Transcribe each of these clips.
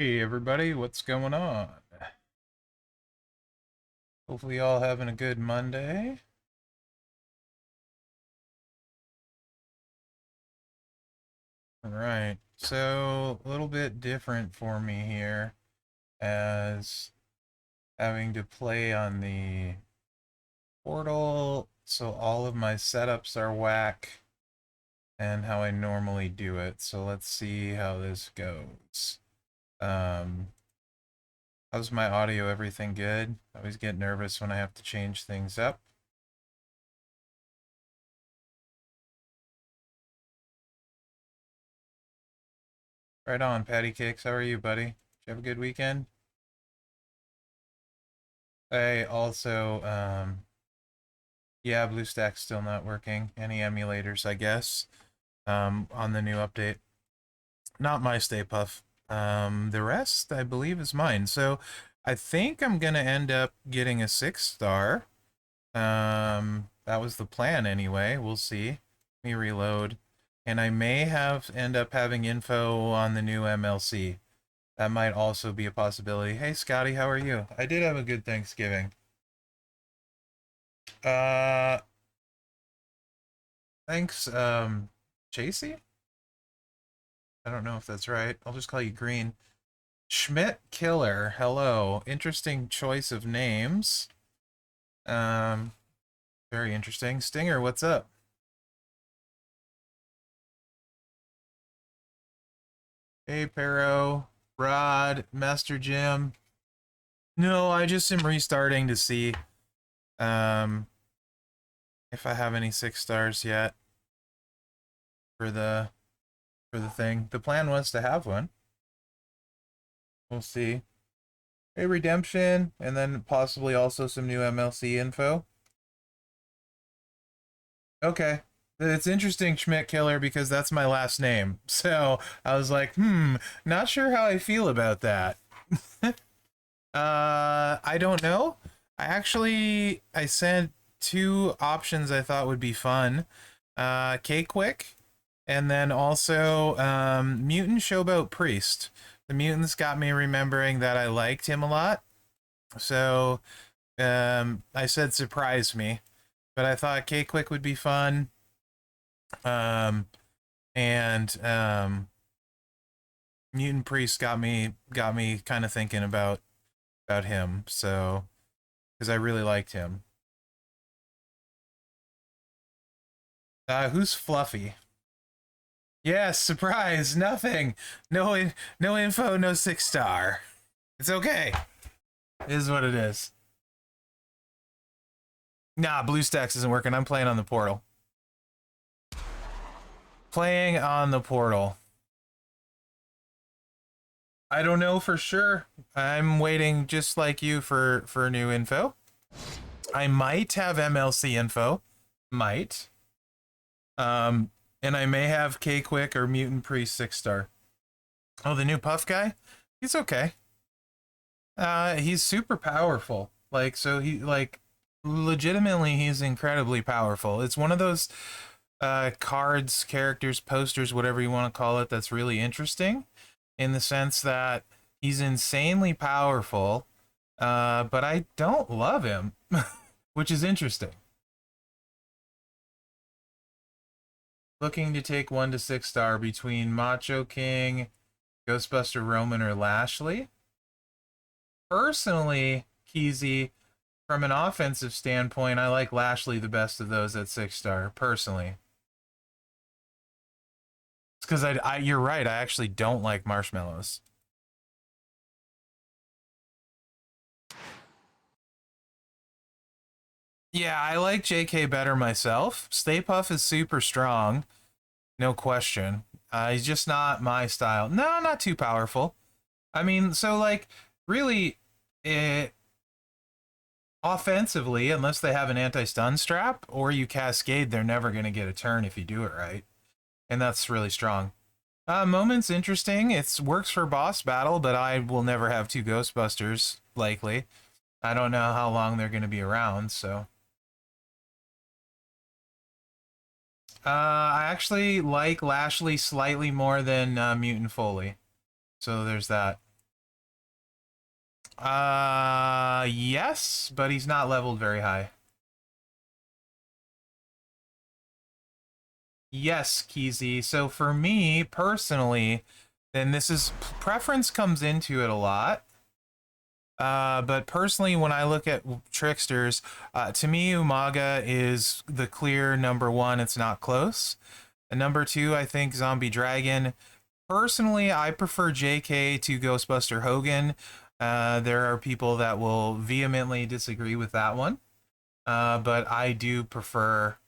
Hey everybody, what's going on? Hopefully y'all having a good Monday. All right, so a little bit different for me here as having to play on the portal, so all of my setups are whack and how I normally do it. So let's see how this goes. Um, how's my audio? Everything good? I always get nervous when I have to change things up. Right on, Patty Cakes. How are you, buddy? Did you have a good weekend? I also, yeah, BlueStack's still not working. Any emulators, I guess, on the new update. Not my Stay Puff. The rest, I believe, is mine. So I think I'm gonna end up getting a 6-star. That was the plan anyway. We'll see. Let me reload. And I may end up having info on the new MLC. That might also be a possibility. Hey, Scotty, how are you? I did have a good Thanksgiving. Uh, Thanks, Chasey? I don't know if that's right. I'll just call you Green. Schmidt Killer, hello. Interesting choice of names. Um, Very interesting. Stinger, what's up? Hey, Pero, Rod, Master Jim. No, I just am restarting to see, um, if I have any 6-stars yet for the thing. The plan was to have one. We'll see. Hey, Redemption, and then possibly also some new MLC info. Okay. It's interesting, Schmidt Killer, because that's my last name. So I was like, not sure how I feel about that. I don't know. I sent two options I thought would be fun. K-Quick, and then also Mutant Showboat Priest. The mutants got me remembering that I liked him a lot. So I said surprise me. But I thought K-Quick would be fun. Um, and Mutant Priest got me kind of thinking about him. So because I really liked him. Who's Fluffy? Yes, surprise, nothing, no info, no 6-star. It's okay. It is what it is. Nah, BlueStacks isn't working. I'm playing on the portal. Playing on the portal. I don't know for sure. I'm waiting just like you for new info. I might have MLC info. Might. Um, and I may have K Quick or Mutant Priest 6-star. Oh, the new Puff guy? He's okay. He's super powerful. Like, so legitimately, he's incredibly powerful. It's one of those cards, characters, posters, whatever you want to call it, that's really interesting in the sense that he's insanely powerful, but I don't love him, which is interesting. Looking to take 1 to 6-star between Macho King, Ghostbuster Roman, or Lashley. Personally, Keezy, from an offensive standpoint, I like Lashley the best of those at 6-star, personally. It's because you're right, I actually don't like marshmallows. Yeah, I like JK better myself. Stay Puff is super strong, no question. He's just not my style. No, not too powerful. I mean, so like, really, it, offensively, unless they have an anti-stun strap or you cascade, they're never going to get a turn if you do it right. And that's really strong. Moment's interesting. It works for boss battle, but I will never have two Ghostbusters, likely. I don't know how long they're going to be around, so. I actually like Lashley slightly more than Mutant Foley. So there's that. Yes, but he's not leveled very high. Yes, Keezy. So for me personally, and this is preference comes into it a lot. But personally, when I look at tricksters, to me, Umaga is the clear number one. It's not close. And number two, I think Zombie Dragon. Personally, I prefer JK to Ghostbuster Hogan. There are people that will vehemently disagree with that one, but I do prefer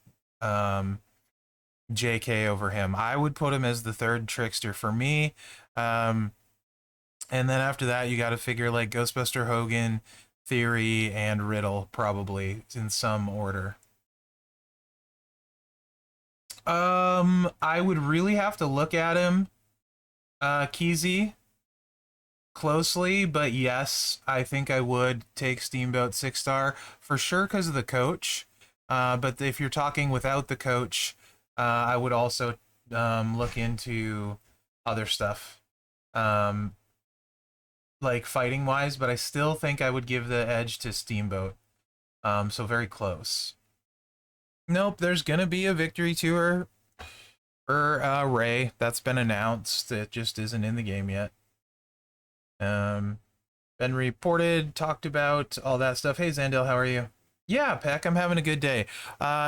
JK over him. I would put him as the third trickster for me. Um, and then after that, you got to figure like Ghostbuster Hogan, Theory, and Riddle, probably in some order. I would really have to look at him, Keezy, closely, but yes, I think I would take Steamboat 6-star for sure because of the coach. But if you're talking without the coach, I would also look into other stuff, um, like fighting wise. But I still think I would give the edge to Steamboat. So very close. Nope, there's gonna be a victory tour for Ray. That's been announced. It just isn't in the game yet. Been reported, talked about, all that stuff. Hey, Zandel, how are you? Yeah, Peck, I'm having a good day.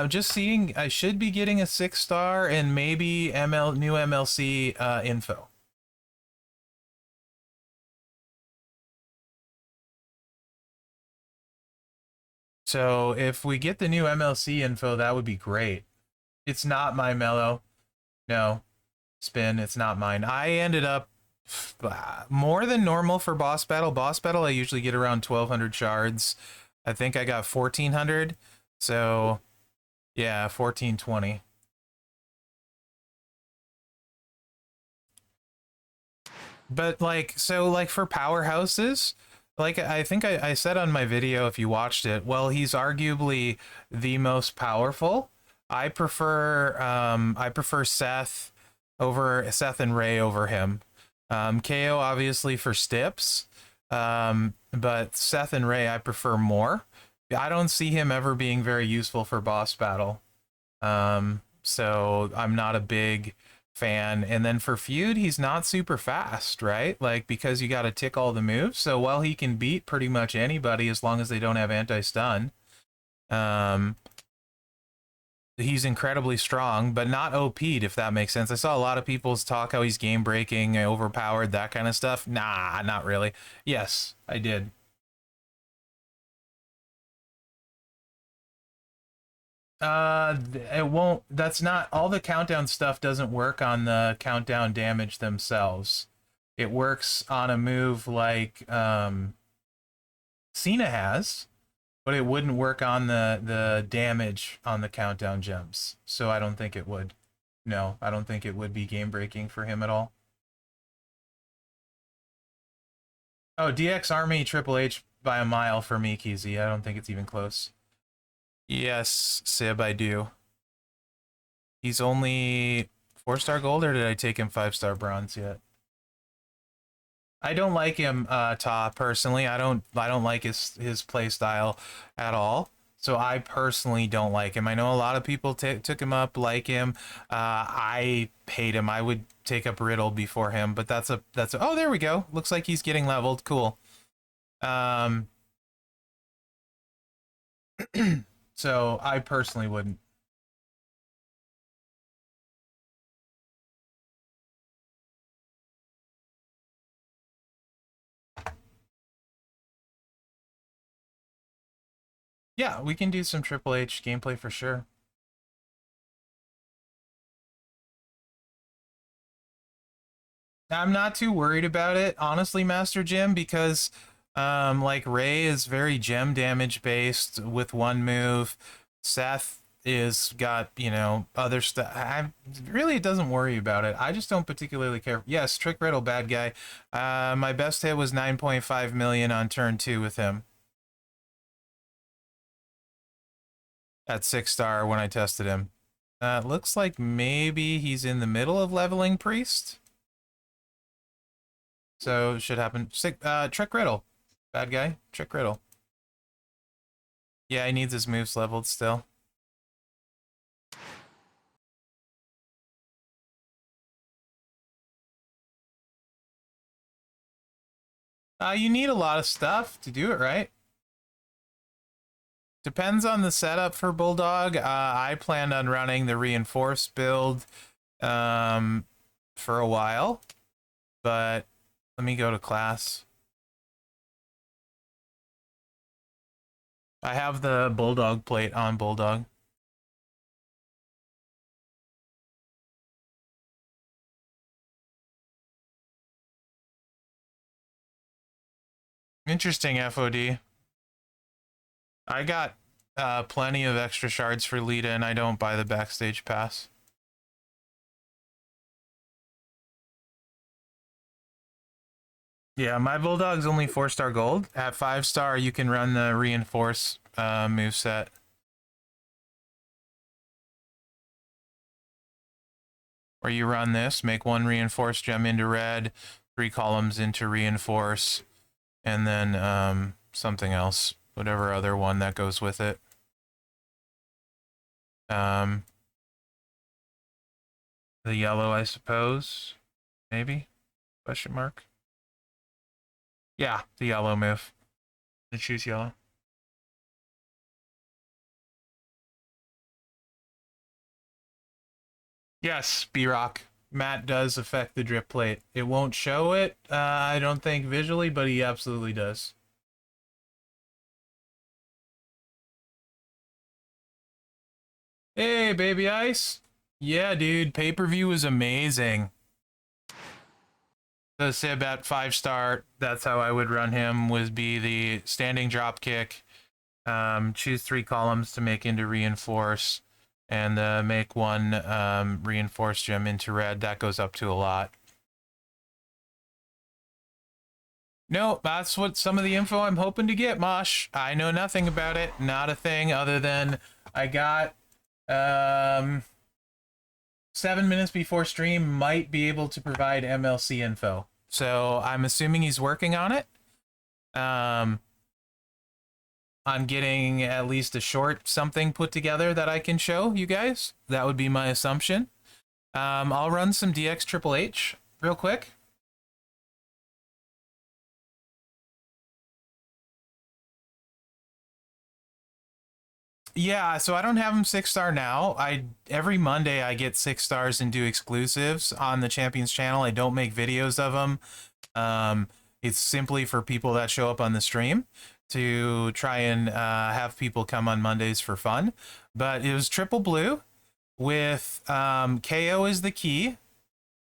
Just seeing, I should be getting a 6-star and maybe new MLC info. So if we get the new MLC info, that would be great. It's not my mellow. No, spin, it's not mine. I ended up more than normal for boss battle. Boss battle, I usually get around 1,200 shards. I think I got 1,400. So, yeah, 1420. But like, so like for powerhouses, like I think I said on my video if you watched it, well, he's arguably the most powerful. I prefer Seth and Ray over him. KO obviously for Stips. But Seth and Ray I prefer more. I don't see him ever being very useful for boss battle. So I'm not a big fan. And then for feud, he's not super fast, right? Like because you got to tick all the moves. So while he can beat pretty much anybody as long as they don't have anti-stun, um, he's incredibly strong, but not OP'd, if that makes sense. I saw a lot of people's talk how he's game breaking, overpowered, that kind of stuff. Nah, not really. Yes, I did. It won't. That's not all the countdown stuff. Doesn't work on the countdown damage themselves. It works on a move like Cena has, but it wouldn't work on the damage on the countdown gems. So I don't think it would. No, I don't think it would be game breaking for him at all. Oh, DX Army Triple H by a mile for me, Keezy. I don't think it's even close. Yes, Sib, I do. He's only 4-star gold, or did I take him 5-star bronze yet? I don't like him, Ta, personally. I don't like his play style at all. So I personally don't like him. I know a lot of people took him up, like him. I hate him. I would take up Riddle before him, but oh, there we go. Looks like he's getting leveled. Cool. Um, so I personally wouldn't. Yeah, we can do some Triple H gameplay for sure. I'm not too worried about it, honestly, Master Jim, because like Ray is very gem damage based with one move. Seth is got, other stuff. I really, it doesn't worry about it. I just don't particularly care. Yes, Trick Riddle, bad guy. My best hit was 9.5 million on turn 2 with him at 6-star when I tested him. Looks like maybe he's in the middle of leveling Priest. So should happen. Trick Riddle. Bad guy? Trick Riddle. Yeah, he needs his moves leveled still. You need a lot of stuff to do it right. Depends on the setup for Bulldog. I planned on running the reinforced build for a while, but let me go to class. I have the Bulldog plate on Bulldog. Interesting, FOD. I got plenty of extra shards for Lita, and I don't buy the backstage pass. Yeah, my Bulldog's only 4-star gold. At 5-star, you can run the reinforce moveset. Or you run this, make 1 reinforce gem into red, 3 columns into reinforce, and then something else, whatever other one that goes with it. The yellow, I suppose, maybe? Question mark. Yeah, the yellow move. I choose yellow. Yes, B-Rock. Matt does affect the drip plate. It won't show it, I don't think, visually, but he absolutely does. Hey, Baby Ice. Yeah, dude, pay-per-view was amazing. The Sib at 5-star, that's how I would run him, would be the standing drop kick, choose 3 columns to make into reinforce, and make 1 reinforce gem into red. That goes up to a lot. No, that's what some of the info I'm hoping to get, Mosh. I know nothing about it. Not a thing other than I got 7 minutes before stream, might be able to provide MLC info. So I'm assuming he's working on it. I'm getting at least a short something put together that I can show you guys. That would be my assumption. I'll run some DX Triple H real quick. Yeah, so I don't have him 6-star now. Every Monday I get 6 stars and do exclusives on the Champions channel. I don't make videos of them. It's simply for people that show up on the stream to try and have people come on Mondays for fun. But it was triple blue with KO is the key,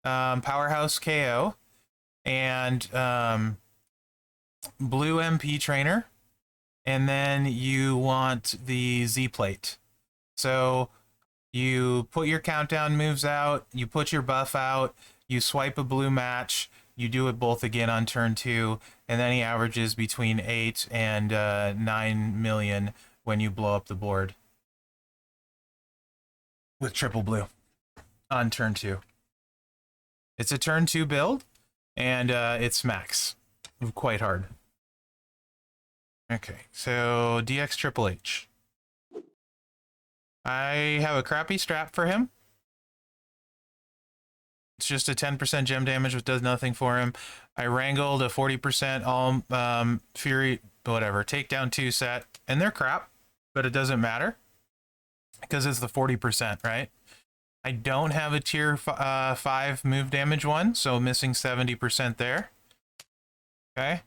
Powerhouse KO, and blue MP trainer. And then you want the Z plate. So you put your countdown moves out, you put your buff out, you swipe a blue match, you do it both again on turn 2, and then he averages between 8 and 9 million when you blow up the board with triple blue on turn 2. It's a turn 2 build, and it smacks quite hard. Okay, so DX Triple H. I have a crappy strap for him. It's just a 10% gem damage, which does nothing for him. I wrangled a 40% all Fury, whatever, takedown 2 set, and they're crap, but it doesn't matter because it's the 40%, right? I don't have a tier 5 move damage one, so missing 70% there. Okay.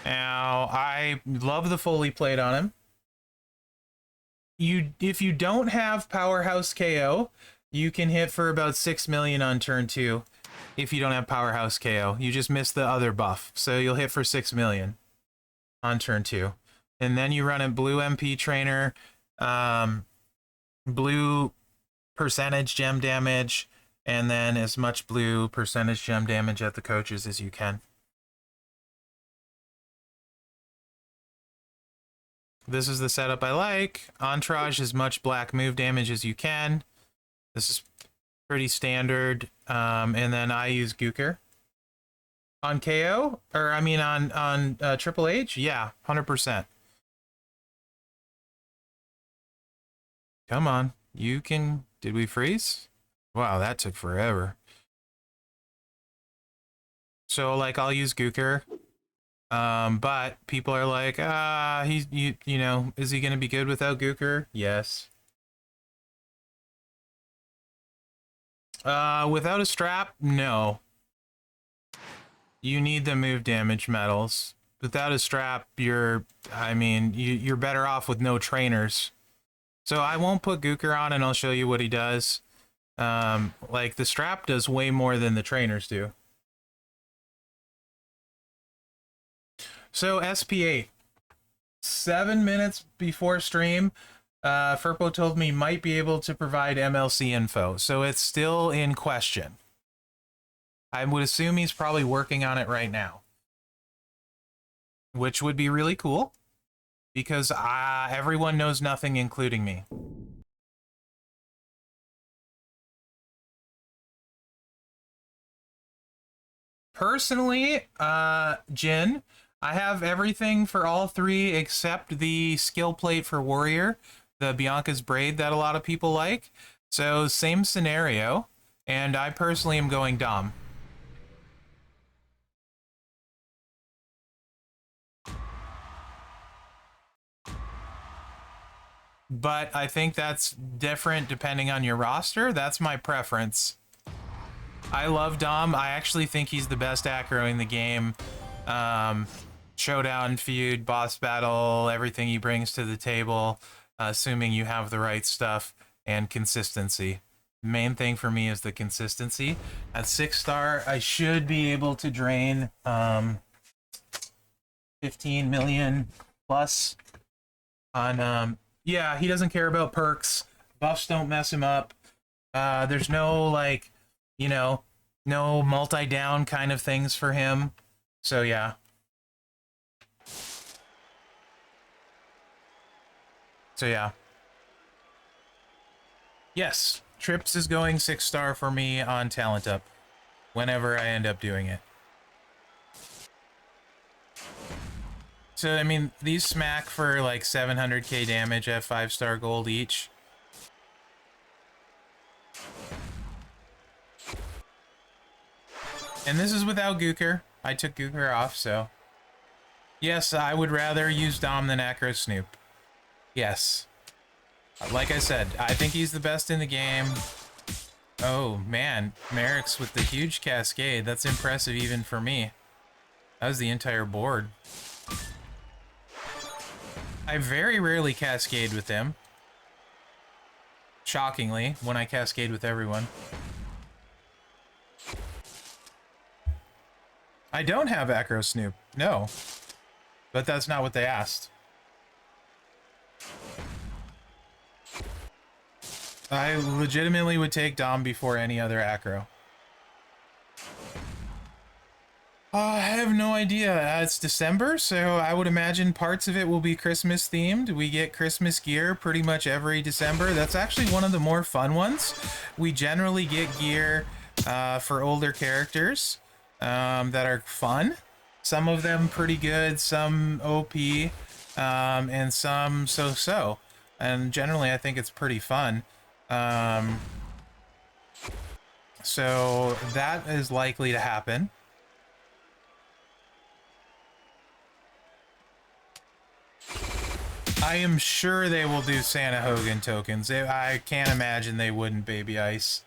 Now, I love the Foley plate on him. If you don't have Powerhouse KO, you can hit for about 6 million on turn 2. If you don't have Powerhouse KO, you just miss the other buff. So you'll hit for 6 million on turn 2. And then you run a blue MP trainer, blue percentage gem damage, and then as much blue percentage gem damage at the coaches as you can. This is the setup I like. Entourage, as much black move damage as you can. This is pretty standard. And then I use Gooker. On KO? Or, I mean, on Triple H? Yeah, 100%. Come on. You can... Did we freeze? Wow, that took forever. So, like, I'll use Gooker. But people are like, you know, is he going to be good without Gooker? Yes. Without a strap? No. You need the move damage medals. Without a strap, I mean, you're better off with no trainers. So I won't put Gooker on and I'll show you what he does. Like the strap does way more than the trainers do. So SP8, 7 minutes before stream, Furpo told me might be able to provide MLC info. So it's still in question. I would assume he's probably working on it right now, which would be really cool because everyone knows nothing, including me. Personally, Jin, I have everything for all three except the skill plate for Warrior, the Bianca's Braid that a lot of people like. So same scenario, and I personally am going Dom. But I think that's different depending on your roster. That's my preference. I love Dom. I actually think he's the best acro in the game. Showdown, feud, boss battle, everything he brings to the table, assuming you have the right stuff, and consistency. Main thing for me is the consistency. At 6-star, I should be able to drain 15 million plus on... yeah, he doesn't care about perks. Buffs don't mess him up. There's no, like, you know, no multi-down kind of things for him. So, yeah. So, yeah. Yes, Trips is going 6-star for me on Talent Up, whenever I end up doing it. So, I mean, these smack for like 700k damage at 5-star gold each. And this is without Gooker. I took Gooker off, so... Yes, I would rather use Dom than Acro Snoop. Yes. Like I said, I think he's the best in the game. Oh, man. Mherex with the huge cascade. That's impressive even for me. That was the entire board. I very rarely cascade with him. Shockingly, when I cascade with everyone. I don't have Acro Snoop. No. But that's not what they asked. I legitimately would take Dom before any other Acro. I have no idea. It's December, so I would imagine parts of it will be Christmas themed. We get Christmas gear pretty much every December. That's actually one of the more fun ones. We generally get gear for older characters that are fun. Some of them pretty good, some OP, and some so-so. And generally, I think it's pretty fun. So that is likely to happen. I am sure they will do Santa Hogan tokens. I can't imagine they wouldn't, Baby Ice.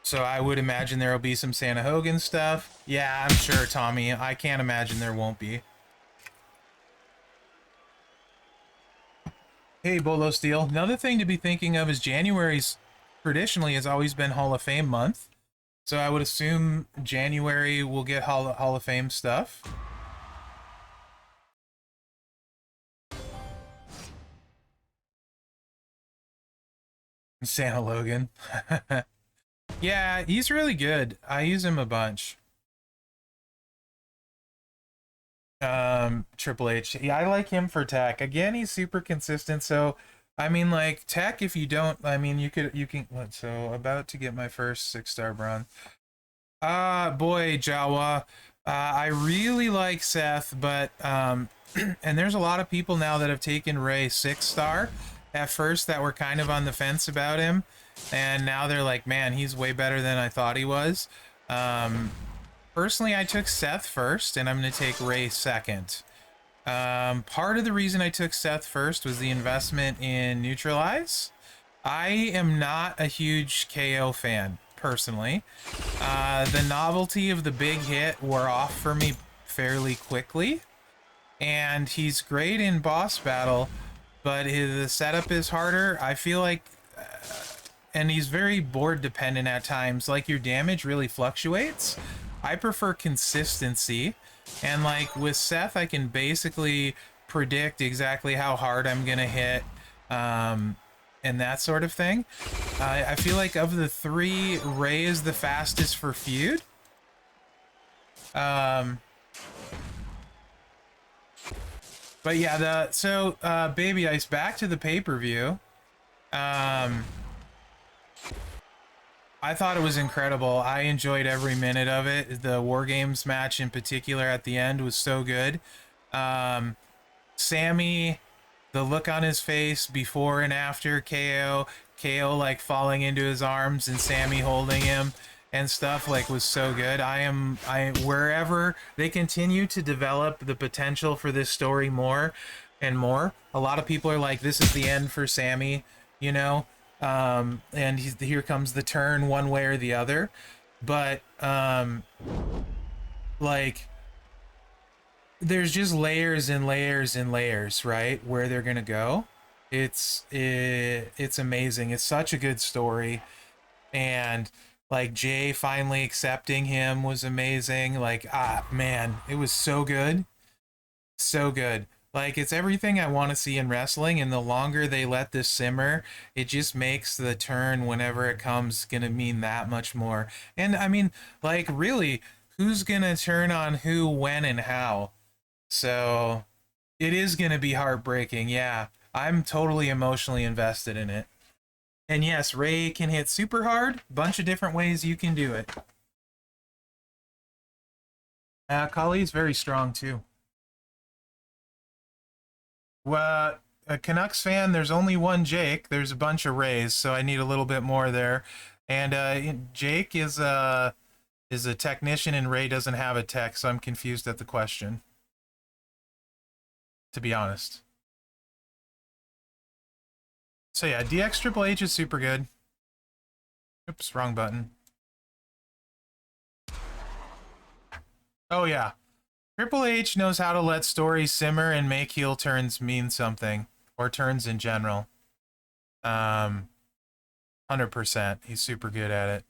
So I would imagine there will be some Santa Hogan stuff. Yeah, I'm sure, Tommy. I can't imagine there won't be. Hey, Bolo Steel. Another thing to be thinking of is January's traditionally has always been Hall of Fame month. So I would assume January will get Hall of Fame stuff. Santa Logan. Yeah, he's really good. I use him a bunch. Triple H. Yeah, I like him for tech. Again, he's super consistent. So, I mean, like tech. If you don't, I mean, you can. So, about to get my first 6-star bronze. Boy, Jawa. I really like Seth, but and there's a lot of people now that have taken Ray 6-star at first that were kind of on the fence about him, and now they're like, man, he's way better than I thought he was. Personally, I took Seth first, and I'm going to take Ray second. Part of the reason I took Seth first was the investment in Neutralize. I am not a huge KO fan, personally. The novelty of the big hit wore off for me fairly quickly, and he's great in boss battle, but the setup is harder. I feel like, and he's very board dependent at times. Like, your damage really fluctuates. I prefer consistency, and like with Seth, I can basically predict exactly how hard I'm gonna hit, and that sort of thing. I feel like of the three, Ray is the fastest for feud. But yeah, Baby Ice, back to the pay-per-view. I thought it was incredible. I enjoyed every minute of it. The War Games match in particular at the end was so good. Sammy, the look on his face before and after KO like falling into his arms and Sammy holding him and stuff, like, was so good. Wherever they continue to develop the potential for this story more and more, a lot of people are like, this is the end for Sammy, you know? And here comes the turn one way or the other. But, like, there's just layers and layers and layers, right? Where they're gonna go. It's amazing. It's such a good story. And, like, Jay finally accepting him was amazing. Like, man, it was so good. So good. Like, it's everything I want to see in wrestling, and the longer they let this simmer, it just makes the turn whenever it comes gonna mean that much more. And I mean, like, really, who's gonna turn on who, when, and how? So it is gonna be heartbreaking, yeah. I'm totally emotionally invested in it. And yes, Ray can hit super hard, bunch of different ways you can do it. Kali's very strong too. Well, a Canucks fan, there's only one Jake. There's a bunch of Rays, so I need a little bit more there. And Jake is a technician, and Ray doesn't have a tech, so I'm confused at the question, to be honest. So yeah, DX Triple H is super good. Oops, wrong button. Oh yeah, Triple H knows how to let stories simmer and make heel turns mean something, or turns in general. 100%. He's super good at it.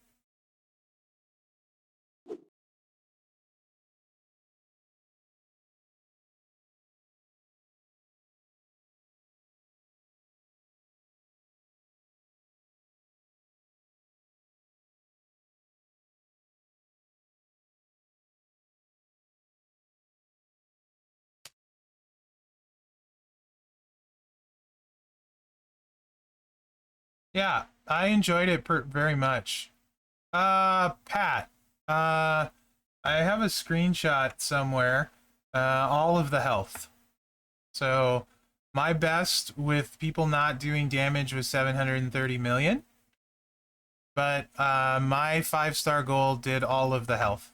Yeah, I enjoyed it very much. Pat. Uh, I have a screenshot somewhere. All of the health. So my best with people not doing damage was 730 million. But my 5-star goal did all of the health.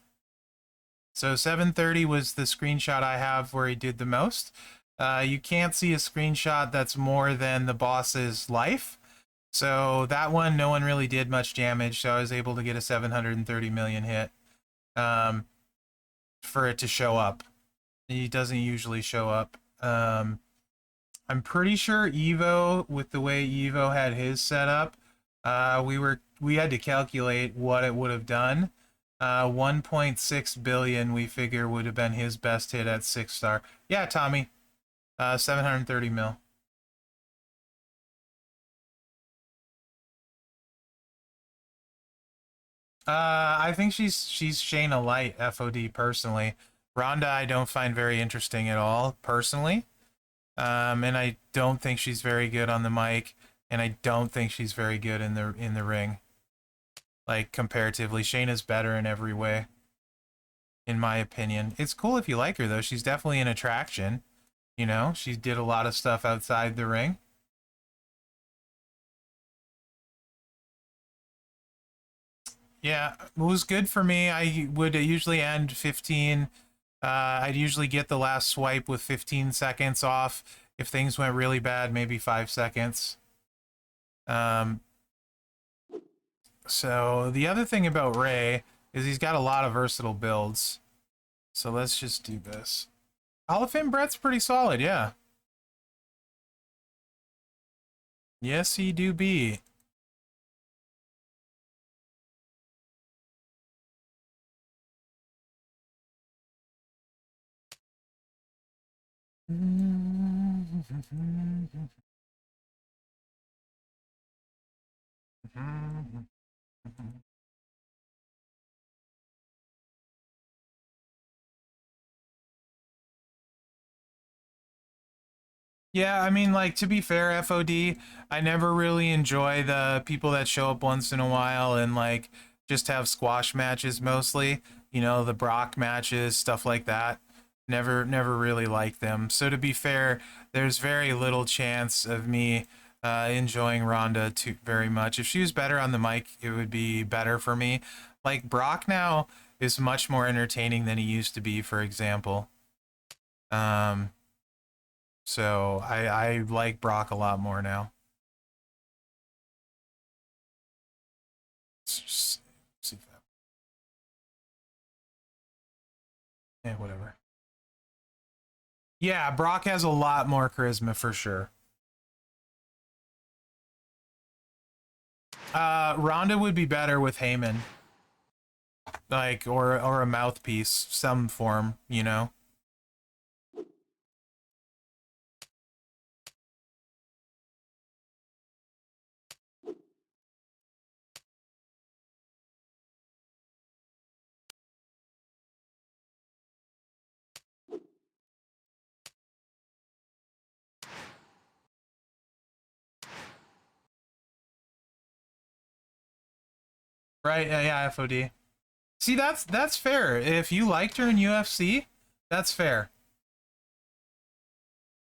So 730 was the screenshot I have where he did the most. You can't see a screenshot that's more than the boss's life. So that one, no one really did much damage, so I was able to get a 730 million hit for it to show up. He doesn't usually show up. I'm pretty sure Evo, with the way Evo had his setup, we had to calculate what it would have done. 1.6 billion we figure would have been his best hit at 6-star. Yeah, Tommy. 730 mil. I think she's Shayna Light, FOD, personally. Rhonda I don't find very interesting at all, personally. And I don't think she's very good on the mic, and I don't think she's very good in the ring. Like, comparatively, Shayna's better in every way, in my opinion. It's cool if you like her, though. She's definitely an attraction. You know, she did a lot of stuff outside the ring. Yeah, it was good for me. I would usually end 15. I'd usually get the last swipe with 15 seconds off. If things went really bad, maybe 5 seconds. Um, so the other thing about Ray is he's got a lot of versatile builds. So let's just do this. Hall of Fame Brett's pretty solid, yeah. Yes, he do be. Yeah, I mean, like, to be fair, FOD, I never really enjoy the people that show up once in a while and, like, just have squash matches mostly. You know, the Brock matches, stuff like that. Never really like them. So to be fair, there's very little chance of me enjoying Ronda too very much. If she was better on the mic, it would be better for me. Like, Brock now is much more entertaining than he used to be, for example. Um, so I like Brock a lot more now. See if that. Yeah, whatever. Yeah, Brock has a lot more charisma for sure. Ronda would be better with Heyman, like, or a mouthpiece, some form, you know. Right? Yeah, yeah, FOD. See, that's fair. If you liked her in UFC, that's fair.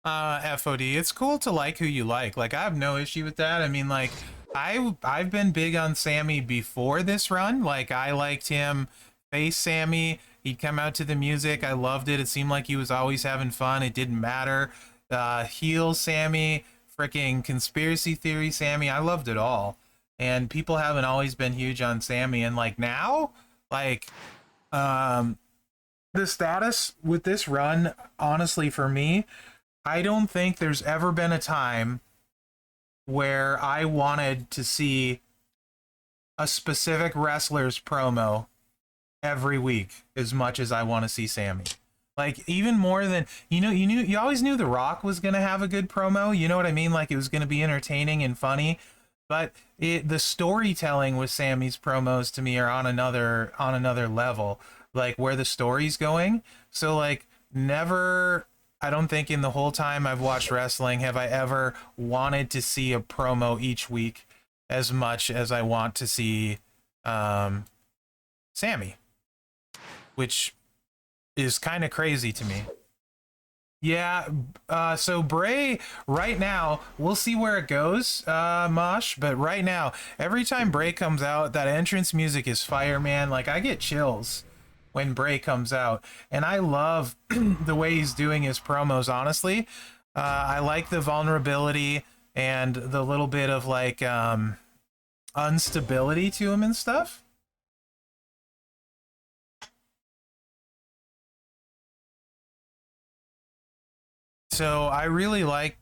FOD. It's cool to like who you like. Like, I have no issue with that. I mean, like, I've been big on Sammy before this run. Like, I liked him face Sammy. He'd come out to the music. I loved it. It seemed like he was always having fun. It didn't matter. Heel Sammy, freaking conspiracy theory Sammy. I loved it all. And people haven't always been huge on Sammy. And like now, like, um, the status with this run, honestly, for me, I don't think there's ever been a time where I wanted to see a specific wrestler's promo every week as much as I want to see Sammy. Like, even more than, you always knew The Rock was going to have a good promo, you know what I mean? Like, it was going to be entertaining and funny, but the storytelling with Sammy's promos to me are on another level, like where the story's going. So like, never, I don't think in the whole time I've watched wrestling have I ever wanted to see a promo each week as much as I want to see um Sammy, which is kind of crazy to me. Yeah, so Bray, right now, we'll see where it goes, Mosh, but right now, every time Bray comes out, that entrance music is fire, man. Like, I get chills when Bray comes out, and I love the way he's doing his promos, honestly. I like the vulnerability and the little bit of, like, instability to him and stuff. So I really like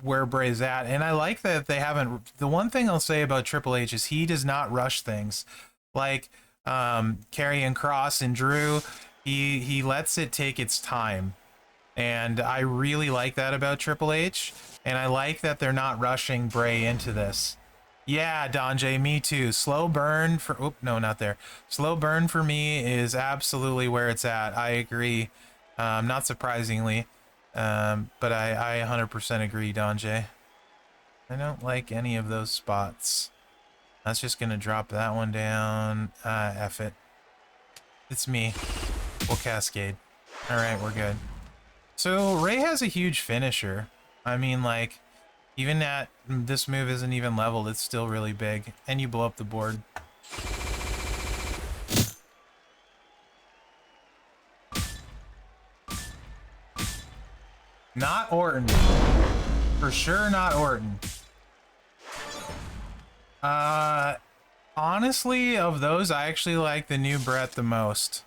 where Bray's at, and I like that they haven't. The one thing I'll say about Triple H is he does not rush things, like Karrion Cross and Drew. He lets it take its time, and I really like that about Triple H. And I like that they're not rushing Bray into this. Yeah, Don J, me too. Slow burn for. Oh no, not there. Slow burn for me is absolutely where it's at. I agree. Not surprisingly. But I 100% agree, Don J. I don't like any of those spots. That's just gonna drop that one down. F it. It's me. We'll cascade. Alright, we're good. So, Ray has a huge finisher. I mean, like, even at this move isn't even leveled, it's still really big. And you blow up the board. Not Orton. For sure not Orton. Honestly, of those, I actually like the new Brett the most.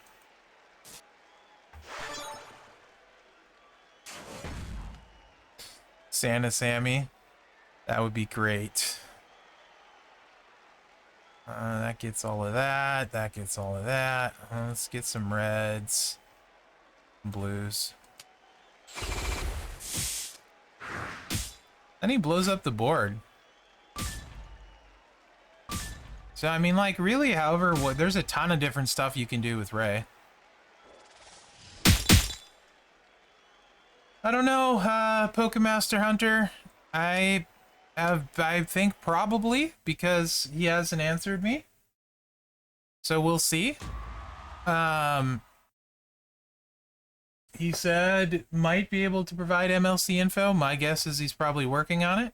Santa Sammy. That would be great. That gets all of that. That gets all of that. Let's get some reds. Blues. Then he blows up the board. So, I mean, like, really, however, there's a ton of different stuff you can do with Ray. I don't know, Pokemaster Hunter. I think probably, because he hasn't answered me. So we'll see. He said might be able to provide MLC info. My guess is he's probably working on it.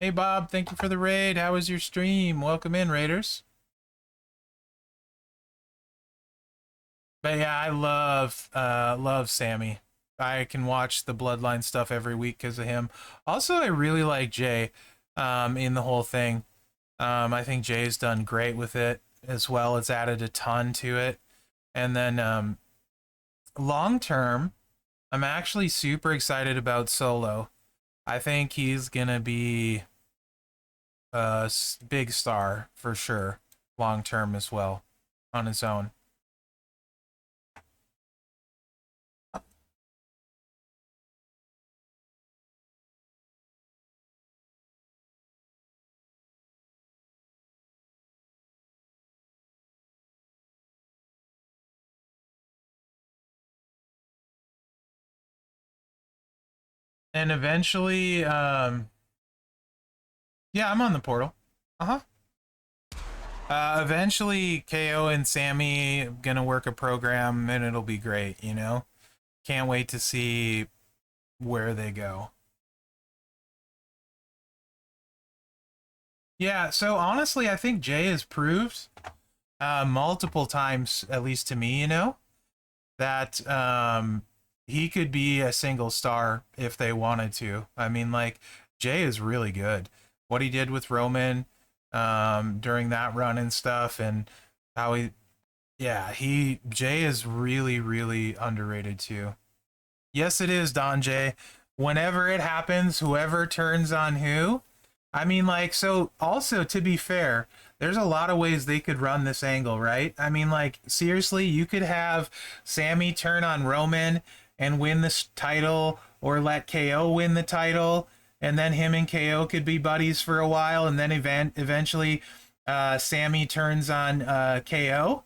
Hey Bob, thank you for the raid. How was your stream? Welcome in, Raiders. But yeah, I love Sammy. I can watch the Bloodline stuff every week because of him. Also, I really like Jay in the whole thing. I think Jay's done great with it as well. It's added a ton to it. And then long term, I'm actually super excited about Solo. I think he's gonna be a big star for sure, long term as well, on his own. And eventually, yeah, I'm on the portal. Uh-huh. Eventually, KO and Sammy gonna work a program, and it'll be great, you know? Can't wait to see where they go. Yeah, so honestly, I think Jay has proved multiple times, at least to me, you know, that he could be a single star if they wanted to. I mean, like, Jay is really good. What he did with Roman during that run and stuff, and how Jay is really, really underrated too. Yes, it is, Don J. Whenever it happens, whoever turns on who. I mean, like, so also to be fair, there's a lot of ways they could run this angle, right? I mean, like, seriously, you could have Sammy turn on Roman and win this title, or let KO win the title, and then him and KO could be buddies for a while, and then eventually Sammy turns on KO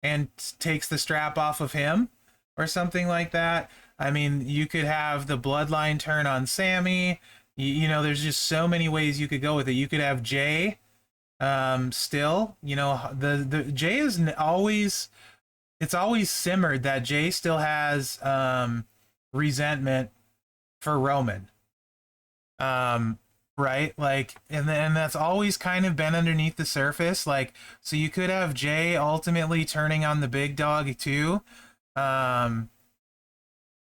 and takes the strap off of him, or something like that. I mean, you could have the bloodline turn on Sammy. You know, there's just so many ways you could go with it. You could have Jay still, you know, the Jay is always, it's always simmered that Jay still has resentment for Roman. Right? Like, and then that's always kind of been underneath the surface. Like, so you could have Jay ultimately turning on the big dog too. Um,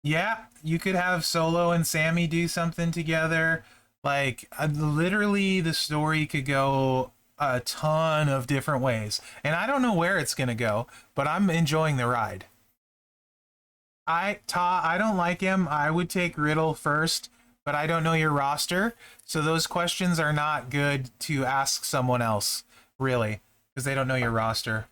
yeah, you could have Solo and Sammy do something together. Like, literally, the story could go a ton of different ways. And I don't know where it's going to go, but I'm enjoying the ride. I don't like him. I would take Riddle first, but I don't know your roster. So those questions are not good to ask someone else, really, because they don't know your roster.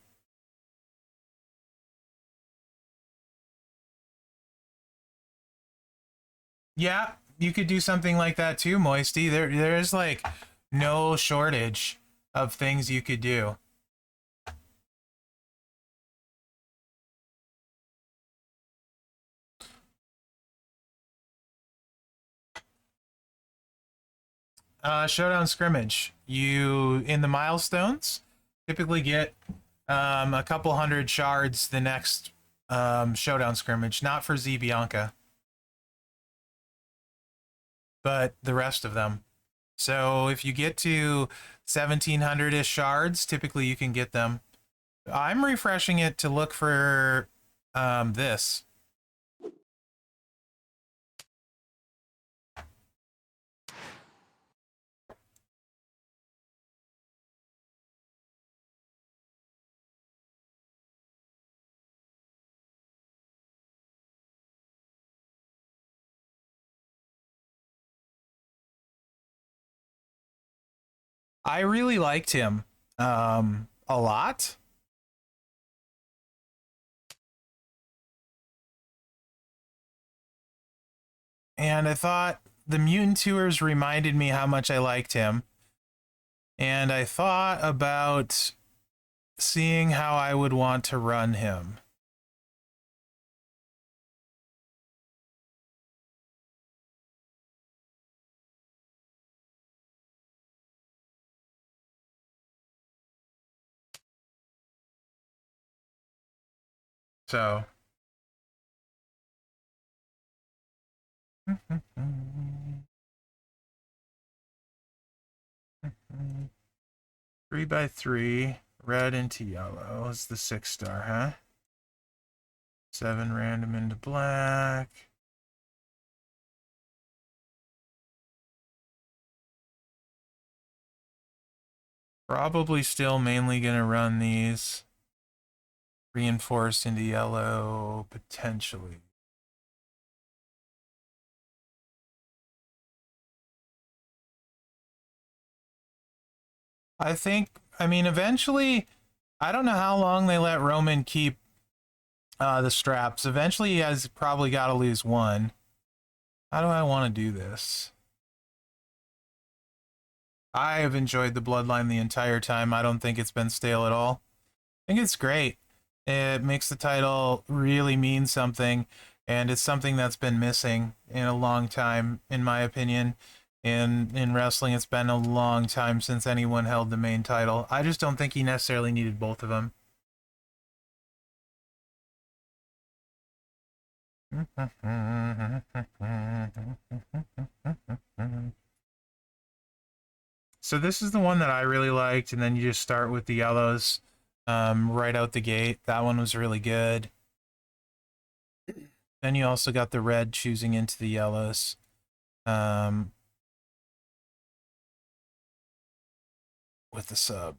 Yeah, you could do something like that too, Moisty. There's like no shortage of things you could do. Showdown scrimmage. You, in the milestones, typically get a couple hundred shards the next showdown scrimmage. Not for Z Bianca, but the rest of them. So if you get to 1700-ish shards, typically you can get them. I'm refreshing it to look for this. I really liked him a lot. And I thought the Mutant Tours reminded me how much I liked him. And I thought about seeing how I would want to run him. So 3x3, red into yellow is the 6-star, huh? 7 random into black. Probably still mainly gonna run these. Reinforced into yellow, potentially. I mean, eventually, I don't know how long they let Roman keep the straps. Eventually, he has probably got to lose one. How do I want to do this? I have enjoyed the Bloodline the entire time. I don't think it's been stale at all. I think it's great. It makes the title really mean something, and it's something that's been missing in a long time, in my opinion. In wrestling, it's been a long time since anyone held the main title. I just don't think he necessarily needed both of them. So this is the one that I really liked, and then you just start with the yellows right out the gate. That one was really good. Then you also got the red choosing into the yellows. With the sub.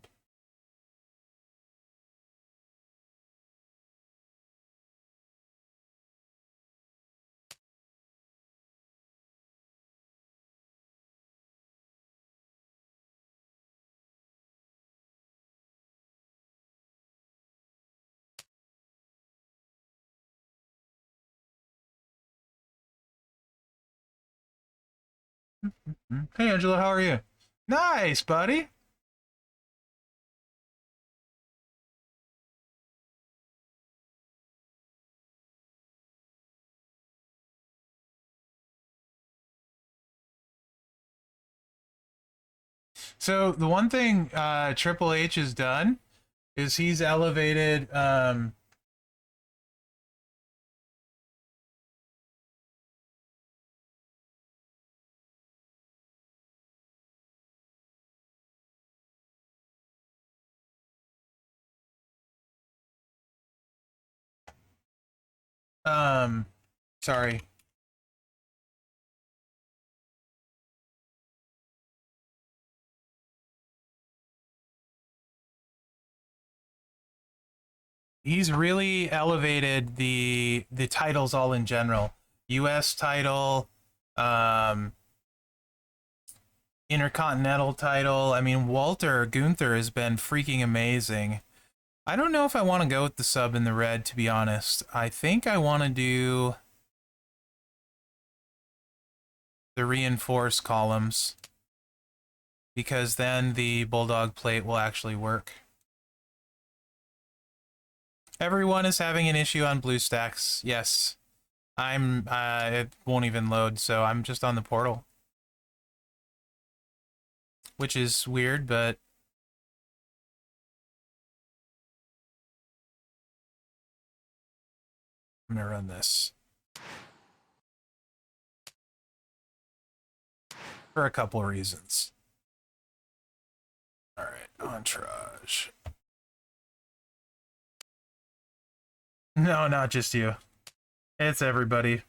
Hey, Angela, how are you? Nice, buddy. So the one thing Triple H has done is he's elevated sorry. He's really elevated the titles all in general. US title, Intercontinental title. I mean, Walter Gunther has been freaking amazing. I don't know if I want to go with the sub in the red, to be honest. I think I want to do the reinforced columns, because then the Bulldog plate will actually work. Everyone is having an issue on BlueStacks. Yes. It won't even load, so I'm just on the portal. which is weird, but I'm gonna run this for a couple of reasons. All right, entourage. No, not just you. It's everybody.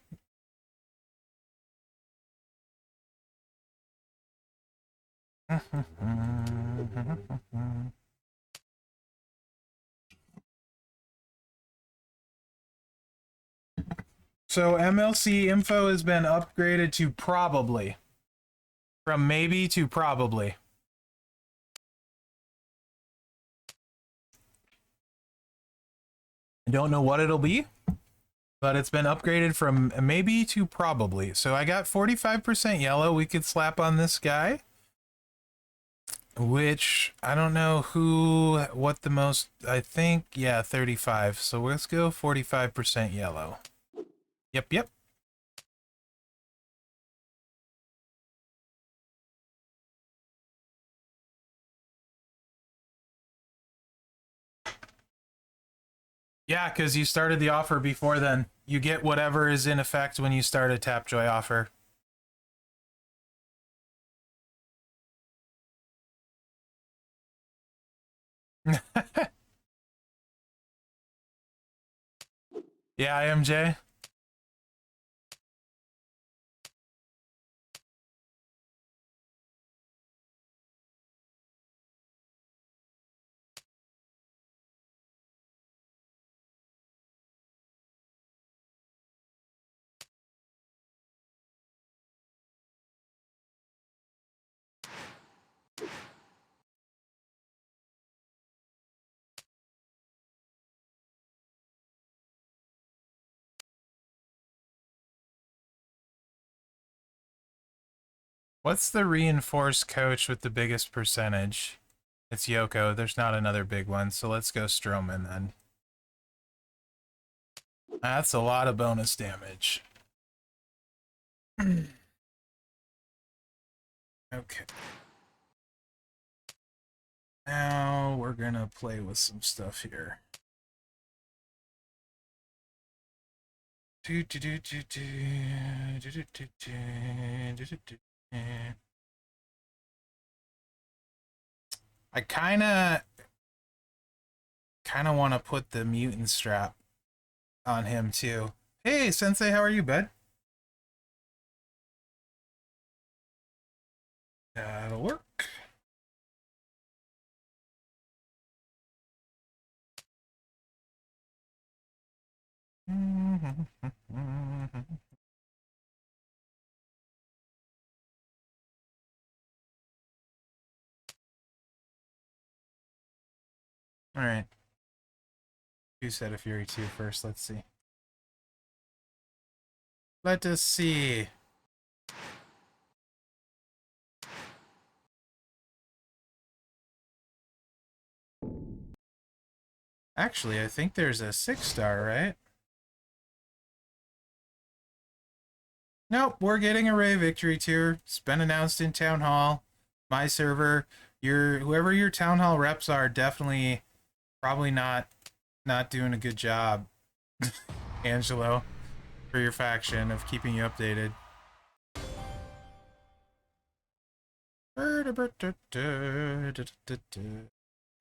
So MLC info has been upgraded to probably. From maybe to probably. I don't know what it'll be, but it's been upgraded from maybe to probably. So I got 45% yellow we could slap on this guy, which I don't know what the most, I think, yeah, 35. So let's go 45% yellow. Yep. Yeah, because you started the offer before then. You get whatever is in effect when you start a Tapjoy offer. Yeah, MJ. What's the reinforced coach with the biggest percentage? It's Yoko. There's not another big one, so let's go Strowman then. That's a lot of bonus damage. Okay. Now we're gonna play with some stuff here. I kinda want to put the mutant strap on him too. Hey, Sensei, how are you, bud? That'll work. All right. Who said a Fury 2 first? Let's see. Let us see. Actually, I think there's a 6-star, right? Nope, we're getting a Ray Victory Tier. It's been announced in Town Hall. My server. Whoever your Town Hall reps are definitely probably not doing a good job, Angelo, for your faction of keeping you updated.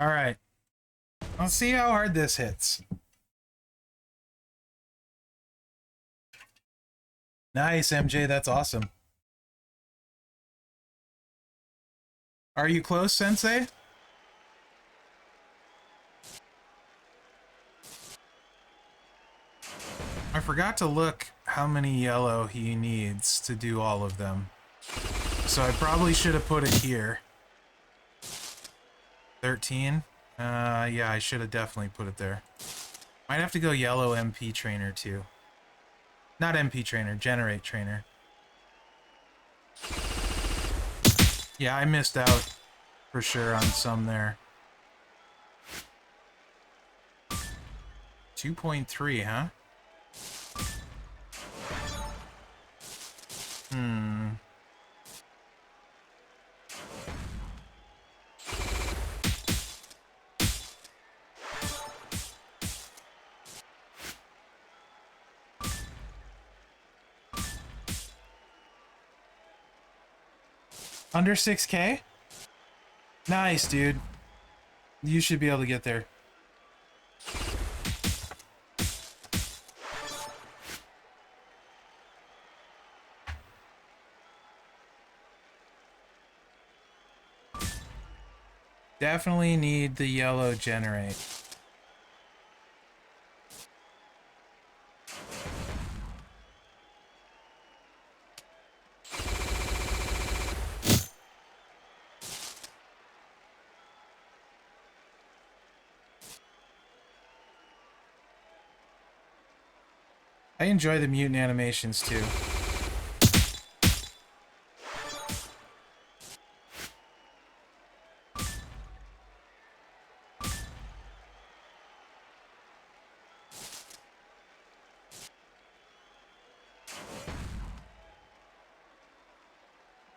Alright. Let's see how hard this hits. Nice, MJ. That's awesome. Are you close, Sensei? I forgot to look how many yellow he needs to do all of them. So I probably should have put it here. 13? Yeah, I should have definitely put it there. Might have to go yellow MP trainer too. Not MP trainer, generate trainer. Yeah, I missed out for sure on some there. 2.3, huh? Under 6K? Nice, dude. You should be able to get there. Definitely need the yellow generate. I enjoy the mutant animations too.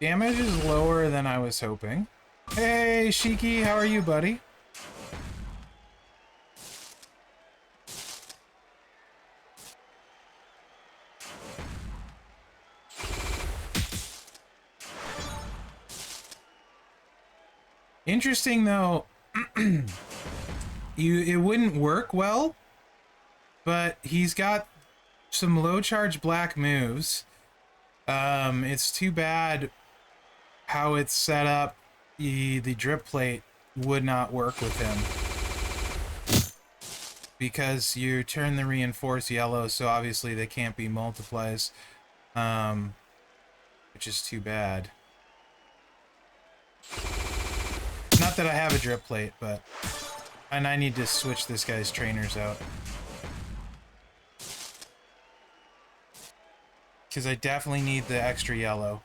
Damage is lower than I was hoping. Hey, Shiki, how are you, buddy? Interesting though, it wouldn't work well, but he's got some low charge black moves. It's too bad how it's set up. The drip plate would not work with him because you turn the reinforce yellow, so obviously they can't be multiplies, which is too bad. Not that I have a drip plate, but... And I need to switch this guy's trainers out. Because I definitely need the extra yellow.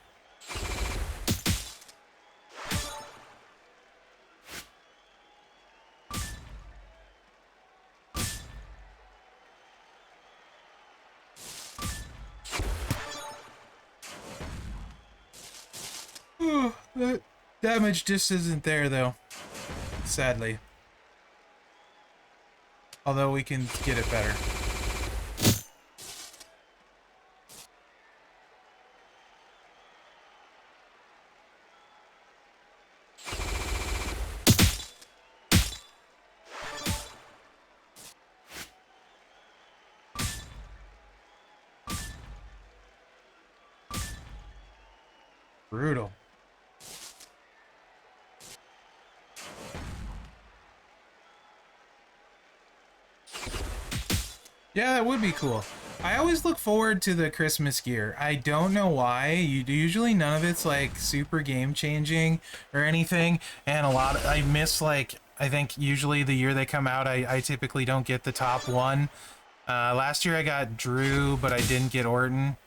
The damage just isn't there, though. Sadly. Although we can get it better. Brutal. Yeah, that would be cool. I always look forward to the Christmas gear. I don't know why. Usually none of it's like super game changing or anything, and I miss, like, I think usually the year they come out, I typically don't get the top one. Last year I got Drew, but I didn't get Orton.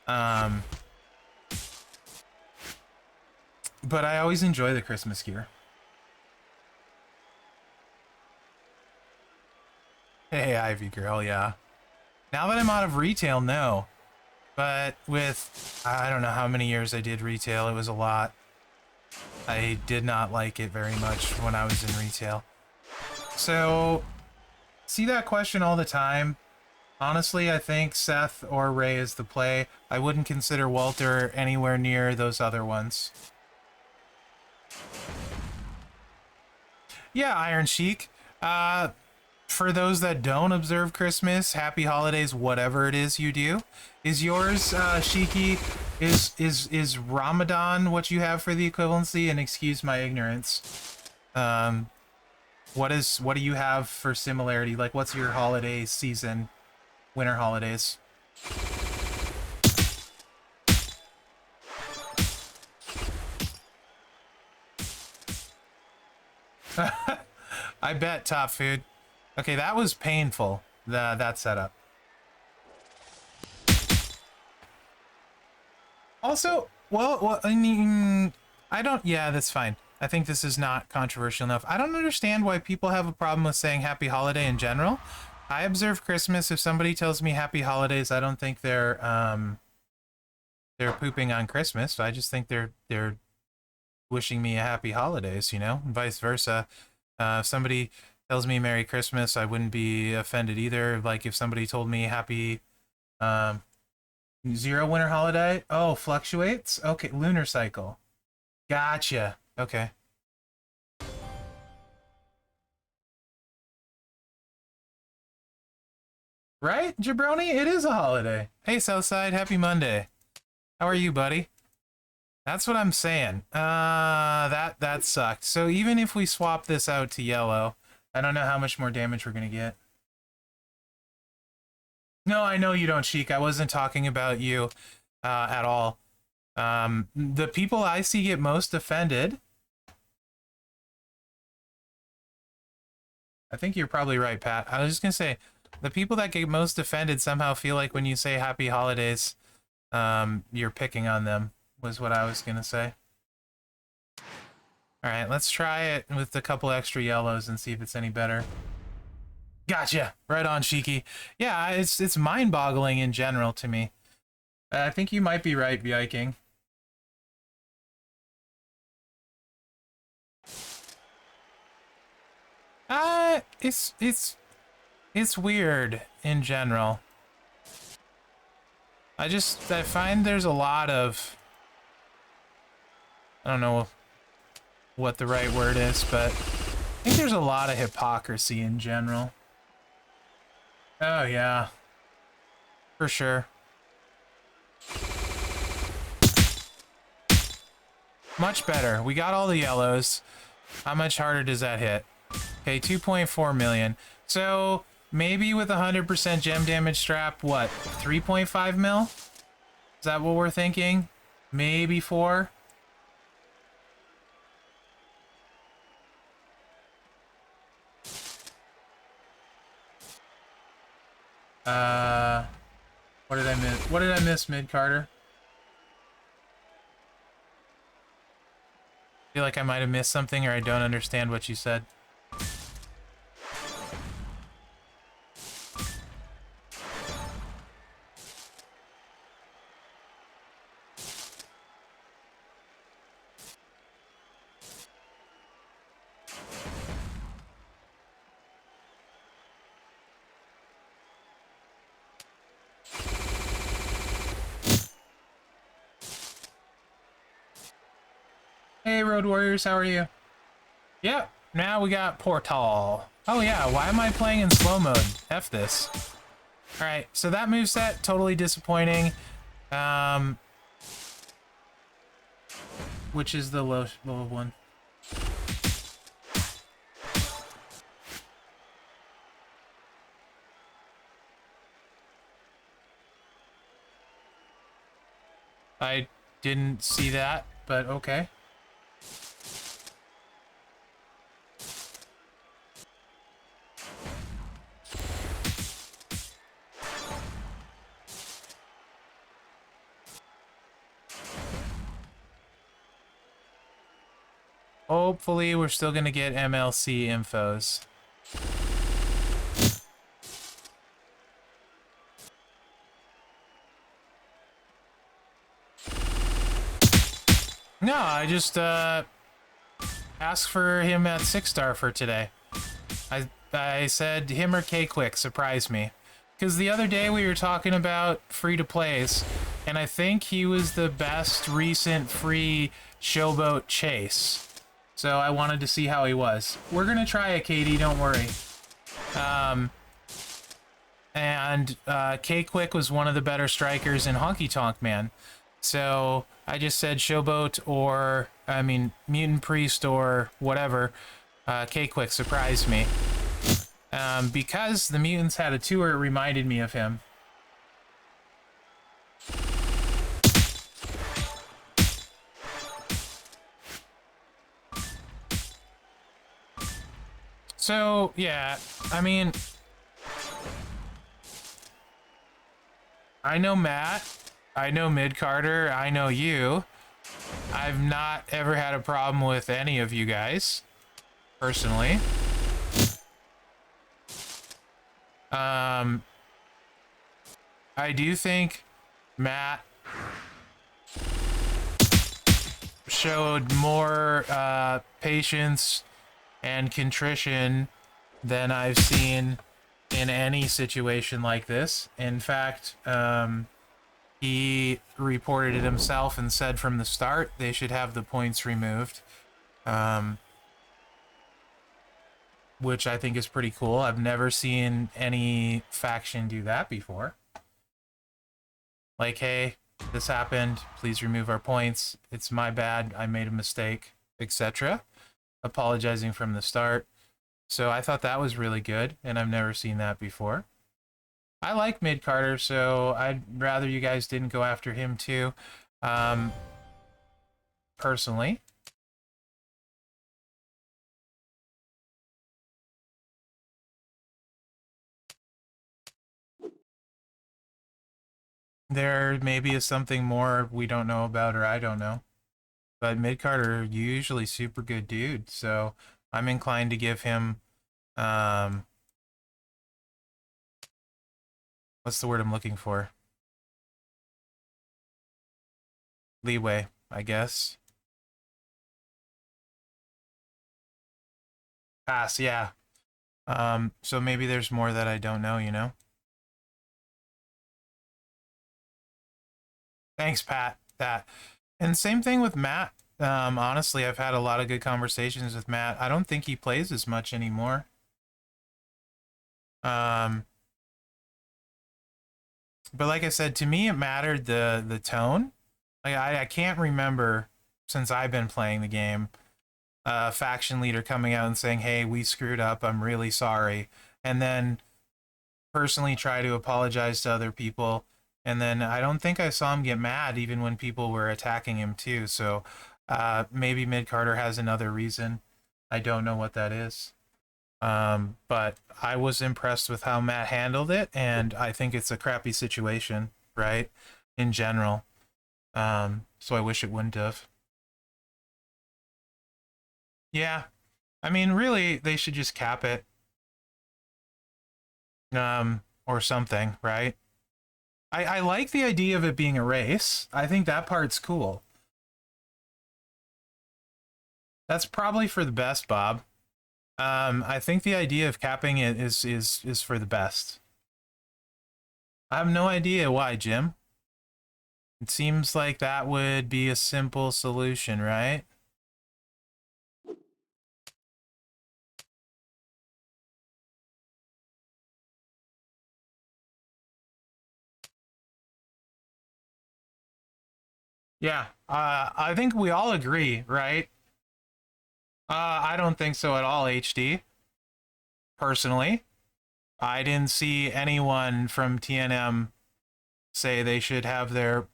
But I always enjoy the Christmas gear. Hey, Ivy Girl, yeah. Now that I'm out of retail, no. But with, I don't know how many years I did retail, it was a lot. I did not like it very much when I was in retail. So, see that question all the time. Honestly, I think Seth or Ray is the play. I wouldn't consider Walter anywhere near those other ones. Yeah, Iron Sheik. For those that don't observe Christmas, happy holidays, whatever it is you do. Is yours, Shiki, is Ramadan what you have for the equivalency? And excuse my ignorance. What do you have for similarity? Like, what's your holiday season, winter holidays? I bet, Top Food. Okay, that was painful, that setup. Also, well, I mean, I don't, yeah, that's fine. I think this is not controversial enough. I don't understand why people have a problem with saying happy holiday in general. I observe Christmas. If somebody tells me happy holidays, I don't think they're pooping on Christmas. I just think they're wishing me a happy holidays, you know, and vice versa. If somebody tells me Merry Christmas, I wouldn't be offended either. Like if somebody told me happy zero winter holiday, oh, fluctuates? Okay, lunar cycle. Gotcha. Okay. Right, Jabroni? It is a holiday. Hey, Southside, happy Monday. How are you, buddy? That's what I'm saying. That sucked. So even if we swap this out to yellow, I don't know how much more damage we're gonna get. No, I know you don't, Sheik. I wasn't talking about you at all. The people I see get most offended. I think you're probably right, Pat. I was just gonna say, the people that get most offended somehow feel like when you say happy holidays, you're picking on them, was what I was gonna say. All right, let's try it with a couple extra yellows and see if it's any better. Gotcha. Right on, Shiki. Yeah, it's mind-boggling in general to me. I think you might be right, Viking. It's weird in general. I find there's a lot of, I don't know what the right word is, but I think there's a lot of hypocrisy in general. Oh yeah, for sure. Much better. We got all the yellows. How much harder does that hit? Okay, 2.4 million. So maybe with 100% gem damage strap, what, 3.5 mil? Is that what we're thinking? Maybe 4? What did I miss? What did I miss, Mid Carter? I feel like I might have missed something, or I don't understand what you said. Hey, Road Warriors, how are you? Yep, now we got Portal. Oh yeah, why am I playing in slow mode? F this. Alright, so that moveset, totally disappointing. Which is the low one? I didn't see that, but okay. Hopefully, we're still gonna get MLC infos. No, I just asked for him at 6-star for today. I said him or K-Quick, surprised me. Because the other day we were talking about free-to-plays, and I think he was the best recent free Showboat chase. So I wanted to see how he was. We're gonna try it, Katie, don't worry. And K-Quick was one of the better strikers in Honky Tonk Man. So I just said Showboat or, I mean, Mutant Priest or whatever. K-Quick surprised me. Because the Mutants had a tour, it reminded me of him. So, yeah, I mean, I know Matt, I know Mid Carter, I know you. I've not ever had a problem with any of you guys, personally. I do think Matt showed more patience and contrition than I've seen in any situation like this. In fact, he reported it himself and said from the start they should have the points removed, which I think is pretty cool. I've never seen any faction do that before. Like, hey, this happened, please remove our points, it's my bad, I made a mistake, etc. Apologizing from the start. So I thought that was really good, and I've never seen that before. I like Mid Carter, so I'd rather you guys didn't go after him too. Personally. There maybe is something more we don't know about, or I don't know. But Mid Carter usually super good dude, so I'm inclined to give him what's the word I'm looking for? Leeway, I guess. Pass, yeah. So maybe there's more that I don't know, you know? Thanks, Pat. That. And same thing with Matt. Honestly, I've had a lot of good conversations with Matt. I don't think he plays as much anymore. But like I said, to me, it mattered the tone. Like I can't remember since I've been playing the game, a faction leader coming out and saying, "Hey, we screwed up. I'm really sorry," and then personally try to apologize to other people. And then I don't think I saw him get mad even when people were attacking him too. So maybe Mid Carter has another reason. I don't know what that is. But I was impressed with how Matt handled it, and I think it's a crappy situation, right? In general. So I wish it wouldn't have. Yeah. I mean, really, they should just cap it. Or something, right? I like the idea of it being a race. I think that part's cool. That's probably for the best, Bob. I think the idea of capping it is for the best. I have no idea why, Jim. It seems like that would be a simple solution, right? Yeah, I think we all agree, right? I don't think so at all, HD. Personally, I didn't see anyone from TNM say they should have their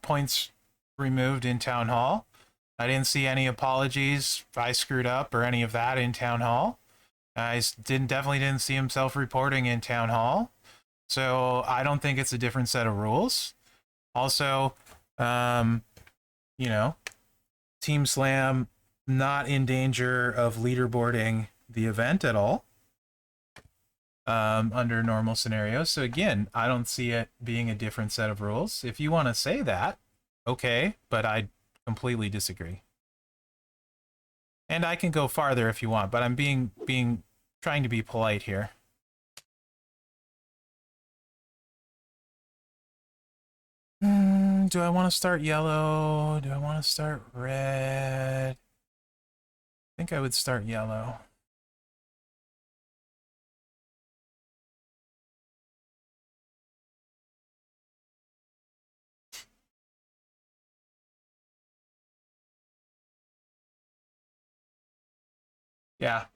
points removed in Town Hall. I didn't see any apologies if I screwed up or any of that in Town Hall. I definitely didn't see him self-reporting in Town Hall. So I don't think it's a different set of rules. Also, you know, Team Slam not in danger of leaderboarding the event at all under normal scenarios. So again, I don't see it being a different set of rules. If you want to say that, okay, but I completely disagree. And I can go farther if you want, but I'm trying to be polite here. Do I want to start yellow? Do I want to start red? I think I would start yellow. Yeah.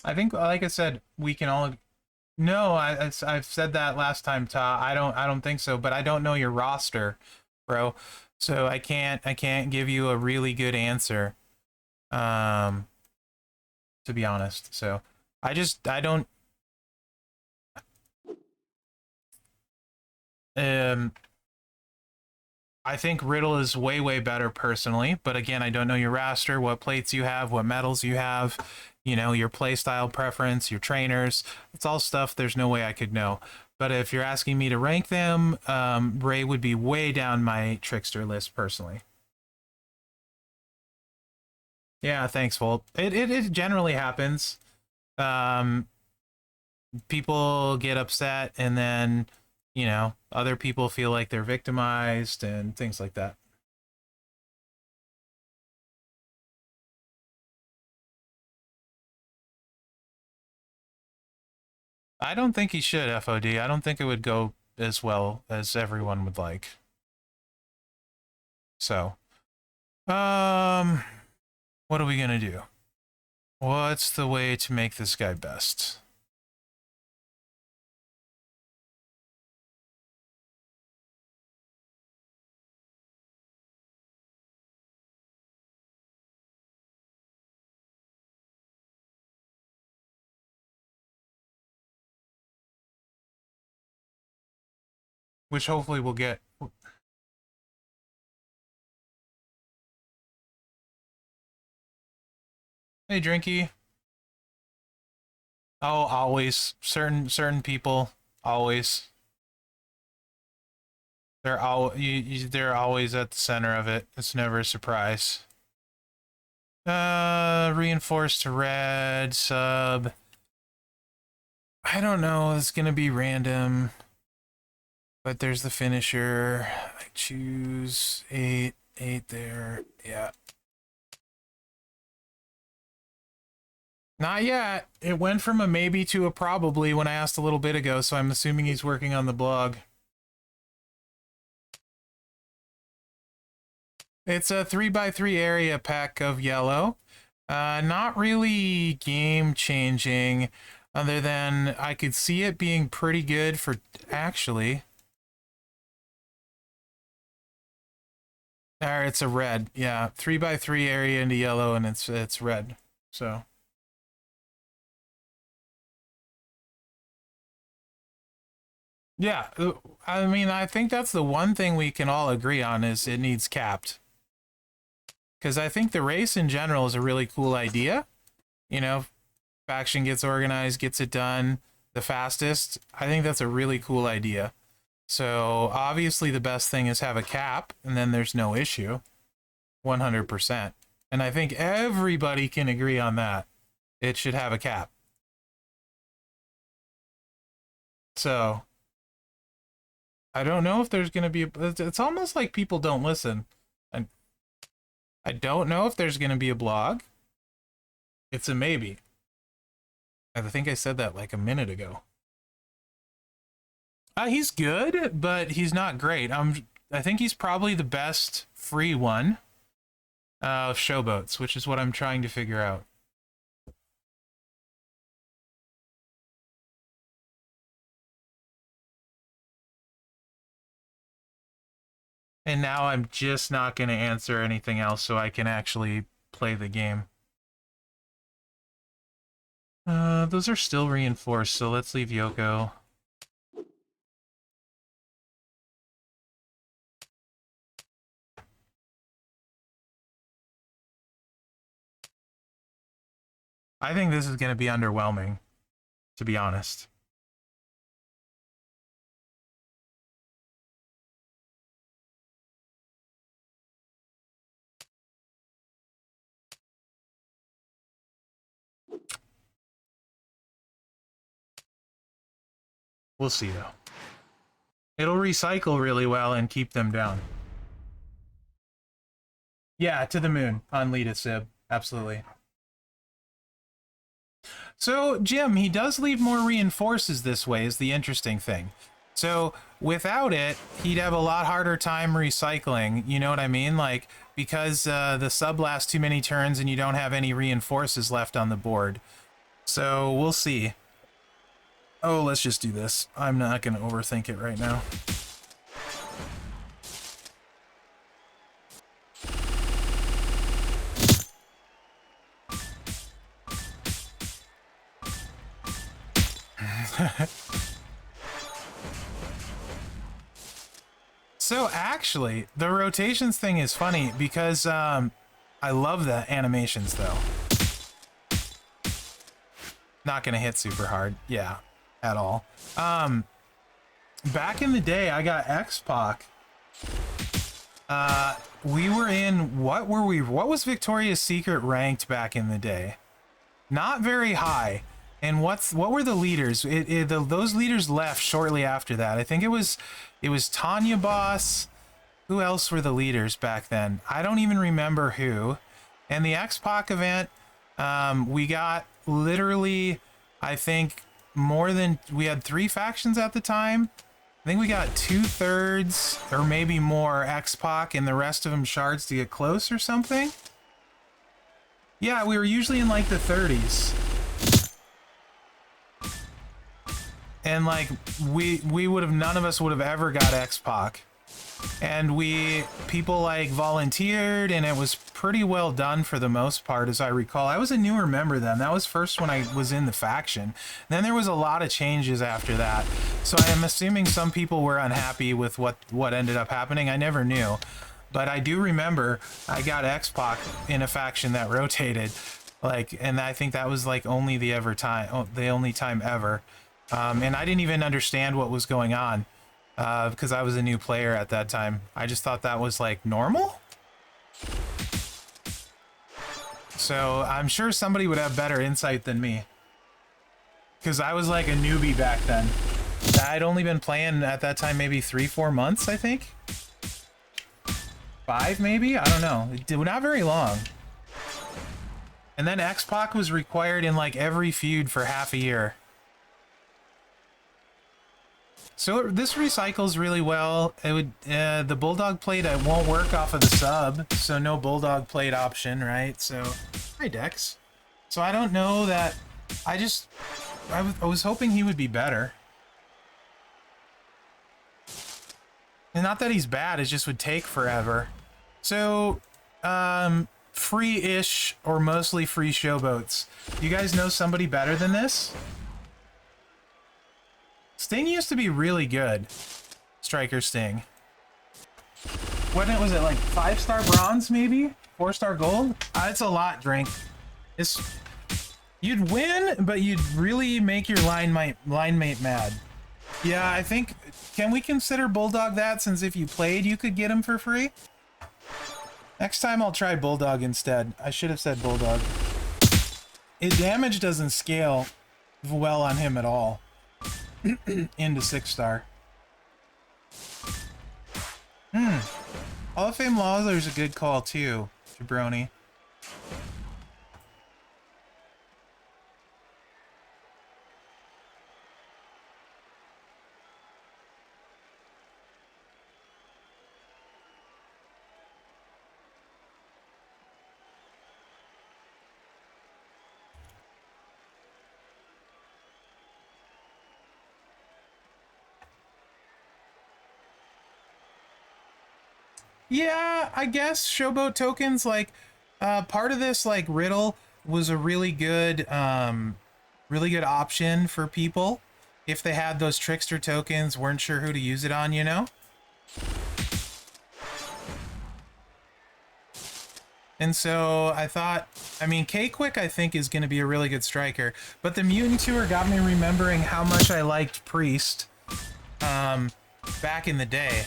I think, like I said, we can all. No, I've said that last time, Ta. I don't think so, but I don't know your roster, bro. So I can't give you a really good answer. Um, to be honest. So I don't. Um, I think Riddle is way better personally, but again, I don't know your roster, what plates you have, what medals you have, you know, your playstyle preference, your trainers. It's all stuff there's no way I could know. But if you're asking me to rank them, Ray would be way down my trickster list personally. Yeah, thanks, Volt. It generally happens. Um, people get upset, and then, you know, other people feel like they're victimized and things like that. I don't think he should, FOD. I don't think it would go as well as everyone would like. So, what are we gonna do? What's the way to make this guy best? Which hopefully we'll get. Hey, Drinky. Oh, always. Certain people, always. They're always at the center of it. It's never a surprise. Reinforced to red, sub. I don't know, it's gonna be random. But there's the finisher. I choose 8 there. Yeah. Not yet. It went from a maybe to a probably when I asked a little bit ago, so I'm assuming he's working on the blog. It's a 3x3 area pack of yellow. Not really game changing, other than I could see it being pretty good for actually. It's a red. Yeah, 3x3 area into yellow, and it's red. So. Yeah, I mean, I think that's the one thing we can all agree on is it needs capped. Because I think the race in general is a really cool idea. You know, faction gets organized, gets it done the fastest. I think that's a really cool idea. So obviously the best thing is have a cap, and then there's no issue. 100%. And I think everybody can agree on that. It should have a cap. So I don't know if there's going to be... It's almost like people don't listen. I don't know if there's going to be a blog. It's a maybe. I think I said that like a minute ago. He's good, but he's not great. I think he's probably the best free one of Showboats, which is what I'm trying to figure out. And now I'm just not going to answer anything else so I can actually play the game. Those are still reinforced, so let's leave Yoko. I think this is going to be underwhelming, to be honest. We'll see, though. It'll recycle really well and keep them down. Yeah, to the moon on Lita Sib. Absolutely. So, Jim, he does leave more reinforces this way, is the interesting thing. So, without it, he'd have a lot harder time recycling. You know what I mean? Like, because the sub lasts too many turns and you don't have any reinforces left on the board. So, we'll see. Oh, let's just do this. I'm not going to overthink it right now. So actually, the rotations thing is funny because I love the animations though. Not gonna hit super hard, yeah, at all. Back in the day, I got X-Pac. We were in, what were we? What was Victoria's Secret ranked back in the day? Not very high. And what were the leaders? Those leaders left shortly after that. I think it was Tanya Boss. Who else were the leaders back then? I don't even remember who. And the X-Pac event, we got literally, I think, we had 3 factions at the time. I think we got 2/3 or maybe more X-Pac and the rest of them shards to get close or something. Yeah, we were usually in like the 30s. And like we would have, none of us would have ever got X-Pac. And people like volunteered, and it was pretty well done for the most part, as I recall. I was a newer member then. That was first when I was in the faction. Then there was a lot of changes after that. So I am assuming some people were unhappy with what ended up happening. I never knew. But I do remember I got X-Pac in a faction that rotated. And I think that was like the only time ever. And I didn't even understand what was going on. Because I was a new player at that time. I just thought that was like normal. So I'm sure somebody would have better insight than me. Because I was like a newbie back then. I'd only been playing at that time maybe 3-4 months, I think. 5 maybe? I don't know. Not very long. And then X-Pac was required in like every feud for half a year. So this recycles really well. It would the bulldog plate won't work off of the sub, so no bulldog plate option, right? So hi Dex. So I don't know that. I was hoping he would be better. And not that he's bad, it just would take forever. So free-ish or mostly free showboats. You guys know somebody better than this? Sting used to be really good. Striker Sting. What was it, like 5-star bronze maybe? 4-star gold? It's a lot, Drink. You'd win, but you'd really make your line mate mad. Yeah, I think, can we consider Bulldog that, since if you played you could get him for free? Next time I'll try Bulldog instead. I should have said Bulldog. Damage doesn't scale well on him at all. Into 6-star. Hall of Fame Lawler's a good call too, Jabroni. Yeah, I guess showboat tokens, like, part of this, like, riddle was a really good option for people if they had those trickster tokens, weren't sure who to use it on, you know? And so I thought, I mean, K-Quick I think is going to be a really good striker, but the Mutant Tour got me remembering how much I liked Priest back in the day.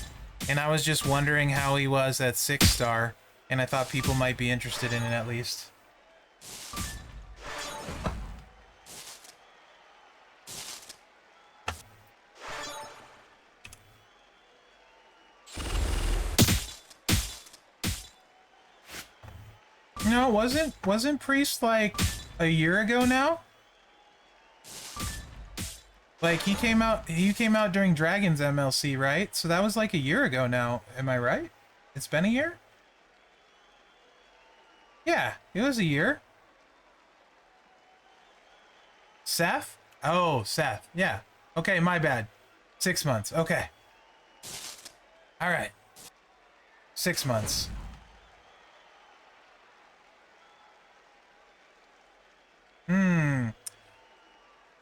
And I was just wondering how he was at 6-star, and I thought people might be interested in it at least. No, wasn't Priest like a year ago now? Like he came out during Dragon's MLC, right? So that was like a year ago now. Am I right? It's been a year? Yeah, it was a year. Seth? Oh, Seth. Yeah. Okay, my bad. 6 months. Okay. All right. 6 months.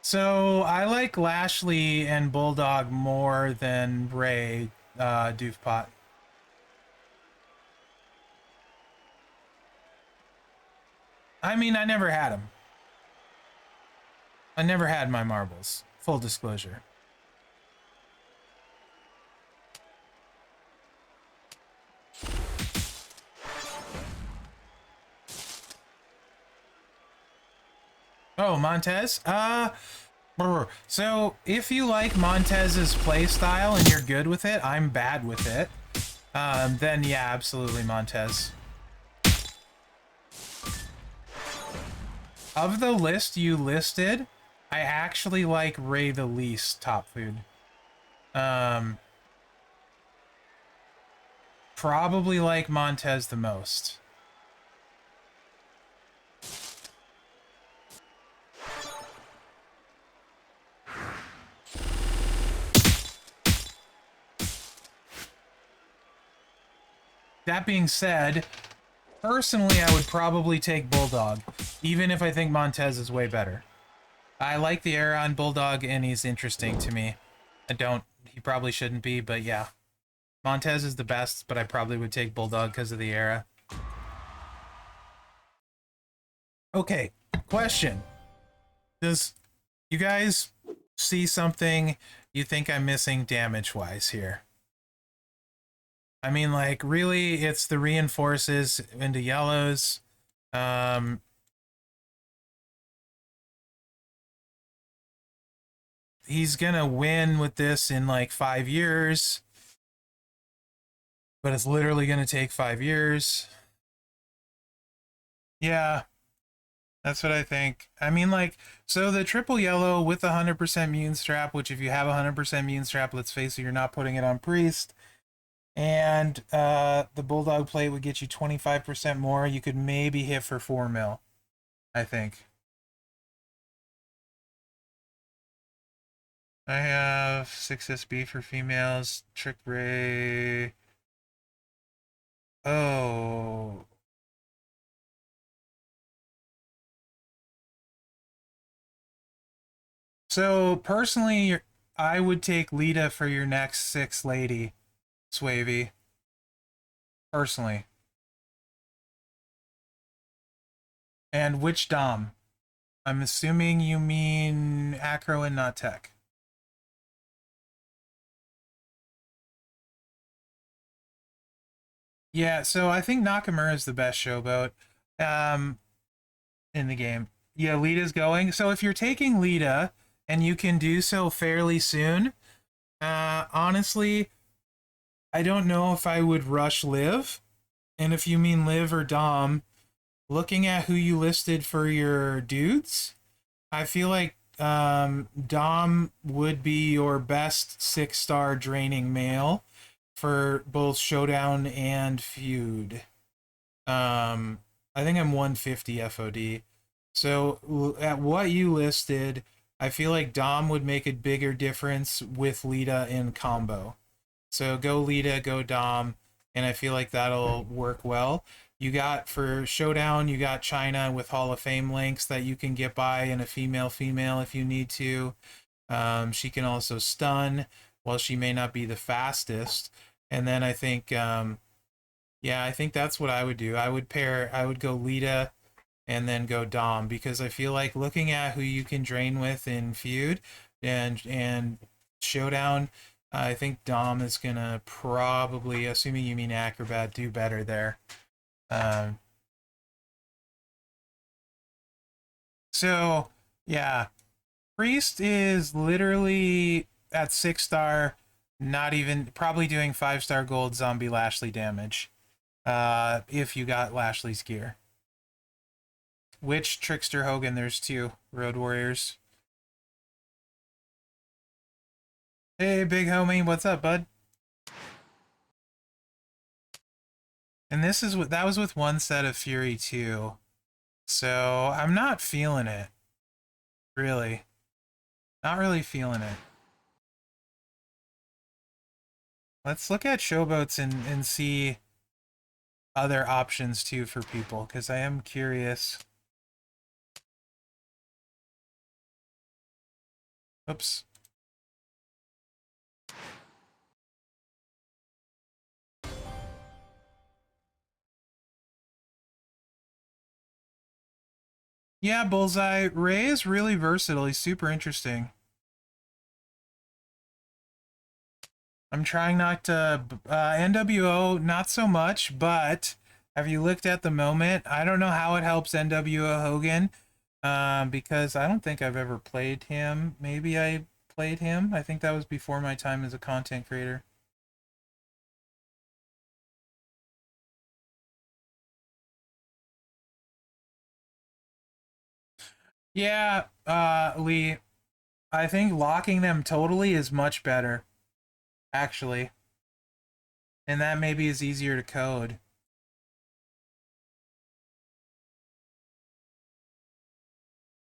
So I like Lashley and Bulldog more than Ray Doofpot. I mean, I never had him. I never had my marbles. Full disclosure. Oh, Montez? So if you like Montez's play style and you're good with it, I'm bad with it. Then yeah, absolutely Montez. Of the list you listed, I actually like Ray the least top food. Probably like Montez the most. That being said, personally, I would probably take Bulldog, even if I think Montez is way better. I like the era on Bulldog, and he's interesting to me. He probably shouldn't be, but yeah. Montez is the best, but I probably would take Bulldog because of the era. Okay, question. Does you guys see something you think I'm missing damage-wise here? I mean, like, really, it's the reinforces into yellows. He's gonna win with this in, like, 5 years. But it's literally gonna take 5 years. Yeah, that's what I think. I mean, like, so the triple yellow with 100% Mune Strap, which if you have 100% Mune Strap, let's face it, you're not putting it on Priest. And the Bulldog plate would get you 25% more. You could maybe hit for 4 mil, I think. I have 6 SB for females, Trick Ray. Oh. So, personally, I would take Lita for your next 6 lady, Swavey. Personally. And which Dom? I'm assuming you mean Acro and not Tech. Yeah, so I think Nakamura is the best showboat in the game. Yeah, Lita's going. So if you're taking Lita, and you can do so fairly soon, honestly, I don't know if I would rush Liv. And if you mean Liv or Dom, looking at who you listed for your dudes, I feel like Dom would be your best 6-star draining male for both Showdown and Feud. I think I'm 150 FOD. So at what you listed, I feel like Dom would make a bigger difference with Lita in combo. So go Lita, go Dom, and I feel like that'll work well. You got for Showdown, you got China with Hall of Fame links that you can get by in a female if you need to. She can also stun, while she may not be the fastest. And then I think, yeah, I think that's what I would do. I would go Lita and then go Dom, because I feel like looking at who you can drain with in Feud and Showdown, I think Dom is gonna probably, assuming you mean Acrobat, do better there. So yeah, Priest is literally at 6-star, not even probably doing 5-star gold zombie Lashley damage. If you got Lashley's gear. Which Trickster Hogan? There's 2 Road Warriors. Hey, big homie, what's up, bud? And this is what that was with 1 set of Fury 2. So I'm not feeling it. Really. Not really feeling it. Let's look at showboats and see other options too for people, because I am curious. Oops. Yeah, Bullseye. Ray is really versatile. He's super interesting. I'm trying not to... NWO, not so much, but have you looked at the moment? I don't know how it helps NWO Hogan, Because I don't think I've ever played him. Maybe I played him. I think that was before my time as a content creator. Yeah, Lee, I think locking them totally is much better, actually. And that maybe is easier to code.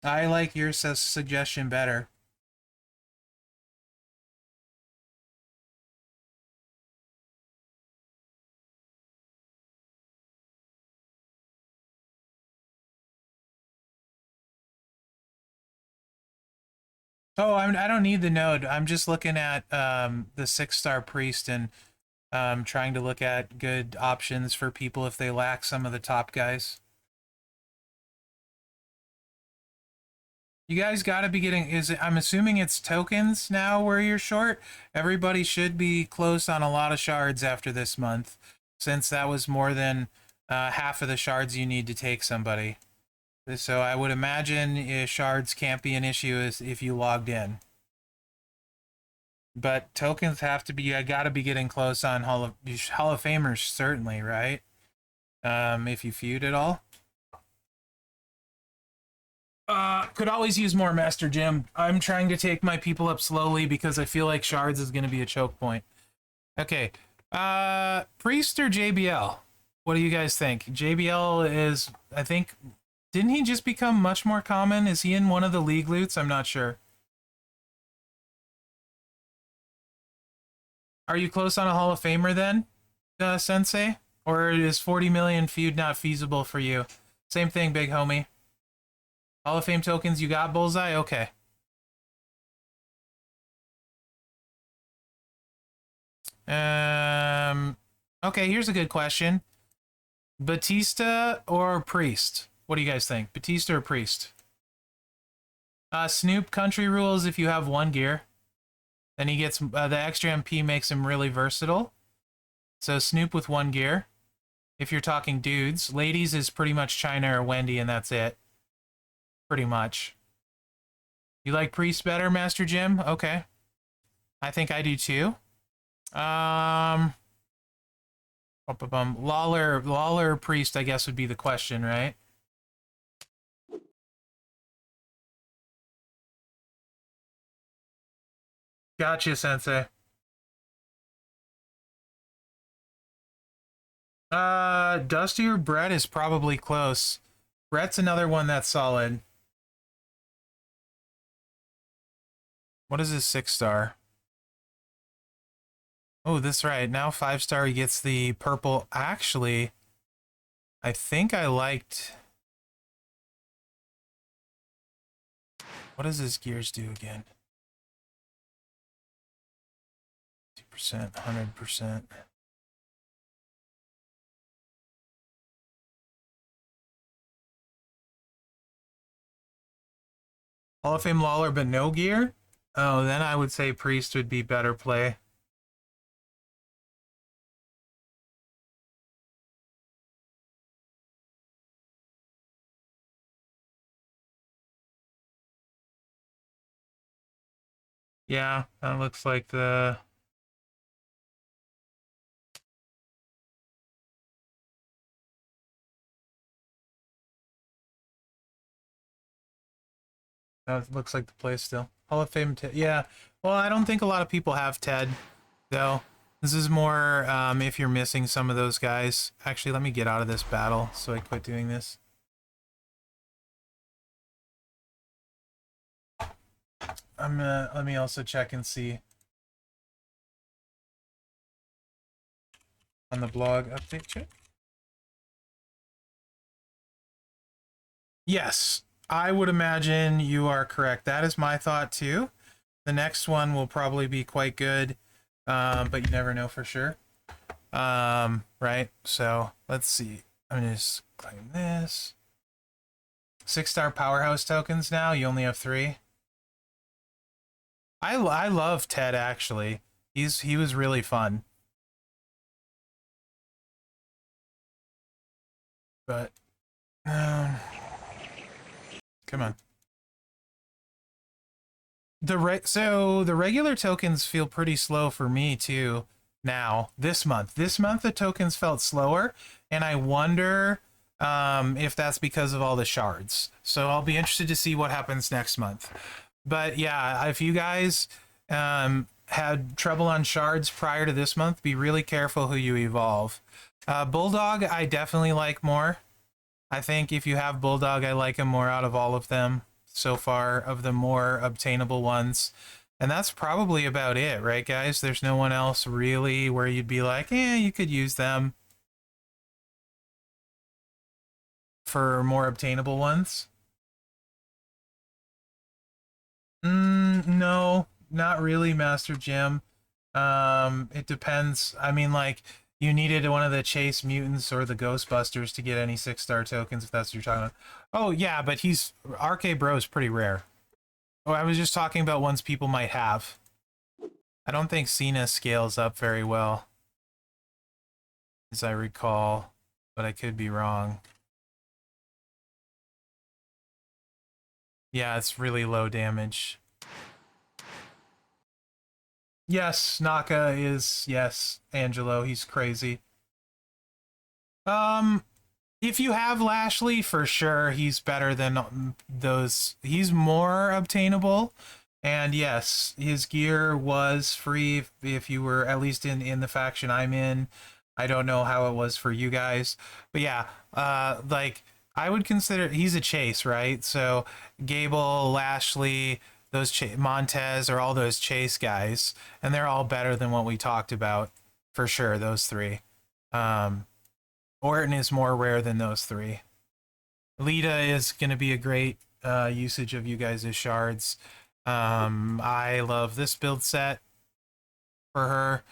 I like your suggestion better. Oh, I don't need the node. I'm just looking at the 6-star priest and trying to look at good options for people if they lack some of the top guys. You guys got to be getting, I'm assuming it's tokens now where you're short. Everybody should be close on a lot of shards after this month, since that was more than half of the shards you need to take somebody. So I would imagine shards can't be an issue if you logged in. But tokens have to be, I got to be getting close on Hall of Famers, certainly, right? If you feud at all. Could always use more Master Jim. I'm trying to take my people up slowly because I feel like shards is going to be a choke point. Okay. Priest or JBL? What do you guys think? JBL is, I think, didn't he just become much more common? Is he in one of the league loots? I'm not sure. Are you close on a Hall of Famer then, Sensei? Or is 40 million feud not feasible for you? Same thing, big homie. Hall of Fame tokens, you got Bullseye? Okay. Okay, here's a good question. Batista or Priest? What do you guys think? Batista or Priest? Snoop country rules if you have one gear. Then he gets the extra MP makes him really versatile. So Snoop with one gear. If you're talking dudes, ladies is pretty much China or Wendy, and that's it. Pretty much. You like Priest better, Master Jim? Okay. I think I do too. Lawler Priest, I guess would be the question, right? Gotcha, Sensei. Dusty or Brett is probably close. Brett's another one that's solid. What is his 6-star? Oh, that's right. Now 5-star he gets the purple. Actually, I think I liked... What does his gears do again? 2%, 100%. Hall of Fame Lawler, but no gear? Oh, then I would say Priest would be better play. Yeah, that looks like the... That looks like the play still. Hall of Fame, yeah. Well, I don't think a lot of people have Ted, though. This is more if you're missing some of those guys. Actually, let me get out of this battle so I quit doing this. Let me also check and see on the blog update check. Yes, I would imagine you are correct. That is my thought too. The next one will probably be quite good, but you never know for sure. Right? So let's see. I'm gonna just claim this. 6-star powerhouse tokens now. You only have 3. I love Ted actually. He was really fun. But Come on. So the regular tokens feel pretty slow for me too now. This month the tokens felt slower, and I wonder if that's because of all the shards. So I'll be interested to see what happens next month. But yeah, if you guys had trouble on shards prior to this month, be really careful who you evolve. Bulldog, I definitely like more. I think if you have Bulldog, I like him more out of all of them so far, of the more obtainable ones. And that's probably about it, right, guys? There's no one else really where you'd be like, you could use them for more obtainable ones. No, not really, Master Jim. It depends. I mean, like, you needed one of the Chase Mutants or the Ghostbusters to get any 6-star tokens, if that's what you're talking about. Oh, yeah, but RK Bro is pretty rare. Oh, I was just talking about ones people might have. I don't think Cena scales up very well, as I recall, but I could be wrong. Yeah, it's really low damage. Yes, Naka is, yes, Angelo, he's crazy. If you have Lashley, for sure, he's better than those. He's more obtainable. And yes, his gear was free if you were at least in the faction I'm in. I don't know how it was for you guys. But yeah, like, I would consider, he's a chase, right? So Gable, Lashley, those Montez are all those chase guys. And they're all better than what we talked about, for sure, those three. Orton is more rare than those three. Lita is going to be a great usage of you guys' shards. I love this build set for her.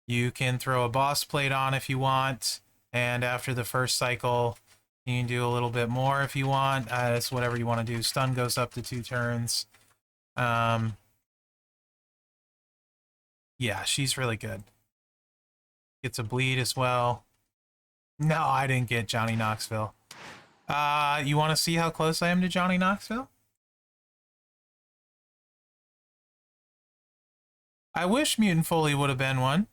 You can throw a boss plate on if you want, and after the first cycle, you can do a little bit more if you want. It's whatever you want to do. Stun goes up to 2 turns. Yeah, she's really good. Gets a bleed as well. No, I didn't get Johnny Knoxville. You want to see how close I am to Johnny Knoxville? I wish Mutant Foley would have been one.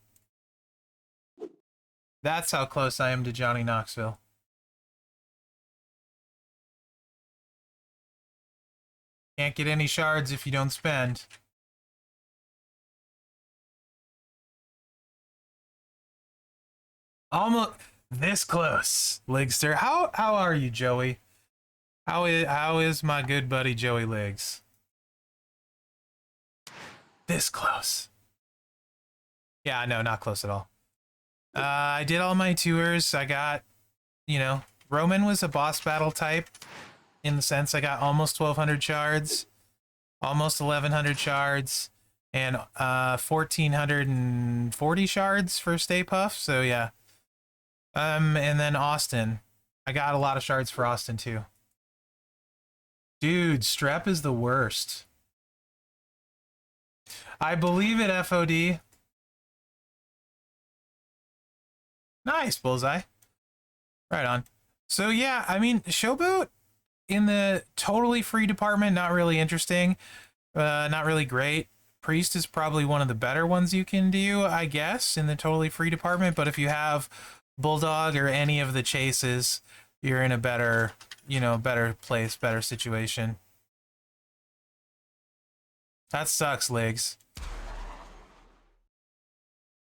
That's how close I am to Johnny Knoxville. Can't get any shards if you don't spend. Almost this close, Ligster. How are you, Joey? How is my good buddy Joey Liggs? This close. Yeah, no, not close at all. I did all my tours. I got, Roman was a boss battle type, in the sense I got almost 1,200 shards, almost 1,100 shards, and 1,440 shards for Stay Puft. So yeah. And then Austin. I got a lot of shards for Austin too. Dude, Strep is the worst. I believe it, FOD. Nice, Bullseye. Right on. So yeah, I mean, Showboat in the totally free department, not really interesting. Not really great. Priest is probably one of the better ones you can do, I guess, in the totally free department. But if you have Bulldog or any of the chases, you're in a better, better place, better situation. That sucks, Legs.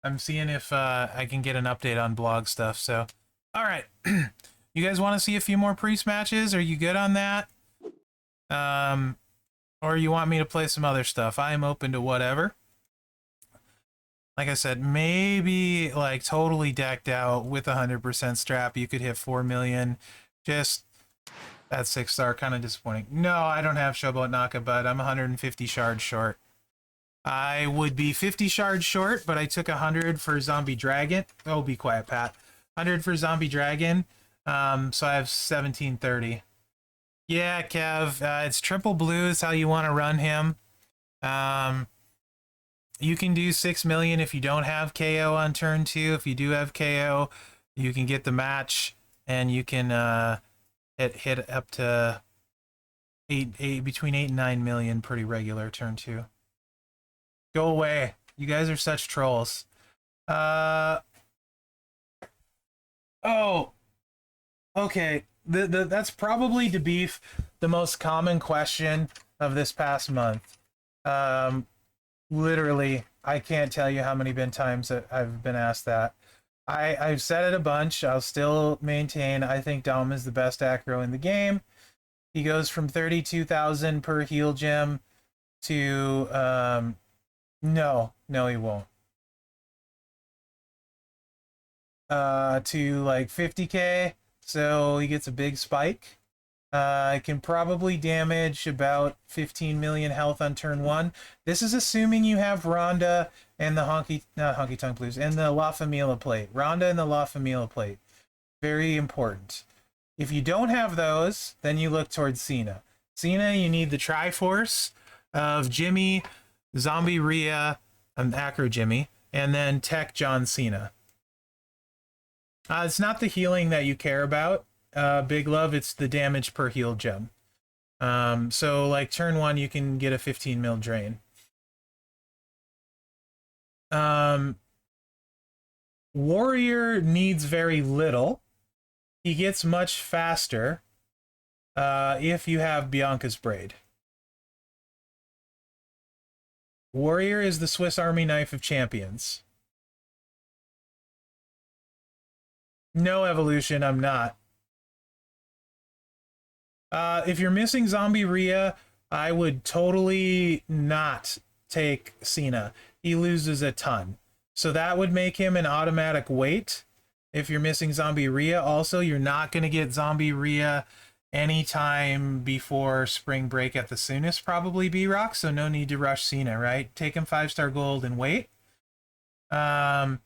I'm seeing if I can get an update on blog stuff. So, all right. You guys want to see a few more Priest matches? Are you good on that? Or you want me to play some other stuff? I am open to whatever. Like I said, maybe like totally decked out with 100% strap, you could hit 4 million. Just that 6-star, kind of disappointing. No, I don't have Showboat Naka, but I'm 150 shards short. I would be 50 shards short, but I took 100 for Zombie Dragon. Oh, be quiet, Pat. 100 for Zombie Dragon. So I have 1730. Yeah, Kev, it's triple blue is how you want to run him. You can do 6 million if you don't have KO on turn 2. If you do have KO, you can get the match, and you can hit up to between 8 and 9 million pretty regular turn 2. Go away. You guys are such trolls. Oh. Okay. That's probably, to beef, the most common question of this past month. Literally, I can't tell you how many times that I've been asked that. I've said it a bunch. I'll still maintain I think Dom is the best acro in the game. He goes from 32,000 per heal gem to no, he won't. To like 50k, so he gets a big spike. It can probably damage about 15 million health on turn 1. This is assuming you have Rhonda and the not Honky Tonk Blues, and the La Familia plate. Rhonda and the La Familia plate. Very important. If you don't have those, then you look towards Cena. Cena, you need the Triforce of Jimmy, Zombie Rhea, Acro Jimmy, and then Tech John Cena. It's not the healing that you care about, Big Love, it's the damage per heal gem. So like turn 1, you can get a 15 mil drain. Warrior needs very little. He gets much faster if you have Bianca's Braid. Warrior is the Swiss Army knife of champions. No evolution, I'm not. If you're missing Zombie Rhea, I would totally not take Cena. He loses a ton. So that would make him an automatic wait. If you're missing Zombie Rhea, also, you're not going to get Zombie Rhea anytime before spring break at the soonest, probably, B-Rock, so no need to rush Cena, right? Take him 5-star gold and wait. I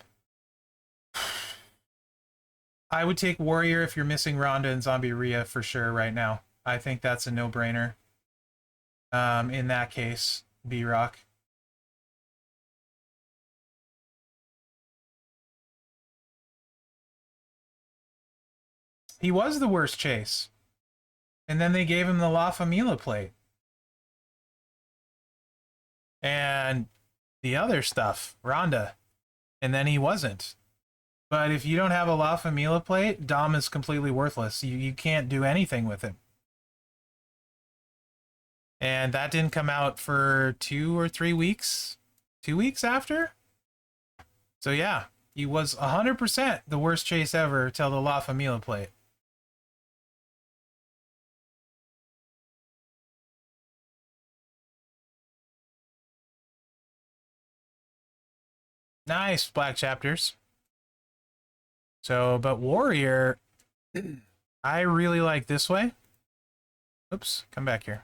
would take Warrior if you're missing Rhonda and Zombie Rhea for sure right now. I think that's a no-brainer. In that case, B-Rock. He was the worst chase. And then they gave him the La Familia plate. And the other stuff, Rhonda. And then he wasn't. But if you don't have a La Familia plate, Dom is completely worthless. You can't do anything with him. And that didn't come out for 2 or 3 weeks. 2 weeks after? So yeah, he was 100% the worst chase ever till the La Familia plate. Nice, Black Chapters. So, but Warrior, I really like this way. Oops, come back here.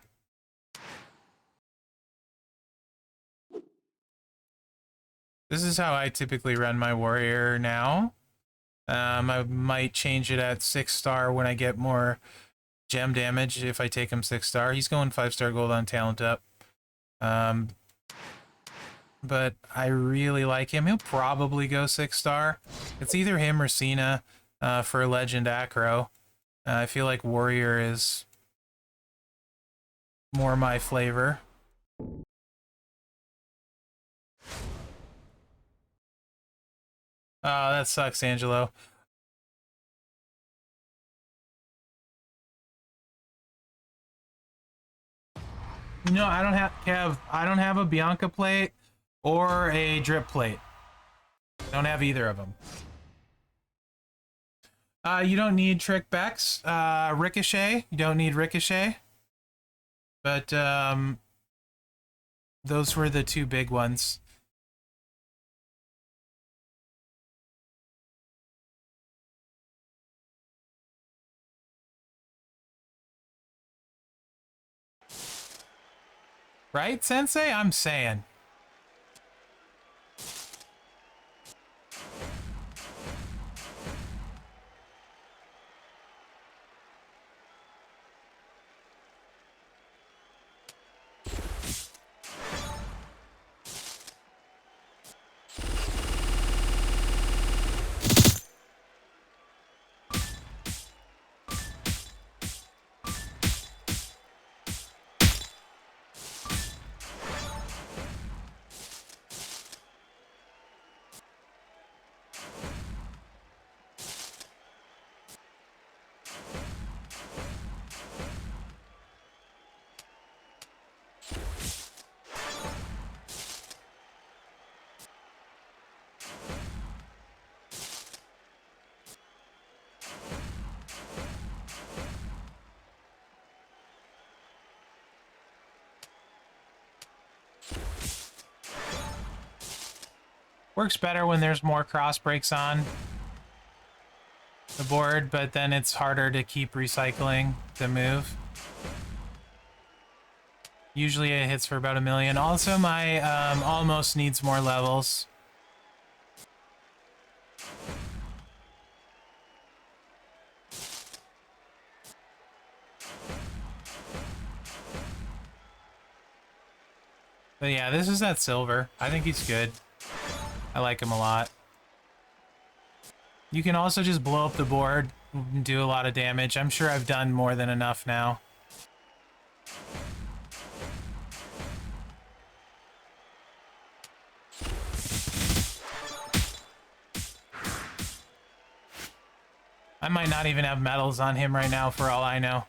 This is how I typically run my Warrior now. I might change it at 6-star when I get more gem damage if I take him 6-star. He's going 5-star gold on talent up. But I really like him. He'll probably go 6-star. It's either him or Cena for Legend Acro. I feel like Warrior is more my flavor. Oh, that sucks, Angelo. No, I don't have a Bianca plate or a drip plate. Don't have either of them. You don't need Trick Bex. Ricochet. You don't need Ricochet. But those were the 2 big ones. Right, Sensei? I'm saying. Works better when there's more cross breaks on the board, but then it's harder to keep recycling the move. Usually it hits for about 1 million. Also, my almost needs more levels. But yeah, this is that silver. I think he's good. I like him a lot. You can also just blow up the board and do a lot of damage. I'm sure I've done more than enough now. I might not even have medals on him right now for all I know.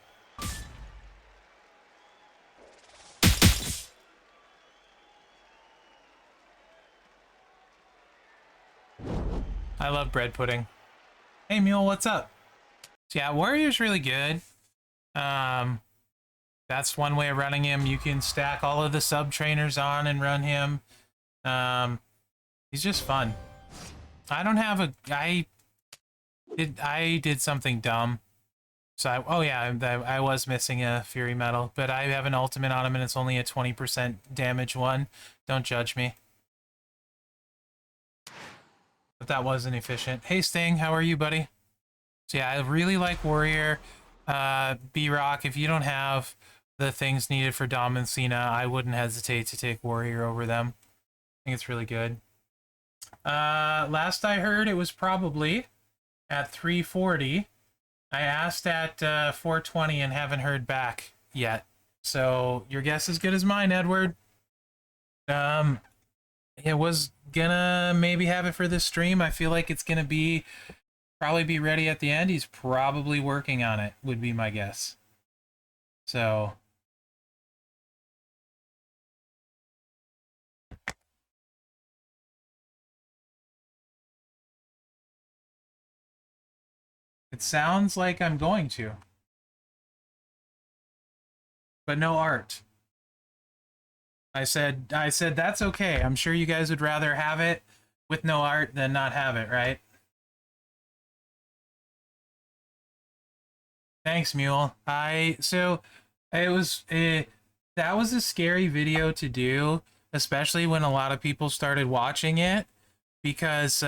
I love bread pudding. Hey Mule, what's up? So yeah, Warrior's really good. That's one way of running him. You can stack all of the sub-trainers on and run him. He's just fun. I don't have a... I did something dumb. So, oh yeah, I was missing a Fury Medal, but I have an ultimate on him and it's only a 20% damage one. Don't judge me. But that wasn't efficient. Hey Sting, how are you, buddy? So yeah, I really like Warrior. B-Rock, if you don't have the things needed for Dom and Cena, I wouldn't hesitate to take Warrior over them. I think it's really good. Last I heard, it was probably at 340. I asked at 420 and haven't heard back yet. So your guess is good as mine, Edward. It was gonna maybe have it for this stream. I feel like it's gonna probably be ready at the end. He's probably working on it, would be my guess. So it sounds like I'm going to. But no art. I said that's okay. I'm sure you guys would rather have it with no art than not have it, right? Thanks, Mule. So it was that was a scary video to do, especially when a lot of people started watching it, because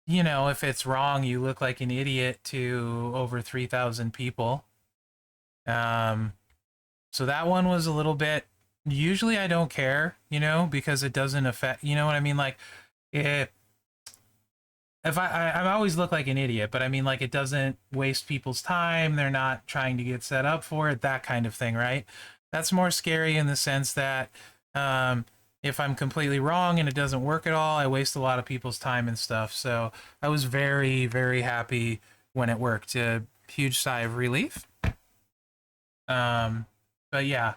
you know, if it's wrong, you look like an idiot to over 3,000 people. So that one was a little bit. Usually, I don't care, you know, because it doesn't affect. You know what I mean? Like, if I always look like an idiot, but I mean, like, it doesn't waste people's time. They're not trying to get set up for it, that kind of thing, right? That's more scary in the sense that if I'm completely wrong and it doesn't work at all, I waste a lot of people's time and stuff. So I was very, very happy when it worked. A huge sigh of relief. But yeah,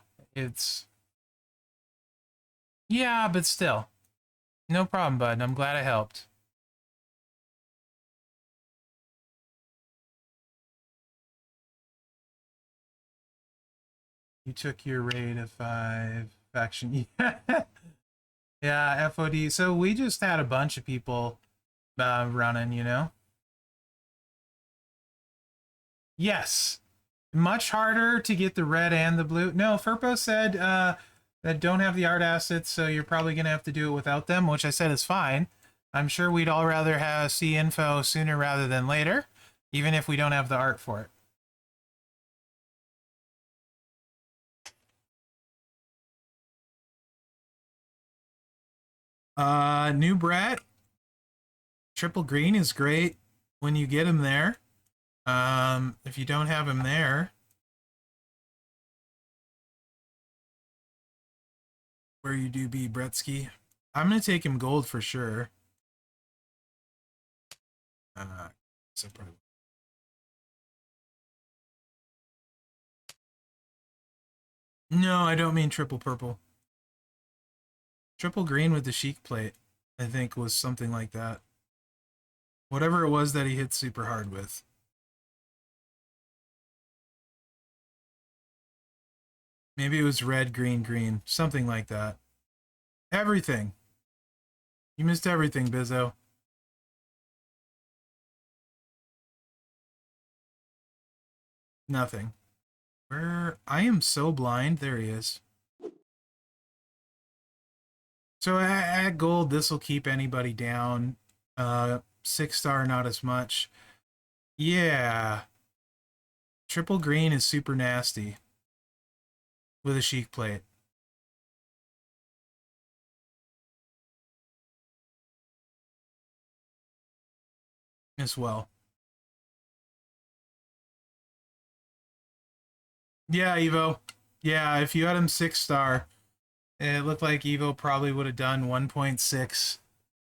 yeah, but still, no problem, bud. I'm glad I helped. You took your raid of 5 faction. Yeah, FOD. So we just had a bunch of people running, you know? Yes. Much harder to get the red and the blue. No, Furpo said that don't have the art assets, so you're probably going to have to do it without them, which I said is fine. I'm sure we'd all rather see info sooner rather than later, even if we don't have the art for it. New Brett. Triple green is great when you get him there. If you don't have him there, where you do be Bretsky, I'm gonna take him gold for sure. So probably. No, I don't mean triple purple. Triple green with the chic plate, I think, was something like that. Whatever it was that he hit super hard with. Maybe it was red, green, green, something like that. Everything. You missed everything, Bizzo. Nothing. Where? I am so blind. There he is. So at gold, this will keep anybody down. 6-star, not as much. Yeah. Triple green is super nasty. With a chic plate. As well. Yeah, Evo. Yeah, if you had him 6-star, it looked like Evo probably would have done 1.6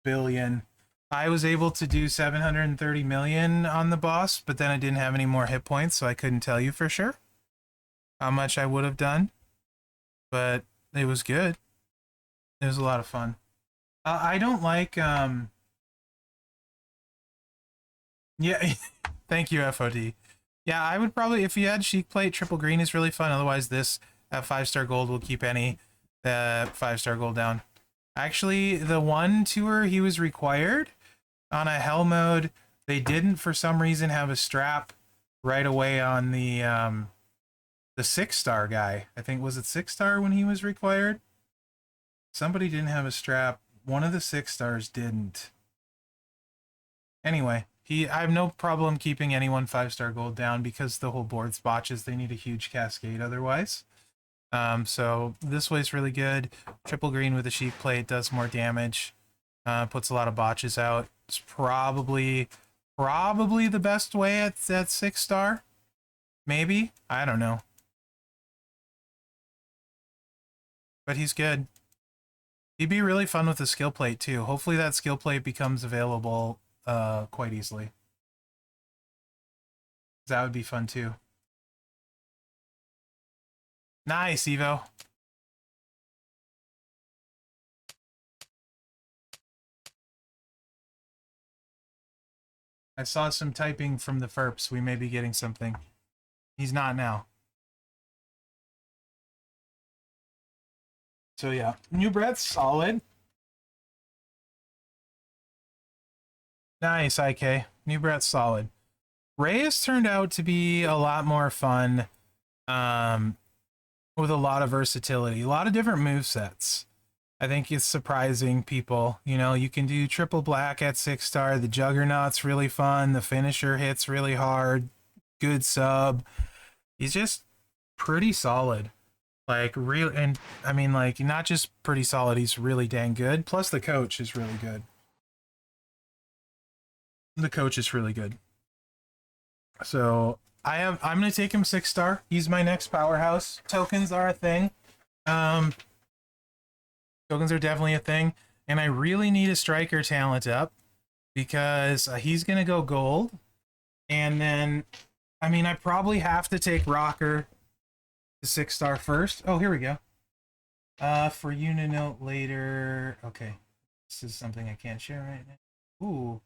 billion. I was able to do 730 million on the boss, but then I didn't have any more hit points, so I couldn't tell you for sure how much I would have done. But it was good. It was a lot of fun. I don't like yeah, thank you, FOD. Yeah, I would probably, if you had Chic Plate, Triple Green is really fun. Otherwise, this at 5-star gold will keep any 5-star gold down. Actually, the one tour he was required on a hell mode, they didn't for some reason have a strap right away on the 6-star guy. I think, was it 6-star when he was required? Somebody didn't have a strap. One of the 6-stars didn't. Anyway, I have no problem keeping anyone 5-star gold down because the whole board's botches. They need a huge cascade otherwise. So this way's really good. Triple green with a sheep plate does more damage. Puts a lot of botches out. It's probably the best way at 6-star. Maybe. I don't know. But he's good. He'd be really fun with the skill plate too. Hopefully that skill plate becomes available quite easily. That would be fun too. Nice, Evo. I saw some typing from the Ferps. We may be getting something. He's not now. So yeah, New Brett's solid. Nice, IK. New Brett's solid. Ray has turned out to be a lot more fun, with a lot of versatility, a lot of different move sets. I think it's surprising people. You know, you can do triple black at 6-star. The Juggernaut's really fun. The finisher hits really hard. Good sub. He's just pretty solid. Like, real, and I mean, like, not just pretty solid, he's really dang good. Plus, the coach is really good. The coach is really good. So, I'm gonna take him 6-star. He's my next powerhouse. Tokens are a thing. Tokens are definitely a thing. And I really need a striker talent up because he's gonna go gold. And then, I mean, I probably have to take Rocker to 6-star first. Oh, here we go. For you to note later. Okay. This is something I can't share right now. Ooh.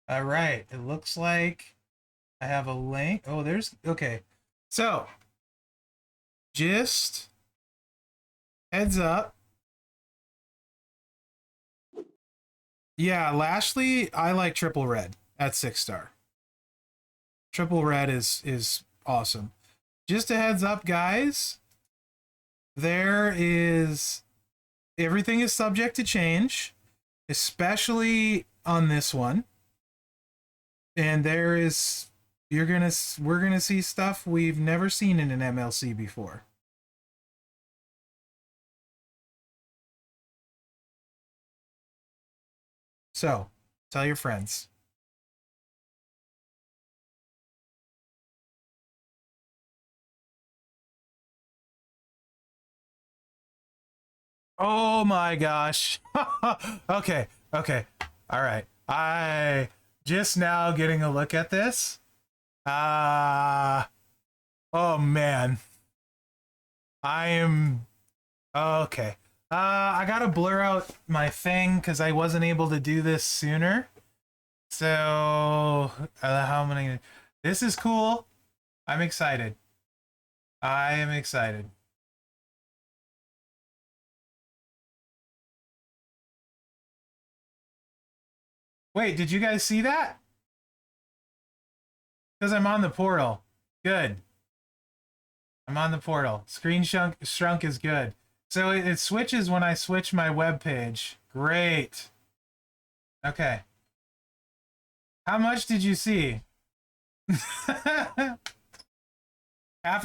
All right. It looks like I have a link. Oh, there's. Okay. So, just heads up. Yeah, Lashley, I like triple red at 6-star. Triple red is awesome. Just a heads up, guys. There is everything is subject to change, especially on this one. And we're gonna see stuff we've never seen in an MLC before. So, tell your friends. Oh my gosh. Okay, okay. All right. I just now getting a look at this. Oh man. I am okay. I gotta blur out my thing because I wasn't able to do this sooner. So, how many? This is cool. I'm excited. I am excited. Wait, did you guys see that? Because I'm on the portal. Good. I'm on the portal. Screen shrunk is good. So it switches when I switch my web page. Great. Okay. How much did you see? Half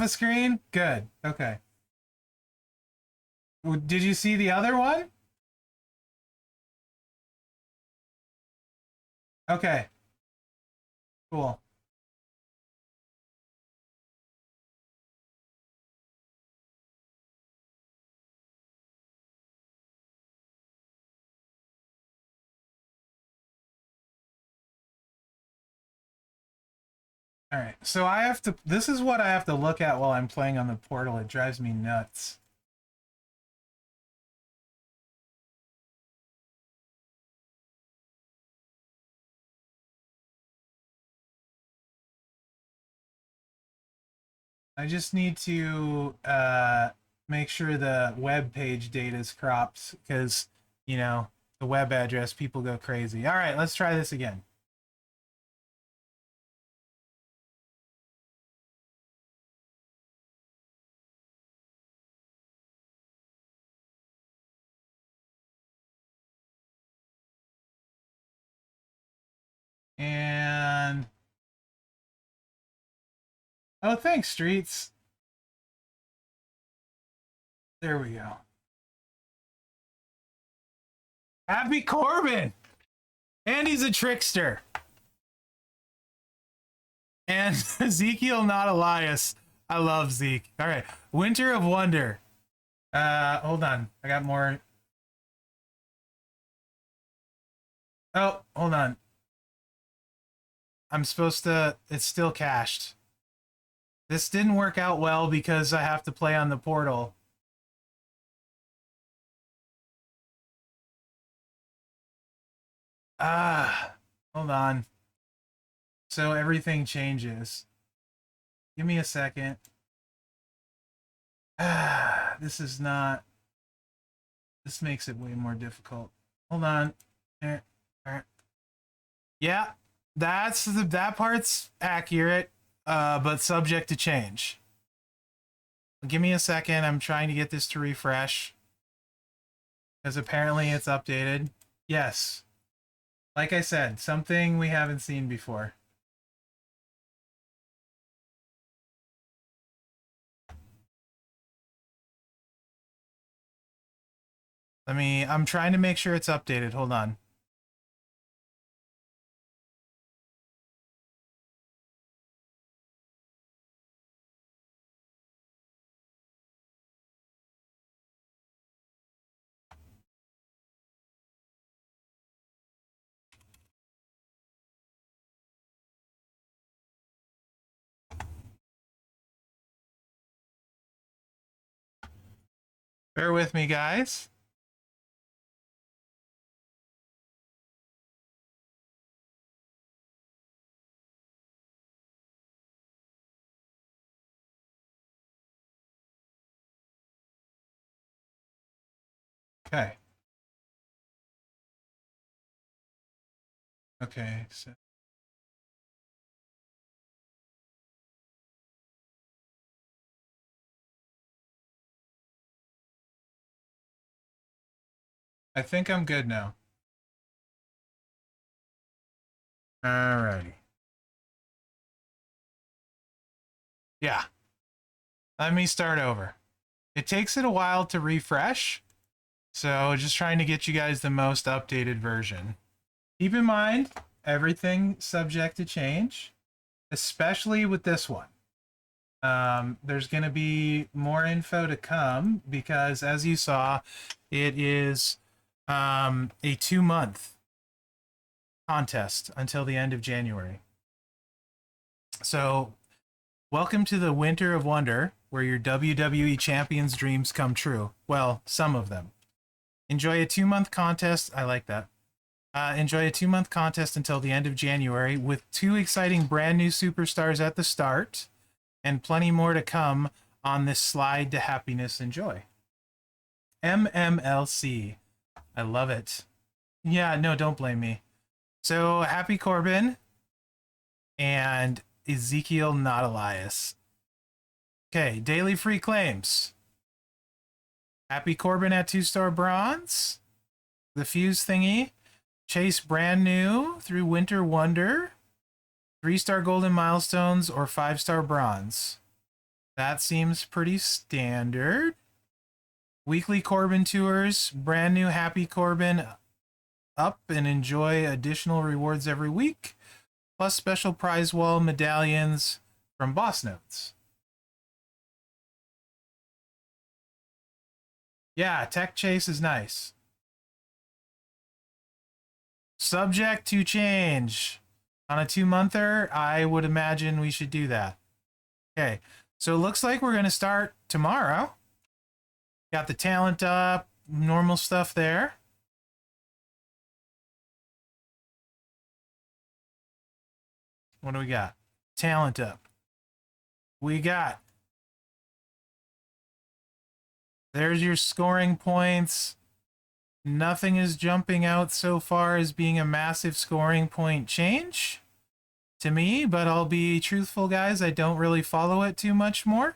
a screen? Good. Okay. Did you see the other one? Okay. Cool. All right. So I have to, this is what I have to look at while I'm playing on the portal. It drives me nuts. I just need to make sure the web page data is cropped because, you know, the web address, people go crazy. All right, let's try this again. And oh, thanks, Streets. There we go. Happy Corbin! And he's a trickster. And Ezekiel, not Elias. I love Zeke. All right. Winter of Wonder. Hold on. I got more. Oh, hold on. I'm supposed to. It's still cached. This didn't work out well because I have to play on the portal. Hold on. So everything changes. Give me a second. This is not. This makes it way more difficult. Hold on. Yeah, that part's accurate, but subject to change. Give me a second. I'm trying to get this to refresh because apparently it's updated. Yes. Like I said, something we haven't seen before. I'm trying to make sure it's updated. Hold on. Bear with me, guys. Okay. Okay. So I think I'm good now. Alrighty. Yeah. Let me start over. It takes it a while to refresh, so just trying to get you guys the most updated version. Keep in mind, everything subject to change, especially with this one. There's going to be more info to come because, as you saw, it is a 2-month contest until the end of January. So, welcome to the Winter of Wonder, where your WWE Champions dreams come true. Well, some of them. Enjoy a 2-month contest. I like that. Enjoy a 2-month contest until the end of January with 2 exciting brand new superstars at the start and plenty more to come on this slide to happiness and joy. MMLC. I love it. Yeah, no, don't blame me. So Happy Corbin and Ezekiel, not Elias. Okay, daily free claims. Happy Corbin at 2-star bronze. The fuse thingy. Chase brand new through Winter Wonder. 3-star golden milestones or 5-star bronze. That seems pretty standard. Weekly Corbin tours. Brand new Happy Corbin up and enjoy additional rewards every week. Plus special prize wall medallions from Boss Notes. Yeah, Tech Chase is nice. Subject to change. On a 2-monther, I would imagine we should do that. Okay, so it looks like we're going to start tomorrow. Got the talent up, normal stuff there. What do we got? Talent up. We got. There's your scoring points. Nothing is jumping out so far as being a massive scoring point change to me, but I'll be truthful, guys. I don't really follow it too much more.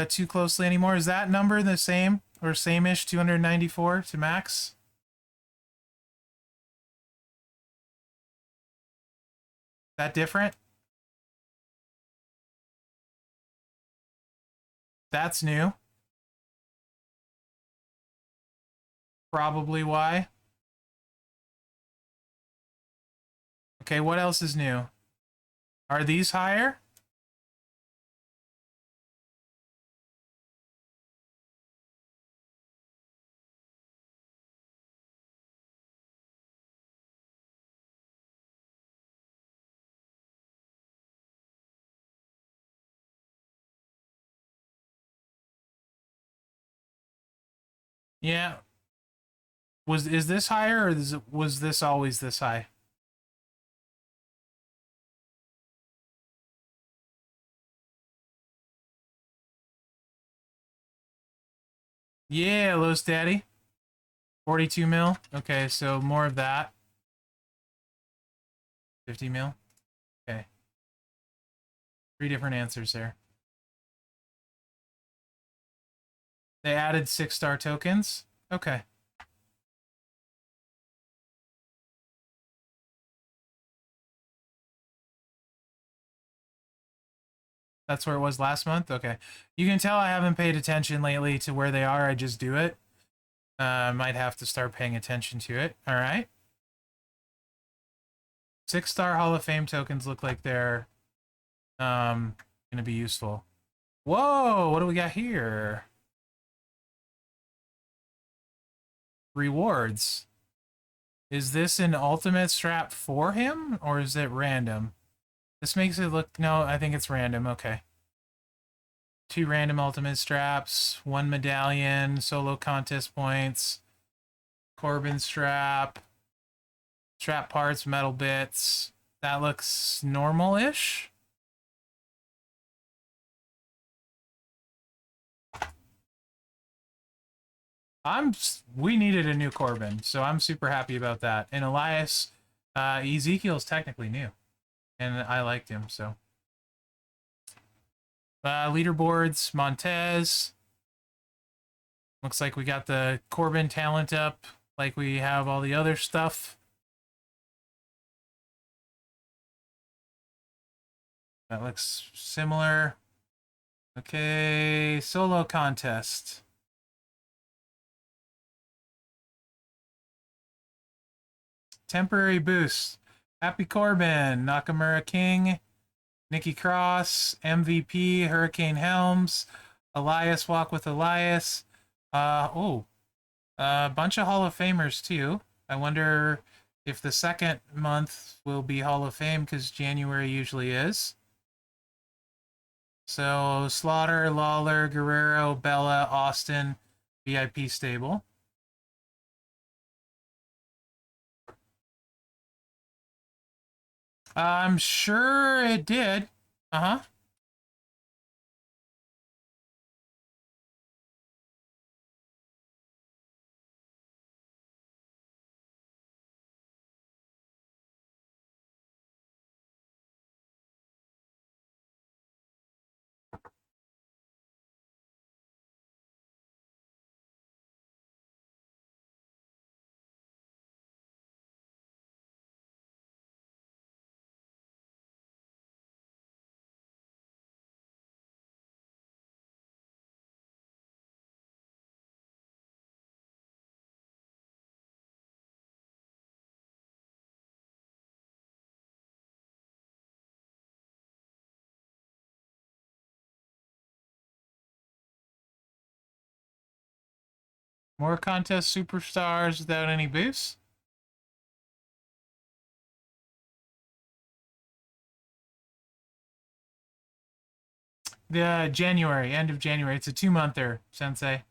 Too closely anymore. Is that number the same or same-ish, 294 to max? That different? That's new. Probably why. Okay, what else is new? Are these higher? Yeah. Is this higher or was this always this high? Yeah, Los Daddy. 42 mil. Okay, so more of that. 50 mil. Okay. 3 different answers there. They added 6-star tokens. Okay. That's where it was last month? Okay. You can tell I haven't paid attention lately to where they are. I just do it. Might have to start paying attention to it. All right. 6-star Hall of Fame tokens look like they're going to be useful. Whoa, what do we got here? Rewards. Is this an ultimate strap for him, or is it random? This makes it look... No, I think it's random. Okay. 2 random ultimate straps, 1 medallion, solo contest points, Corbin strap, strap parts, metal bits. That looks normal-ish. We needed a new Corbin, so I'm super happy about that. And Elias, Ezekiel's technically new, and I liked him, so. Leaderboards, Montez. Looks like we got the Corbin talent up, like we have all the other stuff. That looks similar. Okay, solo contest. Temporary boost. Happy Corbin, Nakamura King, Nikki Cross, MVP, Hurricane Helms, Elias Walk with Elias. A bunch of Hall of Famers too. I wonder if the second month will be Hall of Fame because January usually is. So Slaughter, Lawler, Guerrero, Bella, Austin, VIP stable. I'm sure it did. Uh-huh. More contest superstars without any boosts. The January, end of January. It's a 2-monther, Sensei.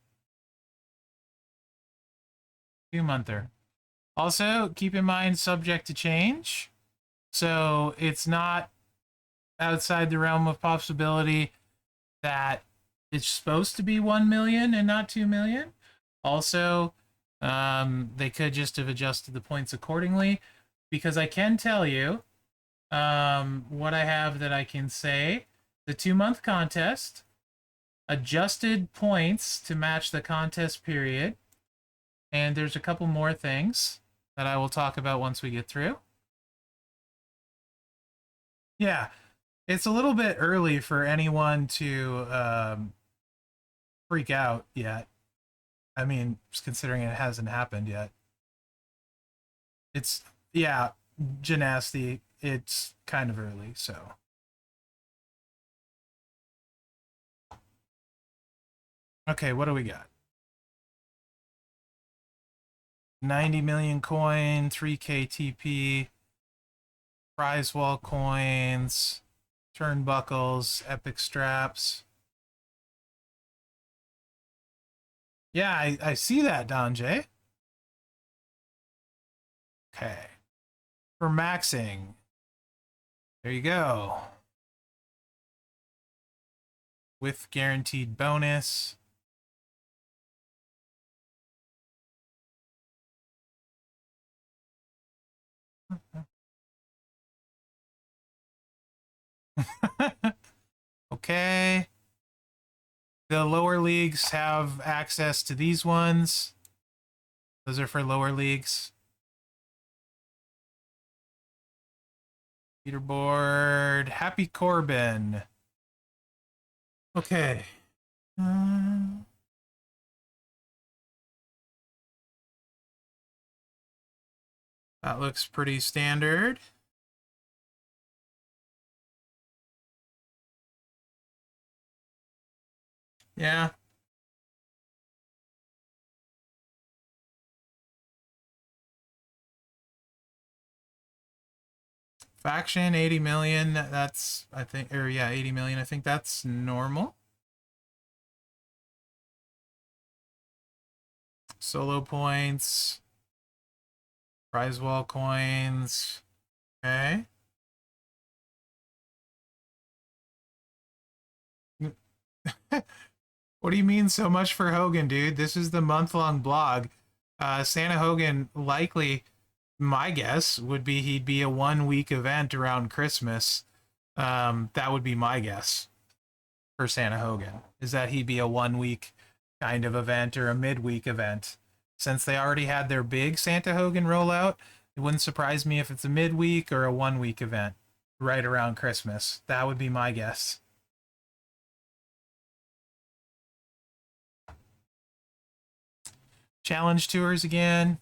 2-monther. Also, keep in mind, subject to change. So it's not outside the realm of possibility that it's supposed to be 1 million and not 2 million. Also, they could just have adjusted the points accordingly, because I can tell you what I have that I can say. The 2-month contest adjusted points to match the contest period, and there's a couple more things that I will talk about once we get through. Yeah, it's a little bit early for anyone to freak out yet. I mean, just considering it hasn't happened yet. It's, yeah, Gymnasty, it's kind of early, so. Okay, what do we got? 90 million coin, 3K TP, prize wall coins, turnbuckles, epic straps. Yeah, I see that, Don J. Okay. For maxing, there you go. With guaranteed bonus. Okay. The lower leagues have access to these ones. Those are for lower leagues. Leaderboard. Happy Corbin. Okay. That looks pretty standard. Yeah. Faction, 80 million. That's, I think, or yeah, 80 million. I think that's normal. Solo points. Prize wall coins. Okay. What do you mean so much for Hogan, dude? This is the month-long blog. Santa Hogan, likely, my guess would be he'd be a 1-week event around Christmas. That would be my guess for Santa Hogan, is that he'd be a 1-week kind of event or a midweek event. Since they already had their big Santa Hogan rollout, it wouldn't surprise me if it's a midweek or a 1-week event right around Christmas. That would be my guess. Challenge tours again.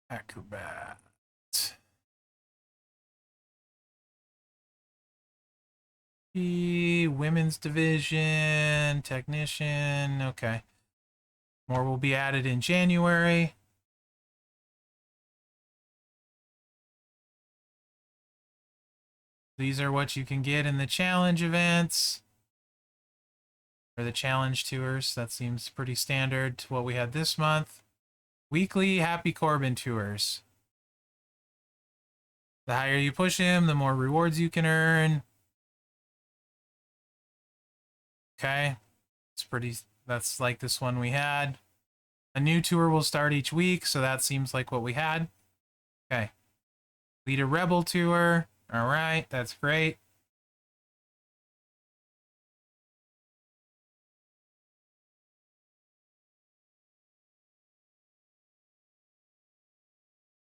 Acrobat. The women's division, technician. Okay. More will be added in January. These are what you can get in the challenge events. Or the challenge tours. That seems pretty standard to what we had this month. Weekly Happy Corbin tours. The higher you push him, the more rewards you can earn. Okay. It's pretty, that's like this one we had. A new tour will start each week, so that seems like what we had. Okay. Lead a Rebel tour. All right, that's great.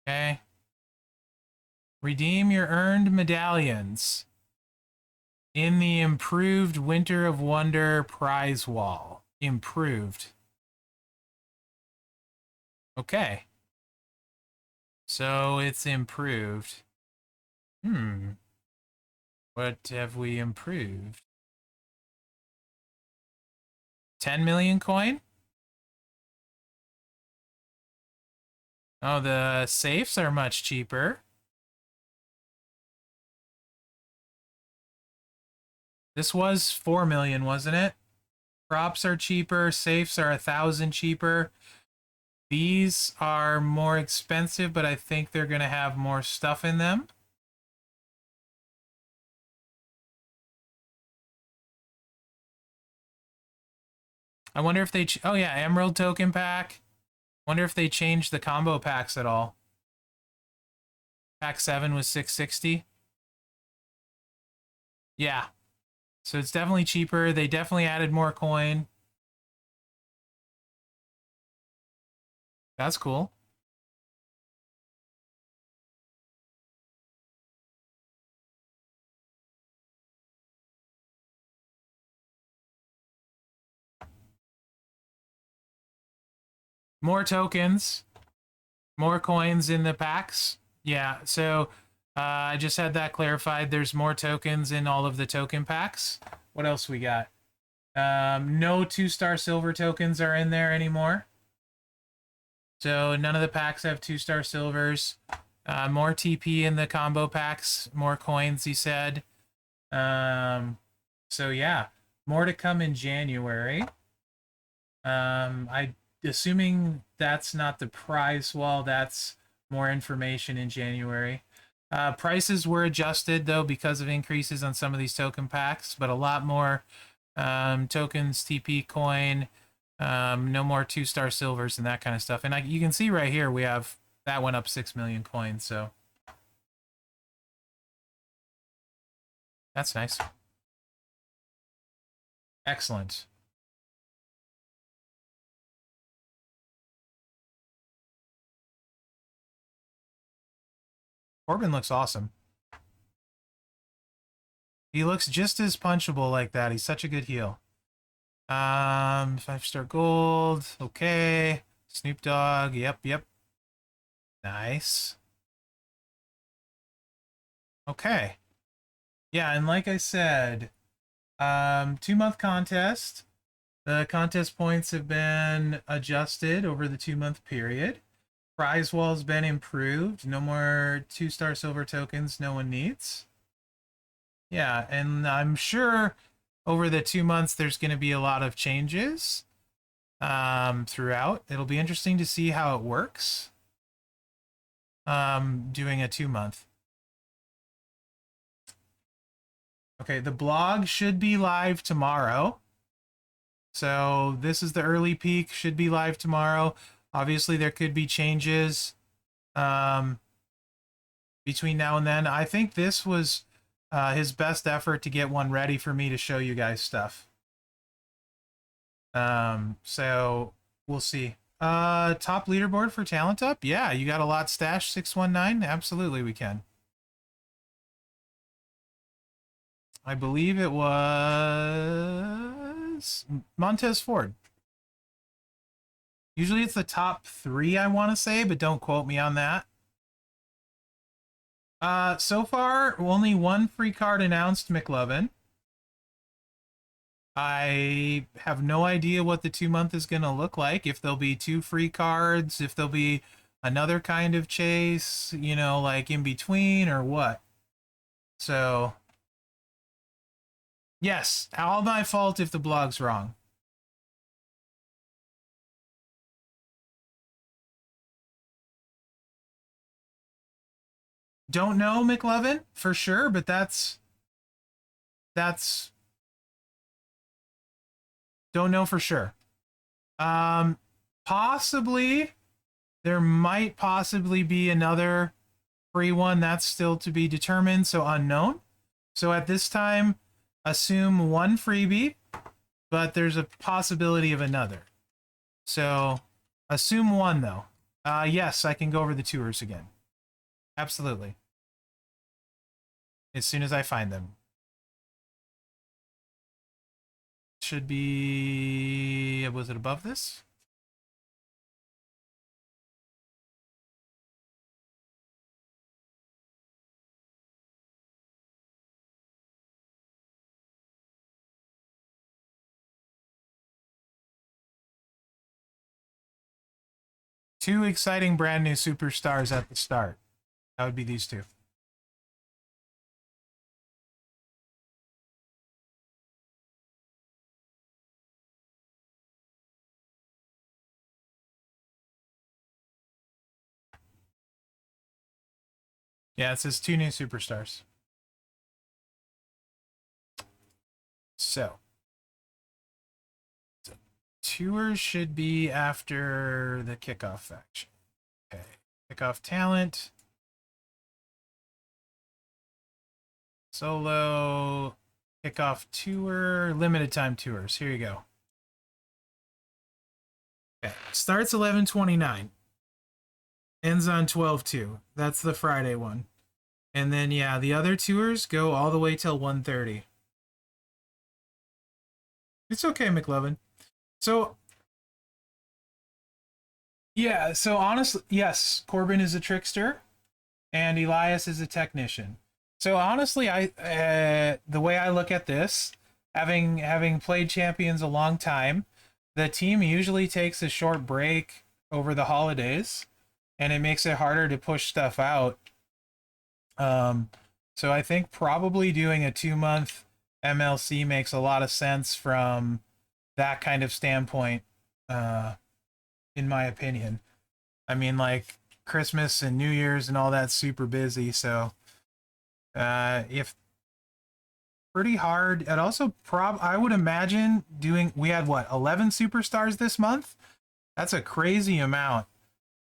Okay. Redeem your earned medallions in the improved Winter of Wonder prize wall. Improved. Okay. So it's improved. What have we improved? 10 million coin? Oh, the safes are much cheaper. This was 4 million, wasn't it? Props are cheaper. Safes are 1,000 cheaper. These are more expensive, but I think they're going to have more stuff in them. I wonder if they... Oh, yeah, Emerald Token Pack. Wonder if they changed the combo packs at all. Pack 7 was 660. Yeah. So it's definitely cheaper. They definitely added more coin. That's cool. More tokens. More coins in the packs. Yeah, so I just had that clarified. There's more tokens in all of the token packs. What else we got? No 2-star silver tokens are in there anymore. So none of the packs have 2-star silvers. More TP in the combo packs. More coins, he said. So yeah, more to come in January. I assuming that's not the prize wall. That's more information in January. Prices were adjusted though because of increases on some of these token packs, but a lot more tokens, TP coin, no more 2-star silvers and that kind of stuff. And you can see right here we have that went up 6 million coins, so that's nice. Excellent. Corbin looks awesome. He looks just as punchable like that. He's such a good heel. 5-star gold. Okay. Snoop Dogg. Yep. Nice. Okay. Yeah, and like I said, 2-month contest. The contest points have been adjusted over the 2-month period. Prize wall's been improved. No more 2-star silver tokens no one needs. Yeah, and I'm sure over the 2 months there's going to be a lot of changes throughout. It'll be interesting to see how it works doing a 2-month. Okay, the blog should be live tomorrow. So this is the early peak, should be live tomorrow. Obviously, there could be changes between now and then. I think this was his best effort to get one ready for me to show you guys stuff. So we'll see. Top leaderboard for talent up? Yeah, you got a lot stashed, 619? Absolutely, we can. I believe it was Montez Ford. Usually it's the top 3, I want to say, but don't quote me on that. So far, only one free card announced, McLovin. I have no idea what the 2-month is going to look like. If there'll be 2 free cards, if there'll be another kind of chase, you know, like in between or what. So, yes, all my fault if the blog's wrong. Don't know, McLovin, for sure, but that's don't know for sure. Possibly there might possibly be another free one that's still to be determined, so unknown. So at this time, assume one freebie, but there's a possibility of another. So assume one though. Yes, I can go over the tours again. Absolutely. As soon as I find them. Should be... Was it above this? 2 exciting brand new superstars at the start. That would be these 2. Yeah, it says 2 new superstars. So, tours should be after the kickoff faction. Okay, kickoff talent. Solo, kickoff tour, limited time tours. Here you go. Okay, starts 11:29. Ends on 12/2. That's the Friday one. And then, yeah, the other tours go all the way till 1:30. It's okay, McLovin. So, yeah, so honestly, yes, Corbin is a trickster, and Elias is a technician. So honestly, the way I look at this, having played champions a long time, the team usually takes a short break over the holidays, and it makes it harder to push stuff out. So I think probably doing a 2-month MLC makes a lot of sense from that kind of standpoint, in my opinion. I mean, like Christmas and New Year's and all that's super busy, so if pretty hard. And also, I would imagine doing. We had what 11 superstars this month. That's a crazy amount.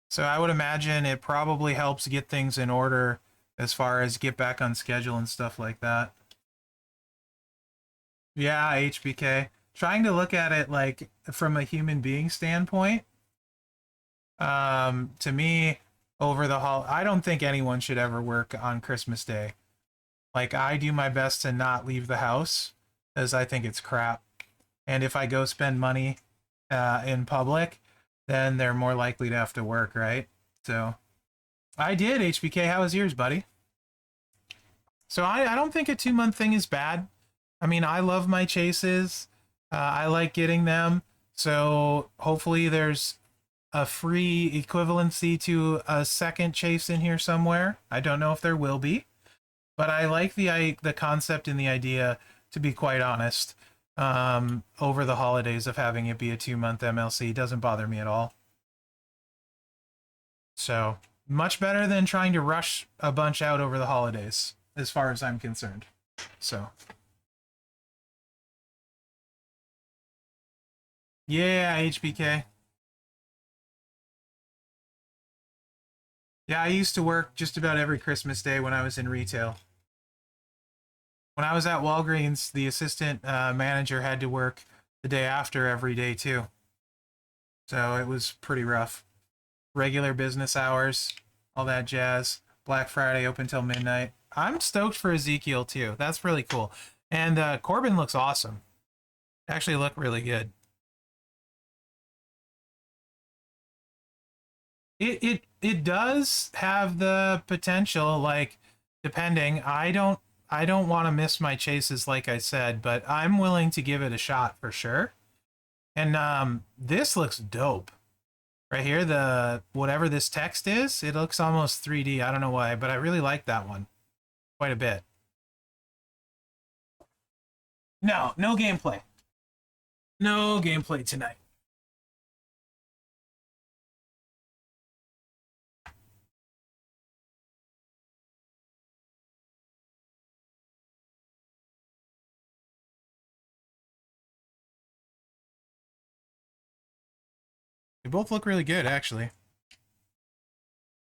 So I would imagine it probably helps get things in order as far as get back on schedule and stuff like that. Yeah, HBK. Trying to look at it like from a human being standpoint. To me, over the I don't think anyone should ever work on Christmas Day. Like I do my best to not leave the house, as I think it's crap. And if I go spend money in public, then they're more likely to have to work, right? So I did, HBK. How was yours, buddy? So I don't think a 2-month thing is bad. I mean, I love my chases. I like getting them. So hopefully there's a free equivalency to a second chase in here somewhere. I don't know if there will be, but I like the concept and the idea, to be quite honest. Over the holidays of having it be a 2-month MLC doesn't bother me at all. So much better than trying to rush a bunch out over the holidays, as far as I'm concerned. So yeah, HBK. Yeah, I used to work just about every Christmas day when I was in retail. When I was at Walgreens, the assistant manager had to work the day after every day too. So it was pretty rough. Regular business hours, all that jazz. Black Friday open till midnight. I'm stoked for Ezekiel too. That's really cool. And Corbin looks awesome. Actually look really good. It does have the potential, like, depending. I don't want to miss my chases, like I said, but I'm willing to give it a shot for sure. And this looks dope. Right here, the whatever this text is, it looks almost 3D. I don't know why, but I really like that one quite a bit. No, no gameplay. No gameplay tonight. They both look really good, actually.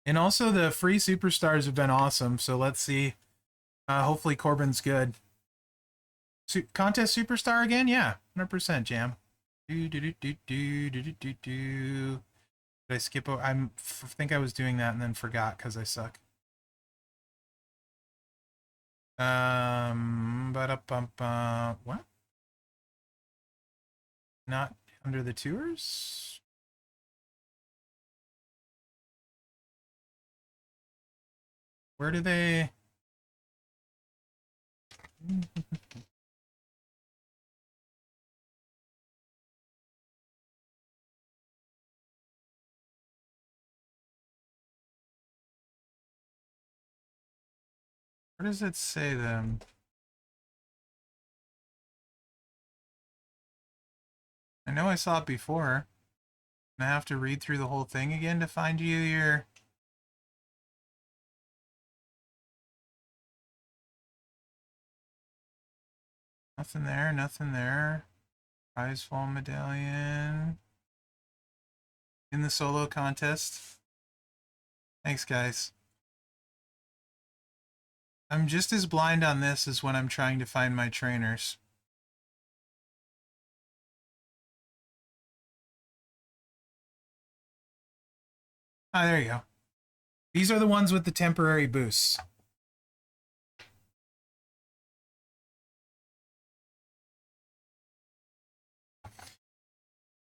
And also, the free superstars have been awesome. So let's see. Hopefully, Corbin's good. Contest superstar again? Yeah, 100% Jam. Do do do do do do do do. Did I skip? Think I was doing that and then forgot because I suck. What? Not under the tours? Where do they? Where does it say them? I know I saw it before. I have to read through the whole thing again to find you your... Nothing there, nothing there. Prize fall medallion. In the solo contest. Thanks, guys. I'm just as blind on this as when I'm trying to find my trainers. Ah, there you go. These are the ones with the temporary boosts.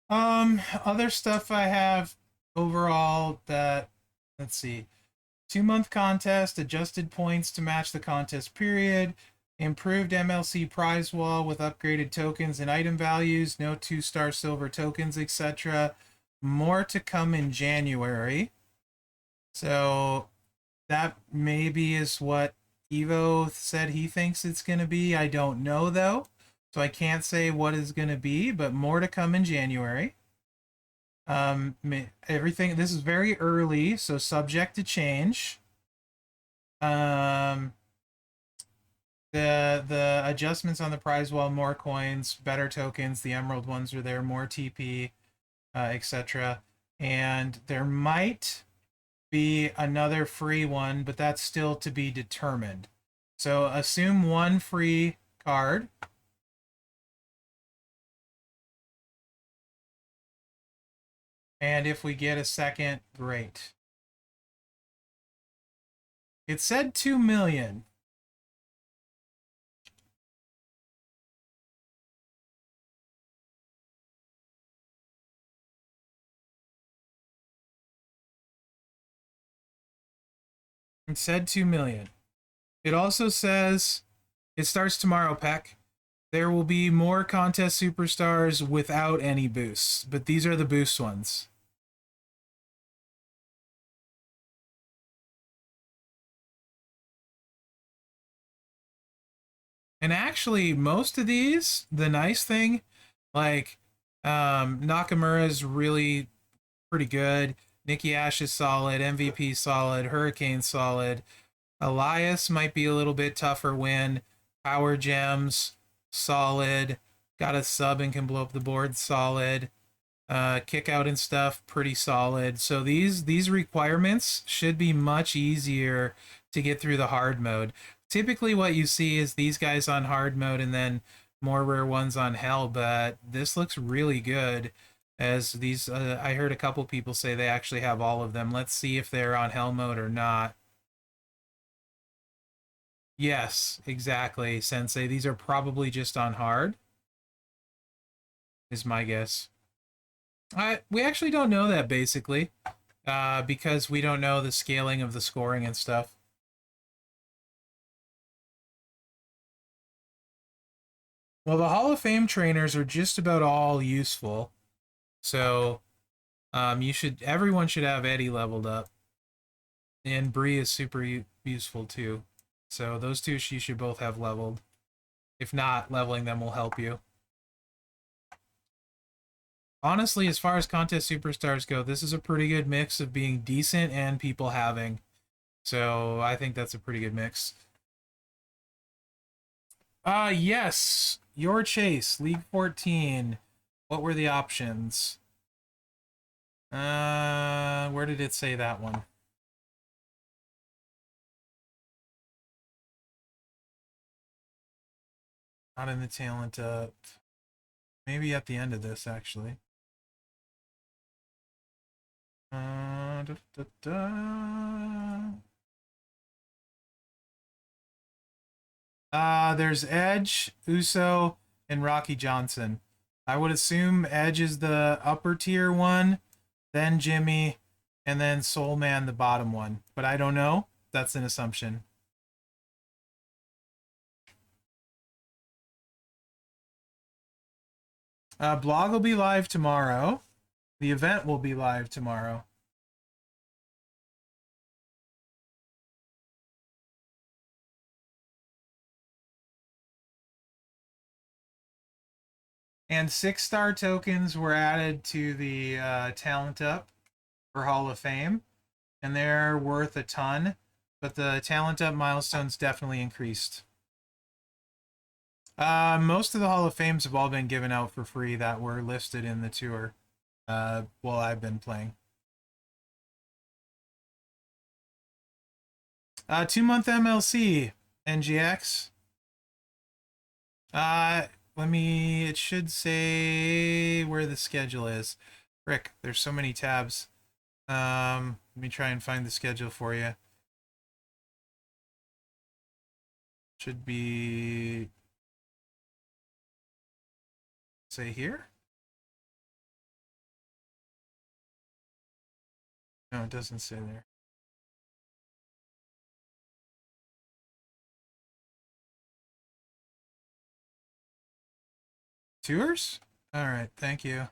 Other stuff I have overall that, let's see. 2-month contest, adjusted points to match the contest period, improved MLC prize wall with upgraded tokens and item values, no 2-star silver tokens, etc. More to come in January. So that maybe is what Evo said he thinks it's going to be. I don't know, though. So I can't say what is going to be, but more to come in January. Everything, this is very early, so subject to change. The adjustments on the prize wall, more coins, better tokens, the emerald ones are there, more TP, etc. And there might be another free one, but that's still to be determined. So assume one free card. And if we get a second, great. It said 2 million. It said 2 million. It also says it starts tomorrow, Peck. There will be more contest superstars without any boosts, but these are the boost ones. And actually, most of these, the nice thing, like Nakamura's really pretty good. Nikki Ash is solid. MVP solid. Hurricane solid. Elias might be a little bit tougher win. Power Gems solid. Got a sub and can blow up the board solid. Kick out and stuff pretty solid. So these requirements should be much easier to get through the hard mode. Typically what you see is these guys on hard mode and then more rare ones on hell, but this looks really good as these I heard a couple people say they actually have all of them. Let's see if they're on hell mode or not. Yes, exactly, Sensei. These are probably just on hard, is my guess. We actually don't know that, basically, because we don't know the scaling of the scoring and stuff. Well, the Hall of Fame trainers are just about all useful, so everyone should have Eddie leveled up, and Bree is super useful too. So those two you should both have leveled. If not, leveling them will help you. Honestly, as far as contest superstars go, this is a pretty good mix of being decent and people having. So I think that's a pretty good mix. Yes. Your Chase, League 14. What were the options? Where did it say that one? Not in the talent up. Maybe at the end of this, actually. Da, da, da. There's Edge, Uso, and Rocky Johnson. I would assume Edge is the upper tier one, then Jimmy, and then Soul Man the bottom one. But I don't know. That's an assumption. Blog will be live tomorrow. The event will be live tomorrow. And 6-star tokens were added to the talent up for Hall of Fame, and they're worth a ton. But the talent up milestones definitely increased. Most of the Hall of Fames have all been given out for free that were listed in the tour while I've been playing. 2-month MLC, NGX. Let me, it should say where the schedule is. Rick, there's so many tabs. Let me try and find the schedule for you. Should be, say here? No, it doesn't say there. Tours? All right, thank you.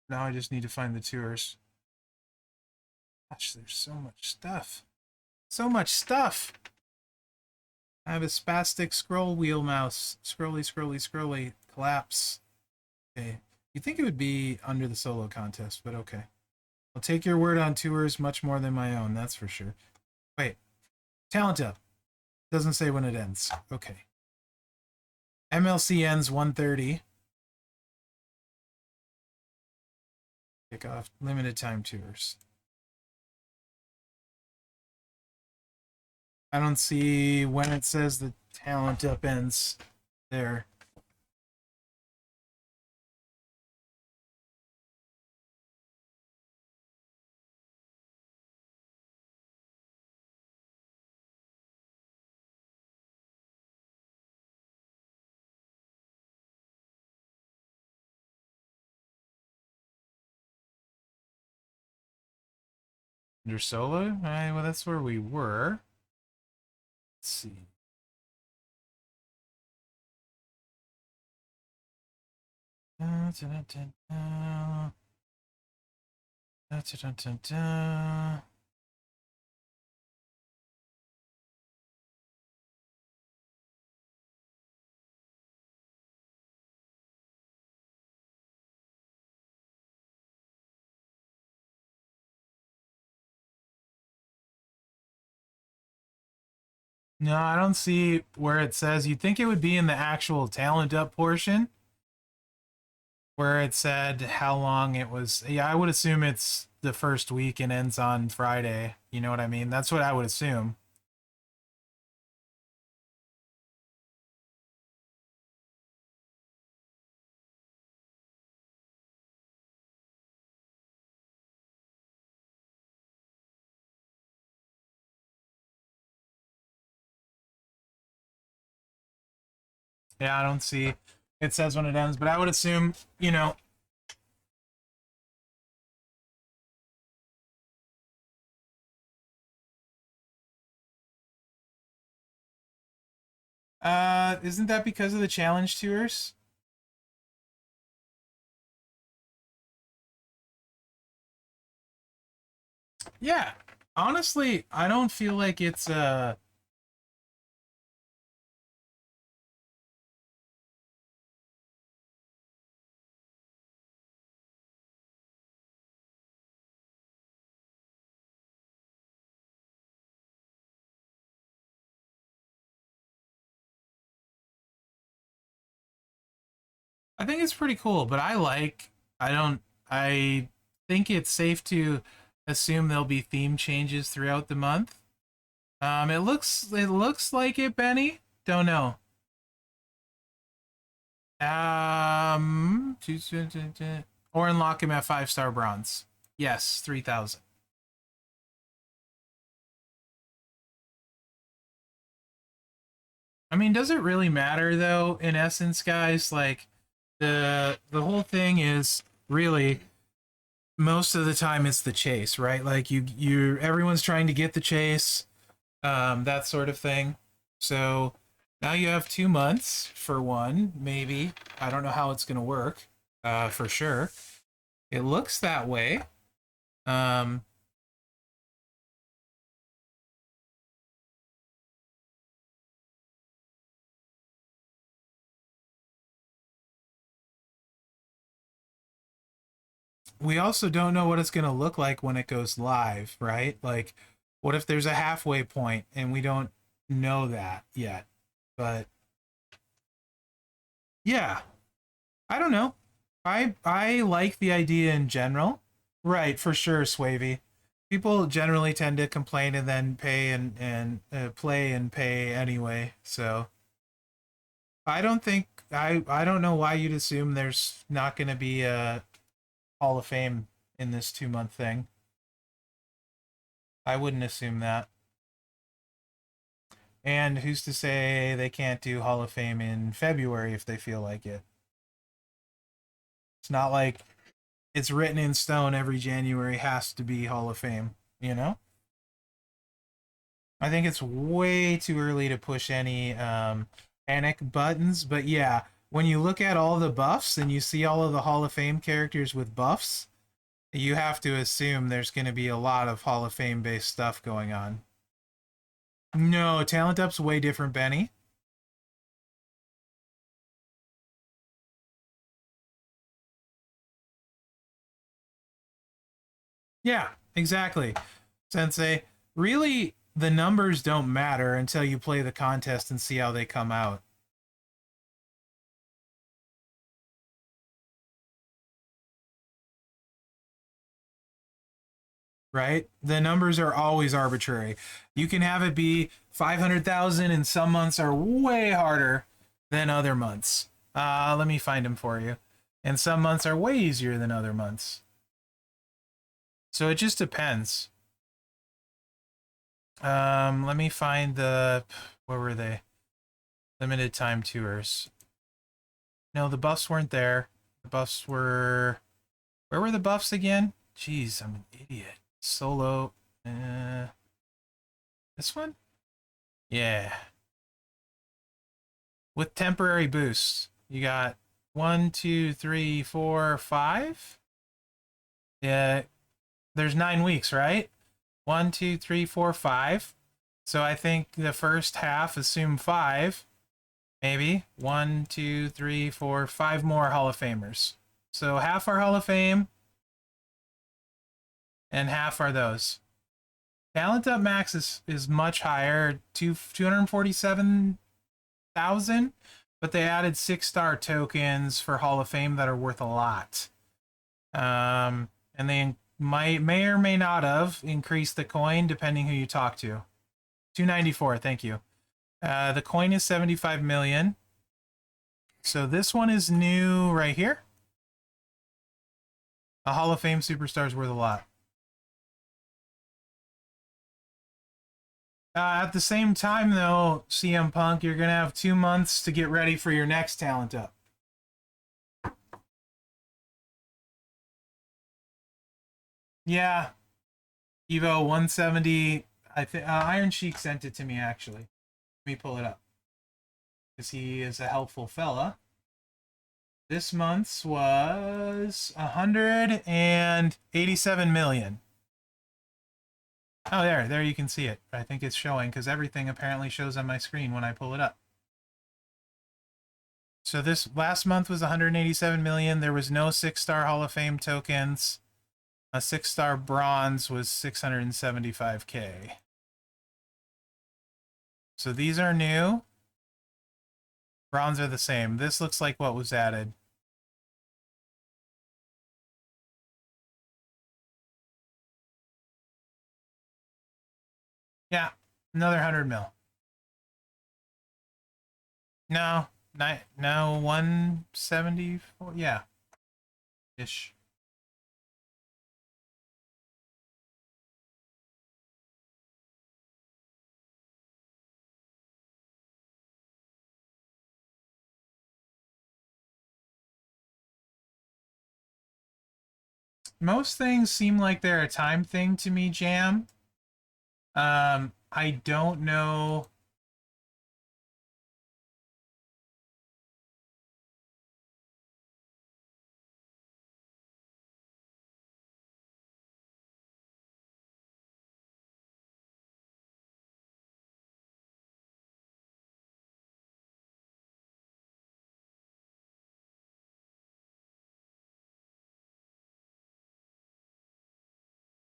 Now I just need to find the tours. Gosh, there's so much stuff. So much stuff! I have a spastic scroll wheel mouse. Scrolly, scrolly, scrolly. Collapse. Okay. You'd think it would be under the solo contest, but okay. I'll take your word on tours much more than my own, that's for sure. Wait. Talent up. Doesn't say when it ends. Okay. MLC ends 1:30. Kick off limited time tours. I don't see when it says the talent up ends there. Under solo? All right, well, that's where we were. Let's see. Da, da, da, da. Da, da, da, da. No, I don't see where it says. You'd think it would be in the actual talent up portion where it said how long it was. Yeah, I would assume it's the first week and ends on Friday. You know what I mean? That's what I would assume. Yeah, I don't see it says when it ends, but I would assume, you know, isn't that because of the challenge tours? Yeah. Honestly, I don't feel like it's I think it's pretty cool, but I think it's safe to assume there'll be theme changes throughout the month. It looks like it, Benny. Don't know. Or unlock him at 5-star bronze. Yes, 3,000. I mean, does it really matter though? In essence, guys, like the whole thing is really most of the time it's the chase, right? Like you everyone's trying to get the chase, that sort of thing. So now you have 2 months for one, maybe. I don't know how it's gonna work, for sure. It looks that way. Um, we also don't know what it's going to look like when it goes live, right? Like, what if there's a halfway point and we don't know that yet? But yeah, I don't know. I like the idea in general. Right, for sure, Swavy. People generally tend to complain and then pay and play and pay anyway. So I don't know why you'd assume there's not going to be a Hall of Fame in this 2 month thing. I wouldn't assume that. And who's to say they can't do Hall of Fame in February if they feel like it? It's not like it's written in stone every January has to be Hall of Fame, you know? I think it's way too early to push any panic buttons, but yeah, when you look at all the buffs and you see all of the Hall of Fame characters with buffs, you have to assume there's going to be a lot of Hall of Fame based stuff going on. No, Talent Up's way different, Benny. Yeah, exactly. Sensei, really, the numbers don't matter until you play the contest and see how they come out. Right? The numbers are always arbitrary. You can have it be 500,000 and some months are way harder than other months. Let me find them for you. And some months are way easier than other months. So it just depends. Let me find the, where were they? Limited time tours. No, the buffs weren't there. The buffs were, where were the buffs again? Jeez, I'm an idiot. Solo, this one? Yeah. With temporary boosts, you got 1, 2, 3, 4, 5. Yeah, there's 9 weeks, right? 1, 2, 3, 4, 5. So I think the first half, assume 5, maybe 1, 2, 3, 4, 5 more Hall of Famers. So half are Hall of Fame, and half are those. Talent Up Max is much higher, 247,000, but they added 6-star tokens for Hall of Fame that are worth a lot. And they may or may not have increased the coin depending who you talk to. 294, thank you. The coin is 75 million. So this one is new right here. A Hall of Fame superstar is worth a lot. At the same time, though, CM Punk, you're going to have 2 months to get ready for your next Talent Up. Yeah. Evo 170. I think Iron Sheik sent it to me, actually. Let me pull it up. Because he is a helpful fella. This month's was 187 million. Oh, there you can see it. I think it's showing because everything apparently shows on my screen when I pull it up. So this last month was 187 million. There was no 6-star Hall of Fame tokens. A 6-star bronze was 675K. So these are new. Bronze are the same. This looks like what was added. Yeah, another 100 mil. No, no, 174. Yeah, ish. Most things seem like they're a time thing to me, Jam. I don't know.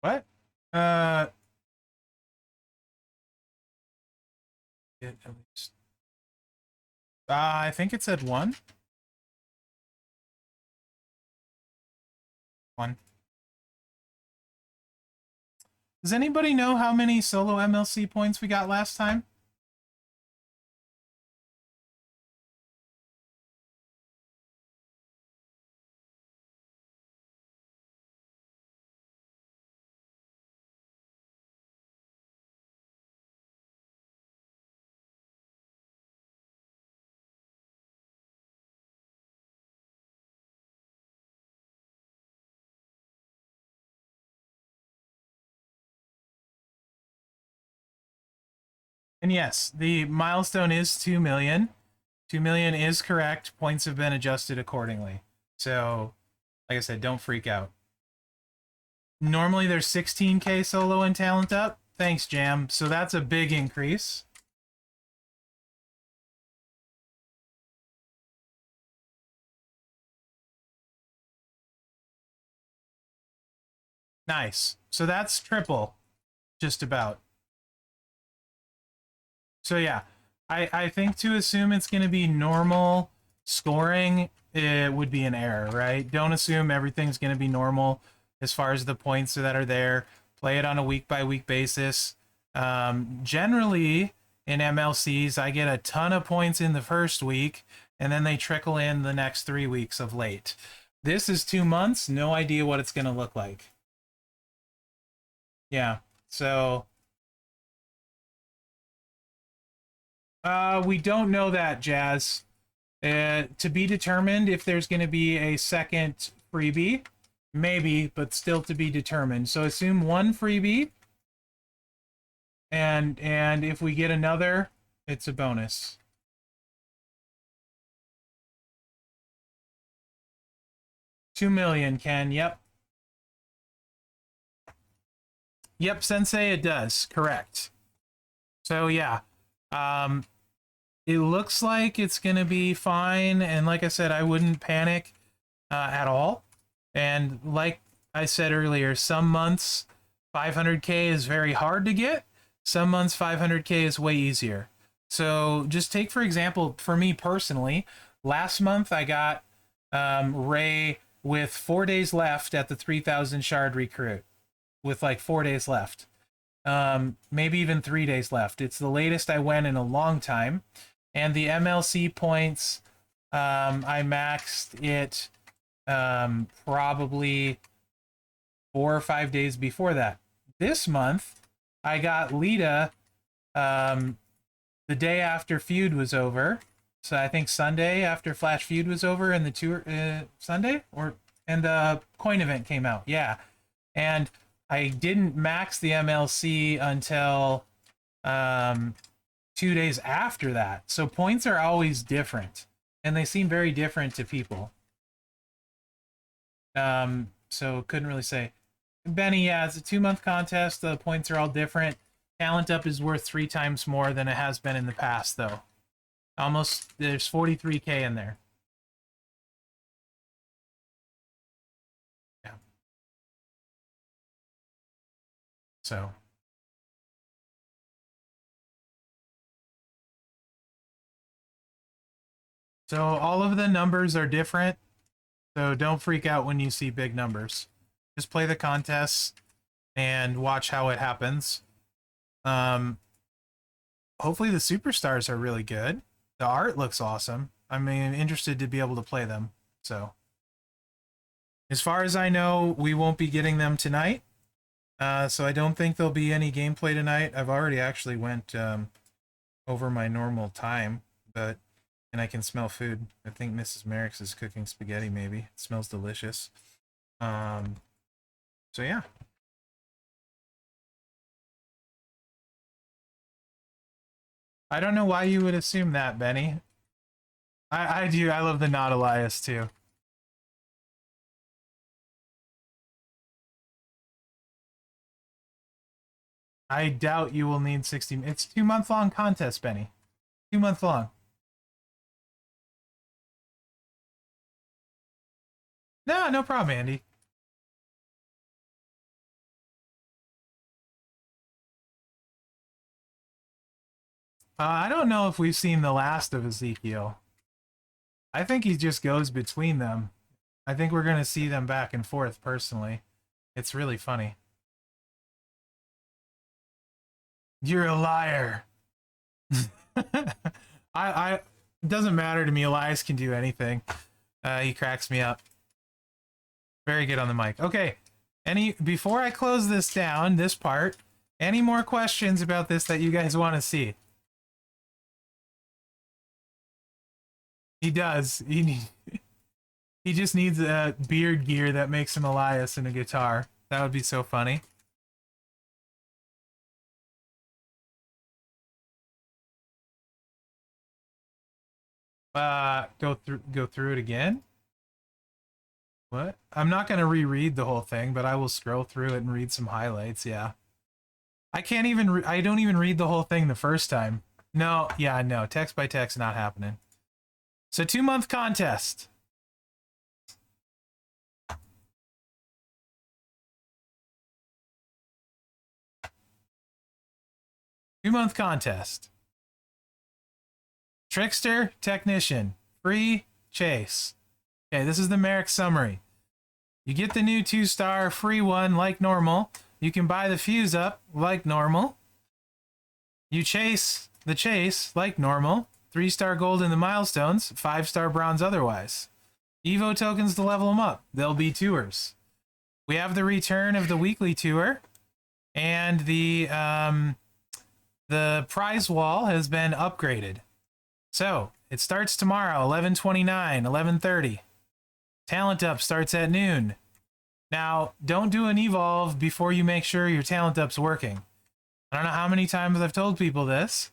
What? Uh, at least. I think it said one. One. Does anybody know how many solo MLC points we got last time? And yes, the milestone is 2 million. 2 million is correct. Points have been adjusted accordingly. So, like I said, don't freak out. Normally there's 16k solo and talent up. Thanks, Jam. So that's a big increase. Nice. So that's triple, just about. So yeah, I think to assume it's going to be normal scoring, it would be an error, right? Don't assume everything's going to be normal as far as the points that are there. Play it on a week-by-week basis. Generally, in MLCs, I get a ton of points in the first week, and then they trickle in the next 3 weeks of late. This is 2 months, no idea what it's going to look like. Yeah, so we don't know that, Jazz. To be determined if there's going to be a second freebie. Maybe, but still to be determined. So assume one freebie, and if we get another, it's a bonus. $2 million, Ken. Yep. Yep, Sensei, it does. Correct. So yeah, it looks like it's gonna be fine. And like I said, I wouldn't panic at all. And like I said earlier, some months 500k is very hard to get. Some months 500k is way easier. So just take for example, for me personally, last month I got Ray with 4 days left at the 3,000 shard recruit, with like 4 days left. Maybe even 3 days left. It's the latest I went in a long time. And the MLC points, I maxed it probably 4 or 5 days before that. This month, I got Lita the day after Feud was over. So I think Sunday after Flash Feud was over and the tour Sunday and the coin event came out. Yeah. And I didn't max the MLC until 2 days after that. So points are always different and they seem very different to people. So couldn't really say. Benny, yeah, it's a 2-month contest. The points are all different. Talent Up is worth 3 times more than it has been in the past, though. Almost, there's 43k in there. Yeah. So. So all of the numbers are different. So don't freak out when you see big numbers. Just play the contests and watch how it happens. Hopefully the superstars are really good. The art looks awesome. I mean, interested to be able to play them. So, as far as I know, we won't be getting them tonight. So I don't think there'll be any gameplay tonight. I've already actually went over my normal time, and I can smell food. I think Mrs. Mherex is cooking spaghetti. Maybe it smells delicious. So yeah. I don't know why you would assume that, Benny. I do. I love the not Elias too. I doubt you will need 60. It's 2-month long contest, Benny. 2-month long. No, no problem, Andy. I don't know if we've seen the last of Ezekiel. I think he just goes between them. I think we're going to see them back and forth, personally. It's really funny. You're a liar. It doesn't matter to me. Elias can do anything. He cracks me up. Very good on the mic. Okay. Before I close this down, this part, any more questions about this that you guys want to see? He does. He just needs a beard gear that makes him Elias and a guitar. That would be so funny. Go through it again. What? I'm not gonna reread the whole thing, but I will scroll through it and read some highlights. Yeah. I can't even. I don't even read the whole thing the first time. No. Yeah. No. Text by text not happening. So 2-month contest. 2-month contest. Trickster, Technician, free chase. Okay, this is the Mherex summary. You get the new 2-star free one like normal. You can buy the fuse up like normal. You chase the chase like normal. 3-star gold in the milestones, 5-star bronze otherwise. Evo tokens to level them up. They'll be tours. We have the return of the weekly tour, and the prize wall has been upgraded. So it starts tomorrow, 11:29, 11:30. Talent up starts at noon. Now, don't do an evolve before you make sure your talent up's working. I don't know how many times I've told people this.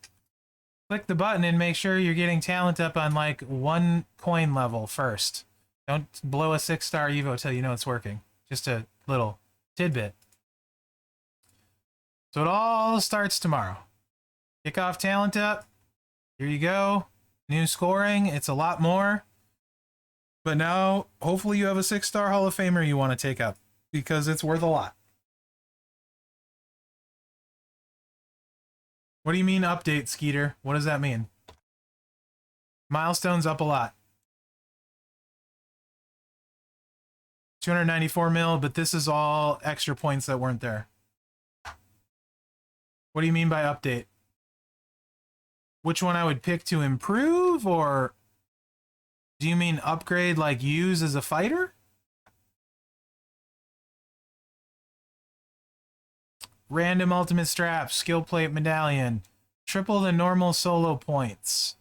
Click the button and make sure you're getting talent up on like 1 coin level first. Don't blow a 6-star Evo till you know it's working. Just a little tidbit. So it all starts tomorrow. Kick off talent up. Here you go. New scoring. It's a lot more. But now, hopefully you have a 6-star Hall of Famer you want to take up, because it's worth a lot. What do you mean update, Skeeter? What does that mean? Milestones up a lot. 294 mil, but this is all extra points that weren't there. What do you mean by update? Which one I would pick to improve, or do you mean upgrade like use as a fighter? Random ultimate strap, skill plate medallion, triple the normal solo points.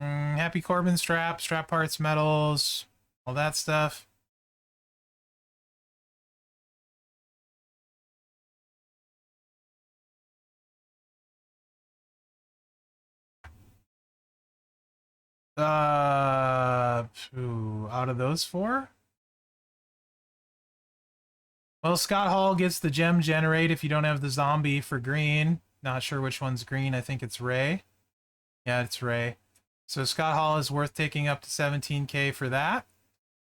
Happy Corbin strap, strap parts, medals, all that stuff. Out of those 4? Well, Scott Hall gets the gem generate if you don't have the zombie for green. Not sure which one's green. I think it's Ray. Yeah, it's Ray. So Scott Hall is worth taking up to 17k for that.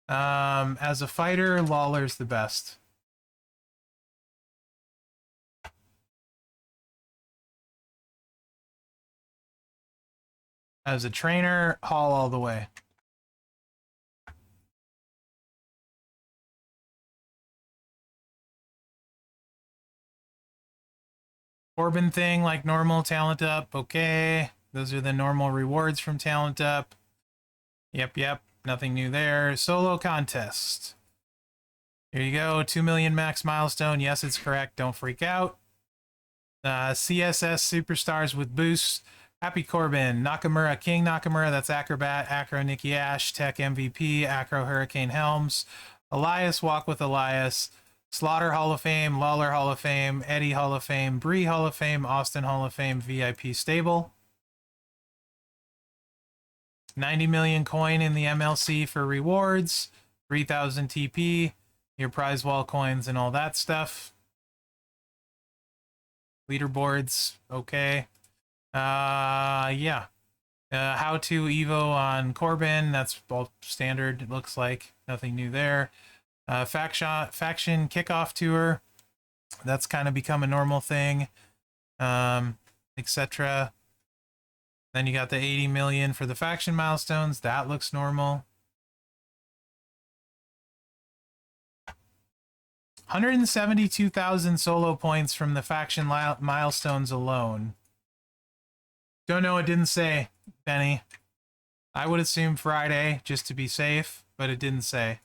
As a fighter, Lawler's the best. As a trainer, Hall all the way. Corbin thing, like normal, talent up, okay. Those are the normal rewards from talent up. Yep, nothing new there. Solo contest. Here you go, 2 million max milestone. Yes, it's correct, don't freak out. CSS superstars with boosts. Happy Corbin, Nakamura, King Nakamura, that's Acrobat, Acro Nikki Ash, Tech MVP, Acro Hurricane Helms, Elias, Walk with Elias, Slaughter Hall of Fame, Lawler Hall of Fame, Eddie Hall of Fame, Bree Hall of Fame, Austin Hall of Fame, VIP Stable. 90 million coin in the MLC for rewards, 3,000 TP, your prize wall coins and all that stuff. Leaderboards, okay. Yeah. How to Evo on Corbin, that's all standard, it looks like. Nothing new there. Faction kickoff tour. That's kind of become a normal thing, etc. Then you got the 80 million for the faction milestones. That looks normal. 172,000 solo points from the faction milestones alone. Don't know, it didn't say, Benny. I would assume Friday, just to be safe, but it didn't say.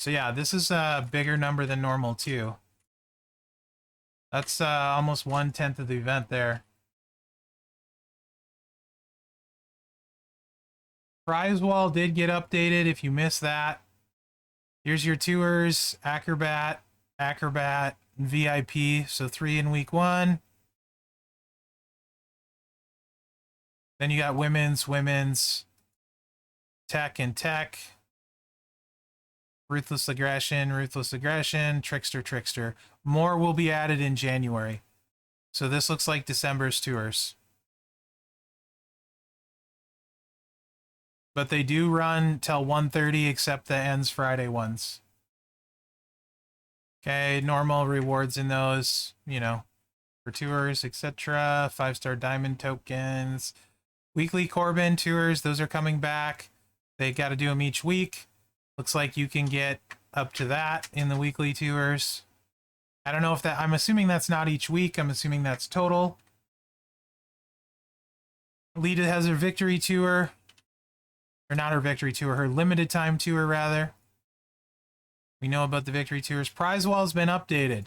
So yeah, this is a bigger number than normal, too. That's almost 1/10 of the event there. Prize wall did get updated, if you missed that. Here's your tours, Acrobat, Acrobat, and VIP. So 3 in week 1. Then you got women's, tech and tech, ruthless aggression, trickster. More will be added in January. So this looks like December's tours. But they do run till 1:30, except the ends Friday ones. Okay, normal rewards in those, you know, for tours, etc. 5-star diamond tokens. Weekly Corbin tours, those are coming back. They got to do them each week. Looks like you can get up to that in the weekly tours. I don't know if that, I'm assuming that's not each week. I'm assuming that's total. Lita has her victory tour. Or not her victory tour, her limited time tour, rather. We know about the victory tours. Prize wall's been updated.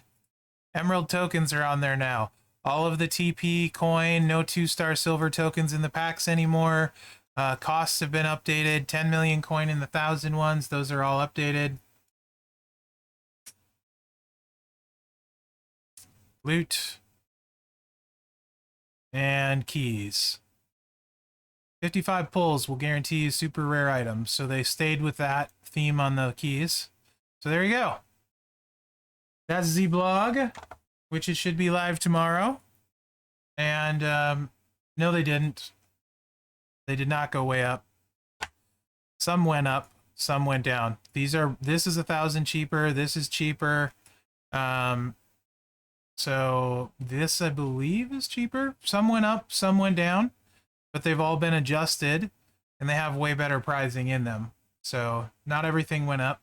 Emerald tokens are on there now. All of the TP coin, no 2-star silver tokens in the packs anymore. Costs have been updated. 10 million coin in the 1,000 ones. Those are all updated. Loot. And keys. 55 pulls will guarantee you super rare items. So they stayed with that theme on the keys. So there you go. That's the blog, which it should be live tomorrow. And no, they didn't. They did not go way up. Some went up, some went down. This is 1,000 cheaper. This is cheaper. So this, I believe, is cheaper. Some went up, some went down, but they've all been adjusted, and they have way better pricing in them. So not everything went up.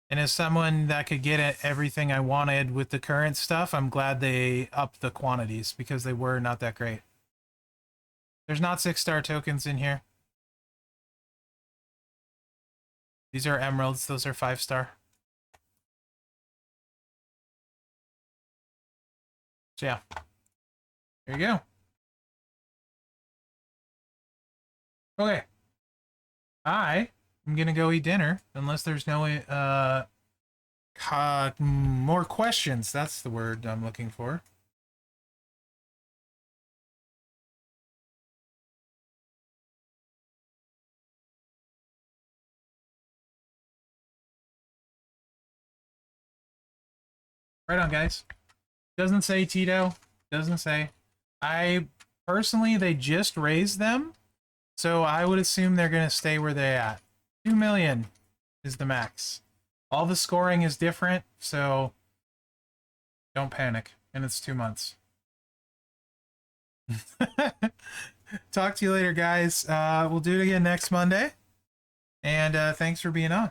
And as someone that could get everything I wanted with the current stuff, I'm glad they upped the quantities, because they were not that great. There's not 6-star tokens in here. These are emeralds. Those are 5-star. So yeah. There you go. Okay. I am going to go eat dinner, unless there's no more questions. That's the word I'm looking for. Right on, guys. Doesn't say Tito. Doesn't say. I personally, they just raised them, so I would assume they're going to stay where they're at. 2 million is the max. All the scoring is different, so don't panic. And it's 2 months. Talk to you later, guys. We'll do it again next Monday. And thanks for being on.